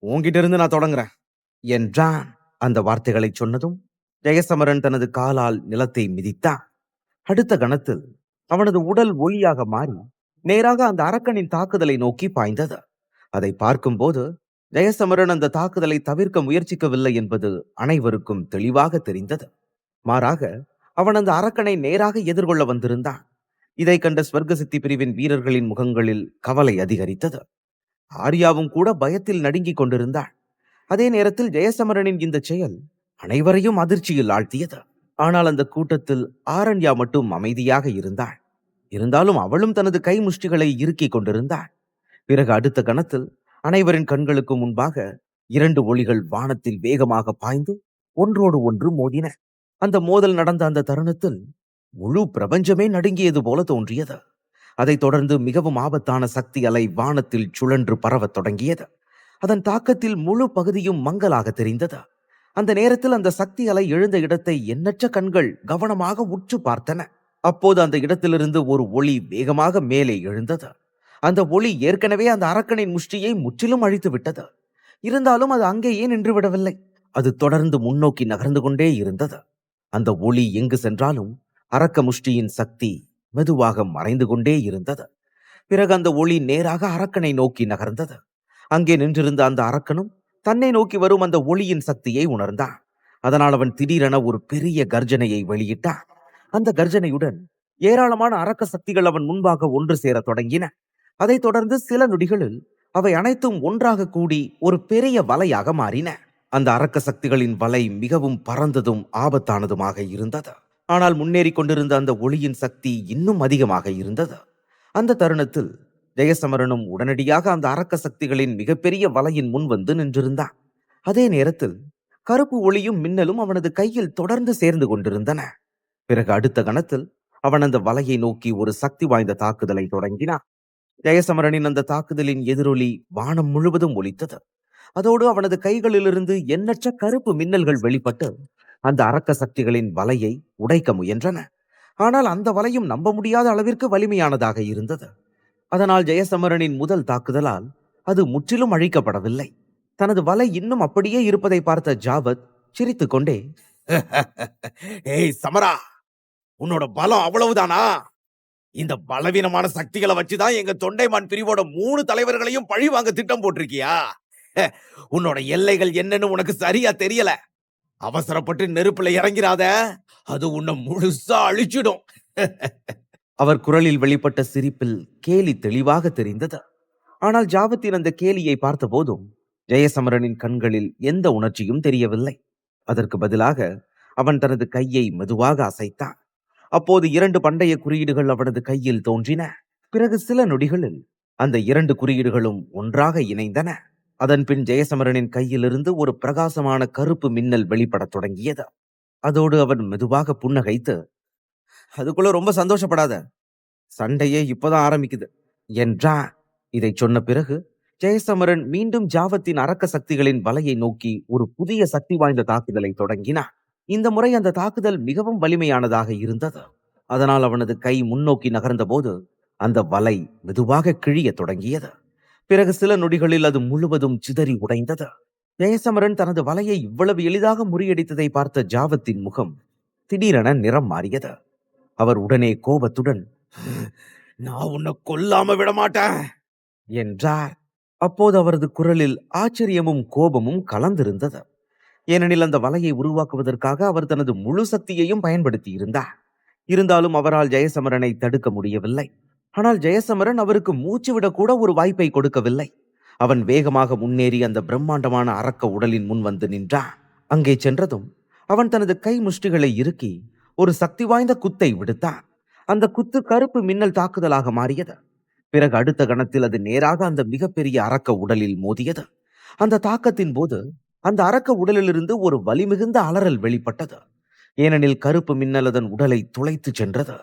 உன்கிட்ட இருந்து நான் தொடங்குறேன் என்றான். அந்த வார்த்தைகளை சொன்னதும் ஜெயசமரன் தனது காலால் நிலத்தை மிதித்தான். அடுத்த கணத்தில் அவனது உடல் ஒளியாக மாறி நேராக அந்த அரக்கனின் தாக்குதலை நோக்கி பாய்ந்தது. அதை பார்க்கும்போது ஜெயசமரன் அந்த தாக்குதலை தவிர்க்க முயற்சிக்கவில்லை என்பது அனைவருக்கும் தெளிவாக தெரிந்தது. மாறாக அவன் அந்த அரக்கனை நேராக எதிர்கொள்ள வந்திருந்தான். இதை கண்ட ஸ்வர்க்க சித்தி பிரிவின் வீரர்களின் முகங்களில் கவலை அதிகரித்தது. ஆர்யாவும் கூட பயத்தில் நடுங்கிக் கொண்டிருந்தாள். அதே நேரத்தில் ஜெயசமரனின் இந்த செயல் அனைவரையும் அதிர்ச்சியில் ஆழ்த்தியது. ஆனால் அந்த கூட்டத்தில் ஆரண்யா மட்டும் அமைதியாக இருந்தாள். இருந்தாலும் அவளும் தனது கை முஷ்டிகளை இறுக்கிக் கொண்டிருந்தாள். பிறகு அடுத்த கணத்தில் அனைவரின் கண்களுக்கு முன்பாக 2 ஒளிகள் வானத்தில் வேகமாக பாய்ந்து ஒன்றோடு ஒன்று மோதின. அந்த மோதல் நடந்த அந்த தருணத்தில் முழு பிரபஞ்சமே நடுங்கியது போல தோன்றியது. அதைத் தொடர்ந்து மிகவும் ஆபத்தான சக்தி அலை வானத்தில் சுழன்று பரவத் தொடங்கியது. அதன் தாக்கத்தில் முழு பகுதியும் மங்கலாக தெரிந்தது. அந்த நேரத்தில் அந்த சக்தி அலை எழுந்த இடத்தை எண்ணற்ற கண்கள் கவனமாக உற்று பார்த்தன. அப்போது அந்த இடத்திலிருந்து ஒரு ஒளி வேகமாக மேலே எழுந்தது. அந்த ஒளி ஏற்கனவே அந்த அரக்கனின் முஷ்டியை முற்றிலும் அழித்து விட்டது. இருந்தாலும் அது அங்கேயே நின்று விடவில்லை. அது தொடர்ந்து முன்னோக்கி நகர்ந்து கொண்டே இருந்தது. அந்த ஒளி எங்கு சென்றாலும் அரக்க முஷ்டியின் சக்தி மெதுவாக மறைந்து கொண்டே இருந்தது. பிறகு அந்த ஒளி நேராக அரக்கனை நோக்கி நகர்ந்தது. அங்கே நின்றிருந்த அந்த அரக்கனும் தன்னை நோக்கி வரும் அந்த ஒளியின் சக்தியை உணர்ந்தான். அதனால் அவன் திடீரென ஒரு பெரிய கர்ஜனையை வெளியிட்டான். அந்த கர்ஜனையுடன் ஏராளமான அரக்க சக்திகள் அவன் முன்பாக ஒன்று சேர தொடங்கின. அதைத் தொடர்ந்து சில நொடிகளில் அவை அனைத்தும் ஒன்றாக கூடி ஒரு பெரிய வலையாக மாறின. அந்த அரக்க சக்திகளின் வலை மிகவும் பரந்ததும் ஆபத்தானதுமாக இருந்தது. ஆனால் முன்னேறி கொண்டிருந்த அந்த ஒளியின் சக்தி இன்னும் அதிகமாக இருந்தது. அந்த தருணத்தில் ஜெயசமரனும் உடனடியாக அந்த அரக்க சக்திகளின் மிகப்பெரிய வலையின் முன் வந்து நின்றிருந்தான். அதே நேரத்தில் கருப்பு ஒளியும் மின்னலும் அவனது கையில் தொடர்ந்து சேர்ந்து கொண்டிருந்தன. பிறகு அடுத்த கணத்தில் அவன் அந்த வலையை நோக்கி ஒரு சக்தி வாய்ந்த தாக்குதலை தொடங்கினான். ஜெயசமரனின் அந்த தாக்குதலின் எதிரொலி வானம் முழுவதும் ஒலித்தது. அதோடு அவனது கைகளிலிருந்து எண்ணற்ற கருப்பு மின்னல்கள் வெளிப்பட்டு அந்த அரக்க சக்திகளின் வலையை உடைக்க முயன்றன. ஆனால் அந்த வலையும் நம்ப முடியாத அளவிற்கு வலிமையானதாக இருந்தது. அதனால் ஜெயசமரனின் முதல் தாக்குதலால் அது முற்றிலும் அழிக்கப்படவில்லை. தனது வலை இன்னும் அப்படியே இருப்பதை பார்த்த ஜாவத் சிரித்துக் கொண்டே, ஏய் சமரா, உன்னோட பலம் அவ்வளவுதானா? இந்த பலவீனமான சக்திகளை வச்சுதான் எங்க தொண்டைமான் பிரிவோட 3 தலைவர்களையும் பழி வாங்க திட்டம் போட்டிருக்கியா? உன்னோட எல்லைகள் என்னன்னு உனக்கு சரியா தெரியல. அவசரப்பட்டு நெருப்புல இறங்கிறாத, அது உன்னை முழுசா அழிச்சிடும். அவர் குரலில் வெளிப்பட்ட சிரிப்பில் கேலி தெளிவாக தெரிந்தது. ஆனால் ஜாவத்தின் அந்த கேலியை பார்த்த போதும் ஜெயசமரனின் கண்களில் எந்த உணர்ச்சியும் தெரியவில்லை. அதற்கு பதிலாக அவன் தனது கையை மெதுவாக அசைத்தான். அப்போது 2 பண்டைய குறியீடுகள் அவனது கையில் தோன்றின. பிறகு சில நொடிகளில் அந்த 2 குறியீடுகளும் ஒன்றாக இணைந்தன. அதன் பின் ஜெயசமரனின் கையிலிருந்து ஒரு பிரகாசமான கருப்பு மின்னல் வெளிப்படத் தொடங்கியது. அதோடு அவன் மெதுவாக புன்னகைத்து, அதுக்குள்ள ரொம்ப சந்தோஷப்படாத, சண்டையே இப்பதான் ஆரம்பிக்குது என்றான். இதை சொன்ன பிறகு ஜெயசமரன் மீண்டும் ஜாவத்தின் அரக்க சக்திகளின் வலையை நோக்கி ஒரு புதிய சக்தி வாய்ந்த தாக்குதலை தொடங்கினான். இந்த முறை அந்த தாக்குதல் மிகவும் வலிமையானதாக இருந்தது. அதனால் அவனது கை முன்னோக்கி நகர்ந்த போது அந்த வலை மெதுவாக கிழிய தொடங்கியது. பிறகு சில நொடிகளில் அது முழுவதும் சிதறி உடைந்தது. ஜெயசமரன் தனது வலையை இவ்வளவு எளிதாக முறியடித்ததை பார்த்த ஜாவத்தின் முகம் திடீரென நிறம் மாறியது. அவர் உடனே கோபத்துடன், நான் உன்னை கொல்லாம விட மாட்டேன் என்றார். அப்போது அவரது குரலில் ஆச்சரியமும் கோபமும் கலந்திருந்தது. ஏனெனில் அந்த வலையை உருவாக்குவதற்காக அவர் தனது முழு சக்தியையும் பயன்படுத்தி இருந்தார். இருந்தாலும் அவரால் ஜெயசமரனை தடுக்க முடியவில்லை. ஆனால் ஜெயசமரன் அவருக்கு மூச்சுவிடக் கூட ஒரு வாய்ப்பை கொடுக்கவில்லை. அவன் வேகமாக முன்னேறி அந்த பிரம்மாண்டமான அரக்க உடலின் முன் வந்து நின்றான். அங்கே சென்றதும் அவன் தனது கை முஷ்டிகளை இறுக்கி ஒரு சக்தி வாய்ந்த குத்தை விடுத்தான். அந்த குத்து கருப்பு மின்னல் தாக்குதலாக மாறியது. பிறகு அடுத்த கணத்தில் அது நேராக அந்த மிகப்பெரிய அரக்க உடலில் மோதியது. அந்த தாக்கத்தின் போது அந்த அரக்க உடலிலிருந்து ஒரு வலிமிகுந்த அலறல் வெளிப்பட்டது. ஏனெனில் கருப்பு மின்னல் அதன் உடலை துளைத்து சென்றது.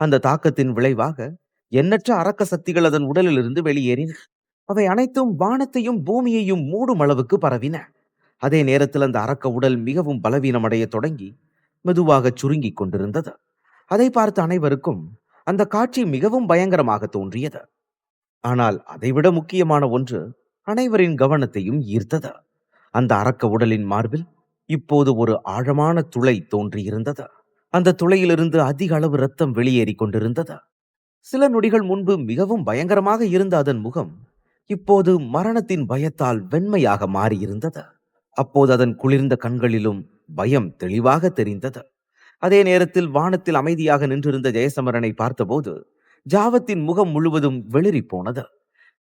அந்த தாக்கத்தின் விளைவாக எண்ணற்ற அரக்க சக்திகள் அதன் உடலிலிருந்து வெளியேறின. அவை அனைத்தும் வானத்தையும் பூமியையும் மூடும் அளவுக்கு பரவின. அதே நேரத்தில் அந்த அரக்க உடல் மிகவும் பலவீனமடைய தொடங்கி மெதுவாக சுருங்கிக் கொண்டிருந்தது. அதை பார்த்த அனைவருக்கும் அந்த காட்சி மிகவும் பயங்கரமாக தோன்றியது. ஆனால் அதைவிட முக்கியமான ஒன்று அனைவரின் கவனத்தையும் ஈர்த்தது. அந்த அரக்க உடலின் மார்பில் இப்போது ஒரு ஆழமான துளை தோன்றியிருந்தது. அந்த துளையிலிருந்து அதிக அளவு ரத்தம் வெளியேறி கொண்டிருந்தது. சில நொடிகள் முன்பு மிகவும் பயங்கரமாக இருந்த அதன் முகம் இப்போது மரணத்தின் பயத்தால் வெண்மையாக மாறியிருந்தது. அப்போது அதன் குளிர்ந்த கண்களிலும் பயம் தெளிவாக தெரிந்தது. அதே நேரத்தில் வானத்தில் அமைதியாக நின்றிருந்த ஜெயசமரனை பார்த்தபோது ஜாவத்தின் முகம் முழுவதும் வெளிரி போனது.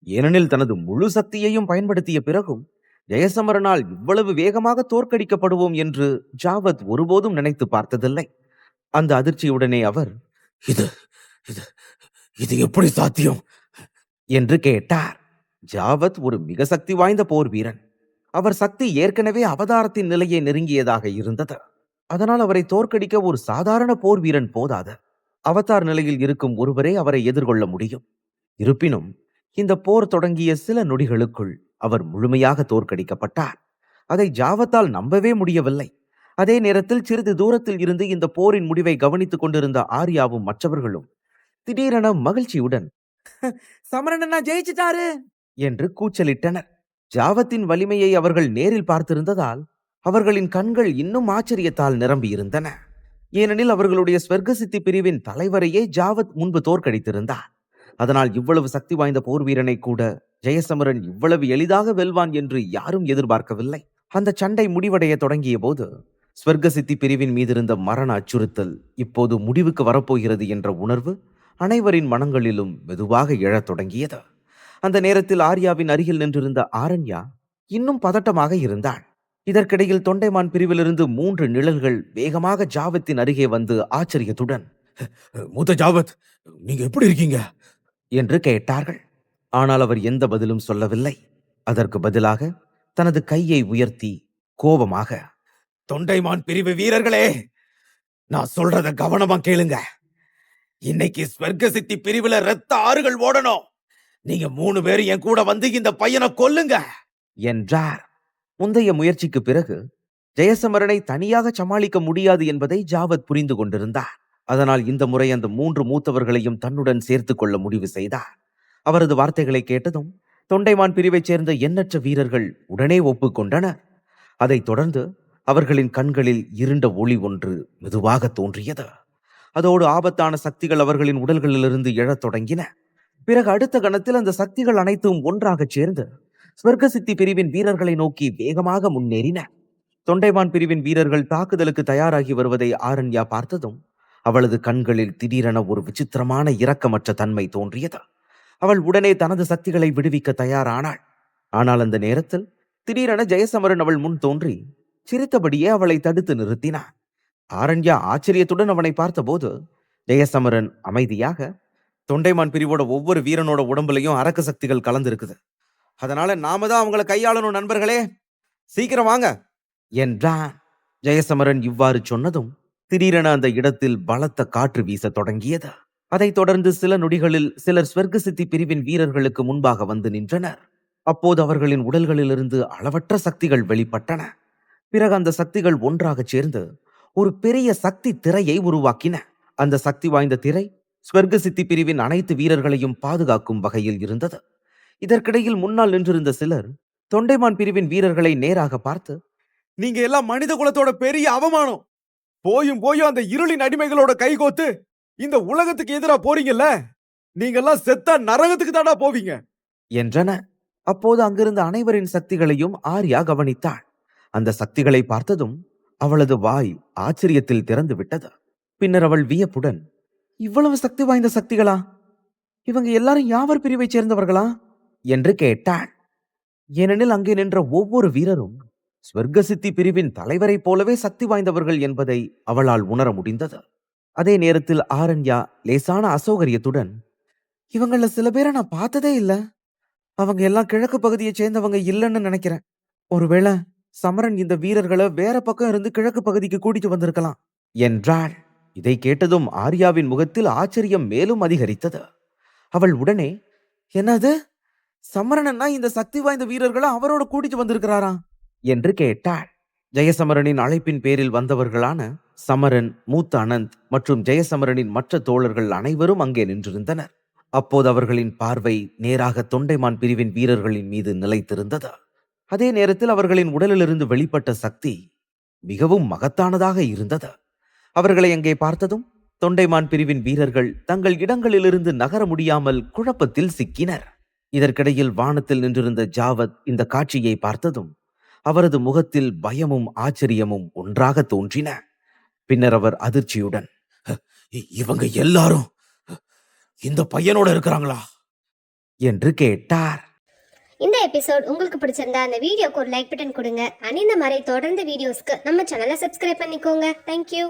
ஏனெனில் தனது முழு சக்தியையும் பயன்படுத்திய பிறகும் ஜெயசமரனால் இவ்வளவு வேகமாக தோற்கடிக்கப்படுவோம் என்று ஜாவத் ஒருபோதும் நினைத்து பார்த்ததில்லை. அந்த அதிர்ச்சியுடனே அவர், இது இது இது எப்படி சாத்தியம் என்று கேட்டார். ஜாவத் ஒரு மிக சக்தி வாய்ந்த போர் வீரன். அவர் சக்தி ஏற்கனவே அவதாரத்தின் நிலையை நெருங்கியதாக இருந்தது. அதனால் அவரை தோற்கடிக்க ஒரு சாதாரண போர் வீரன் போதாது. அவதார் நிலையில் இருக்கும் ஒருவரே அவரை எதிர்கொள்ள முடியும். இருப்பினும் இந்த போர் தொடங்கிய சில நொடிகளுக்குள் அவர் முழுமையாக தோற்கடிக்கப்பட்டார். அதை ஜாவத்தால் நம்பவே முடியவில்லை. அதே நேரத்தில் சிறிது தூரத்தில் இருந்து இந்த போரின் முடிவை கவனித்துக் கொண்டிருந்த ஆர்யாவும் மற்றவர்களும் திடீரென மகிழ்ச்சியுடன் சமரண்ணா ஜெயிச்சிட்டாரு என்று கூச்சலிட்டனர். ஜாவத்தின் வலிமையை அவர்கள் நேரில் பார்த்திருந்ததால் அவர்களின் கண்கள் இன்னும் ஆச்சரியத்தால் நிரம்பியிருந்தன. ஏனெனில் அவர்களுடைய ஸ்வர்க்க சித்தி பிரிவின் தலைவரையே ஜாவத் முன்பு தோற்கடித்திருந்தார். அதனால் இவ்வளவு சக்தி வாய்ந்த போர் வீரனை கூட ஜெயசமரன் இவ்வளவு எளிதாக வெல்வான் என்று யாரும் எதிர்பார்க்கவில்லை. அந்த சண்டை முடிவடைய தொடங்கிய போது ஸ்வர்க்க சித்தி பிரிவின் மீதிருந்த மரண அச்சுறுத்தல் இப்போது முடிவுக்கு வரப்போகிறது என்ற உணர்வு அனைவரின் மனங்களிலும் மெதுவாக எழத் தொடங்கியது. அந்த நேரத்தில் ஆர்யாவின் அருகில் நின்றிருந்த ஆரண்யா இன்னும் பதட்டமாக இருந்தாள். இதற்கிடையில் தொண்டைமான் பிரிவிலிருந்து 3 நிழல்கள் வேகமாக ஜாவத்தின் அருகே வந்து ஆச்சரியத்துடன் மூத்த ஜாவத், நீங்க எப்படி இருக்கீங்க என்று கேட்டார்கள். ஆனால் அவர் எந்த பதிலும் சொல்லவில்லை. அதற்கு பதிலாக தனது கையை உயர்த்தி கோபமாக, தொண்டைமான் பிரிவு வீரர்களே, நான் சொல்றத கவனமா கேளுங்க. இன்னைக்கு ஸ்வர்க்க சித்தி பிரிவுல ரத்த ஆறுகள் ஓடணும். நீங்க 3 பேரும் என் கூட வந்து இந்த பையனை கொல்லுங்க என்றார். முந்தைய முயற்சிக்கு பிறகு ஜெயசமரனை தனியாக சமாளிக்க முடியாது என்பதை ஜாவத் புரிந்து கொண்டிருந்தார். அதனால் இந்த முறை அந்த 3 மூத்தவர்களையும் தன்னுடன் சேர்த்துக் கொள்ள முடிவு செய்தார். அவரது வார்த்தைகளை கேட்டதும் தொண்டைமான் பிரிவைச் சேர்ந்த எண்ணற்ற வீரர்கள் உடனே ஒப்புக்கொண்டனர். அதைத் தொடர்ந்து அவர்களின் கண்களில் இருண்ட ஒளி ஒன்று மெதுவாக தோன்றியது. அதோடு ஆபத்தான சக்திகள் அவர்களின் உடல்களிலிருந்து எழத் தொடங்கின. பிறகு அடுத்த கணத்தில் அந்த சக்திகள் அனைத்தும் ஒன்றாகச் சேர்ந்து ஸ்வர்க்க சித்தி பிரிவின் வீரர்களை நோக்கி வேகமாக முன்னேறின. தொண்டைமான் பிரிவின் வீரர்கள் தாக்குதலுக்கு தயாராகி வருவதை ஆரண்யா பார்த்ததும் அவளது கண்களில் திடீரென ஒரு விசித்திரமான இரக்கமற்ற தன்மை தோன்றியது. அவள் உடனே தனது சக்திகளை விடுவிக்க தயாரானாள். ஆனால் அந்த நேரத்தில் திடீரென ஜெயசமரன் அவள் முன் தோன்றி சிரித்தபடியே அவளை தடுத்து நிறுத்தினான். ஆரண்யா ஆச்சரியத்துடன் அவனை பார்த்தபோது ஜெயசமரன் அமைதியாக, தொண்டைமான் பிரிவோட ஒவ்வொரு வீரனோட உடம்புலையும் அரக்க சக்திகள் கலந்து இருக்குது. அதனால நாம தான் அவங்கள கையாளணும் நண்பர்களே, சீக்கிரம் வாங்க என்றான். ஜெயசமரன் இவ்வாறு சொன்னதும் திடீரென அந்த இடத்தில் பலத்த காற்று வீச தொடங்கியது. அதைத் தொடர்ந்து சில நொடிகளில் சிலர் ஸ்வர்க்க சித்தி பிரிவின் வீரர்களுக்கு முன்பாக வந்து நின்றனர். அப்போது அவர்களின் உடல்களிலிருந்து அளவற்ற சக்திகள் வெளிப்பட்டன. பிறகு அந்த சக்திகள் ஒன்றாகச் சேர்ந்து ஒரு பெரிய சக்தி திரையை உருவாக்கின. அந்த சக்தி வாய்ந்த திரை ஸ்வர்க்க சித்தி பிரிவின் அனைத்து வீரர்களையும் பாதுகாக்கும் வகையில் இருந்தது. இதற்கிடையில் முன்னால் நின்றிருந்த சிலர் தொண்டைமான் பிரிவின் வீரர்களை நேராக பார்த்து, நீங்க எல்லாம் மனித குலத்தோட பெரிய அவமானம், போயும் அந்த இருளின் அடிமைகளோட கைகோத்து இந்த உலகத்துக்கு எதிரா போறீங்கல்ல, நீங்க எல்லாம் செத்தா நரகத்துக்கு தானா போவீங்க என்றன. அப்போது அங்கிருந்த அனைவரின் சக்திகளையும் ஆர்யா கவனித்தாள். அந்த சக்திகளை பார்த்ததும் அவளது வாய் ஆச்சரியத்தில் திறந்து விட்டது. பின்னர் அவள் வியப்புடன், இவ்வளவு சக்தி வாய்ந்த சக்திகளா? இவங்க எல்லாரும் யாவர் பிரிவைச் சேர்ந்தவர்களா என்று கேட்டாள். ஏனெனில் அங்கே நின்ற ஒவ்வொரு வீரரும் ஸ்வர்க்க சித்தி பிரிவின் தலைவரைப் போலவே சக்தி வாய்ந்தவர்கள் என்பதை அவளால் உணர முடிந்தது. அதே நேரத்தில் ஆரண்யா லேசான அசௌகரியத்துடன், இவங்கள சில பேரை நான் பார்த்ததே இல்ல, அவங்க எல்லாம் கிழக்கு பகுதியை சேர்ந்தவங்க இல்லைன்னு நினைக்கிறேன். ஒருவேளை சமரன் இந்த வீரர்களை வேற பக்கம் இருந்து கிழக்கு பகுதிக்கு கூட்டிட்டு வந்திருக்கலாம் என்றாள். இதை கேட்டதும் ஆர்யாவின் முகத்தில் ஆச்சரியம் மேலும் அதிகரித்தது. அவள் உடனே, என்னது, சமரனா இந்த சக்தி வாய்ந்த வீரர்களை அவரோட கூட்டிட்டு வந்திருக்கிறாரா என்று கேட்டாள். ஜெயசமரனின் அழைப்பின் பேரில் வந்தவர்களான சமரன், மூத்த அனந்த் மற்றும் ஜெயசமரனின் மற்ற தோழர்கள் அனைவரும் அங்கே நின்றிருந்தனர். அப்போது அவர்களின் பார்வை நேராக தொண்டைமான் பிரிவின் வீரர்களின் மீது நிலைத்திருந்தது. அதே நேரத்தில் அவர்களின் உடலிலிருந்து வெளிப்பட்ட சக்தி மிகவும் மகத்தானதாக இருந்தது. அவர்களை அங்கே பார்த்ததும் தொண்டைமான் பிரிவின் வீரர்கள் தங்கள் இடங்களிலிருந்து நகர முடியாமல் குழப்பத்தில் சிக்கினர். இதற்கிடையில் வானத்தில் நின்றிருந்த ஜாவத் இந்த காட்சியை பார்த்ததும் அவரது முகத்தில் பயமும் ஆச்சரியமும் ஒன்றாக தோன்றின. பின்னர் அவர் அதிர்ச்சியுடன், இவங்க எல்லாரும் இந்த பையனோட இருக்கிறாங்களா என்று கேட்டார். இந்த எபிசோட் உங்களுக்கு பிடிச்சிருந்தா அந்த வீடியோக்கு ஒரு லைக் பட்டன் கொடுங்க. அண்ட் இந்த மாதிரி தொடர்ந்து வீடியோஸ்க்கு நம்ம சேனலை சப்ஸ்கிரைப் பண்ணிக்கோங்க. தேங்க்யூ.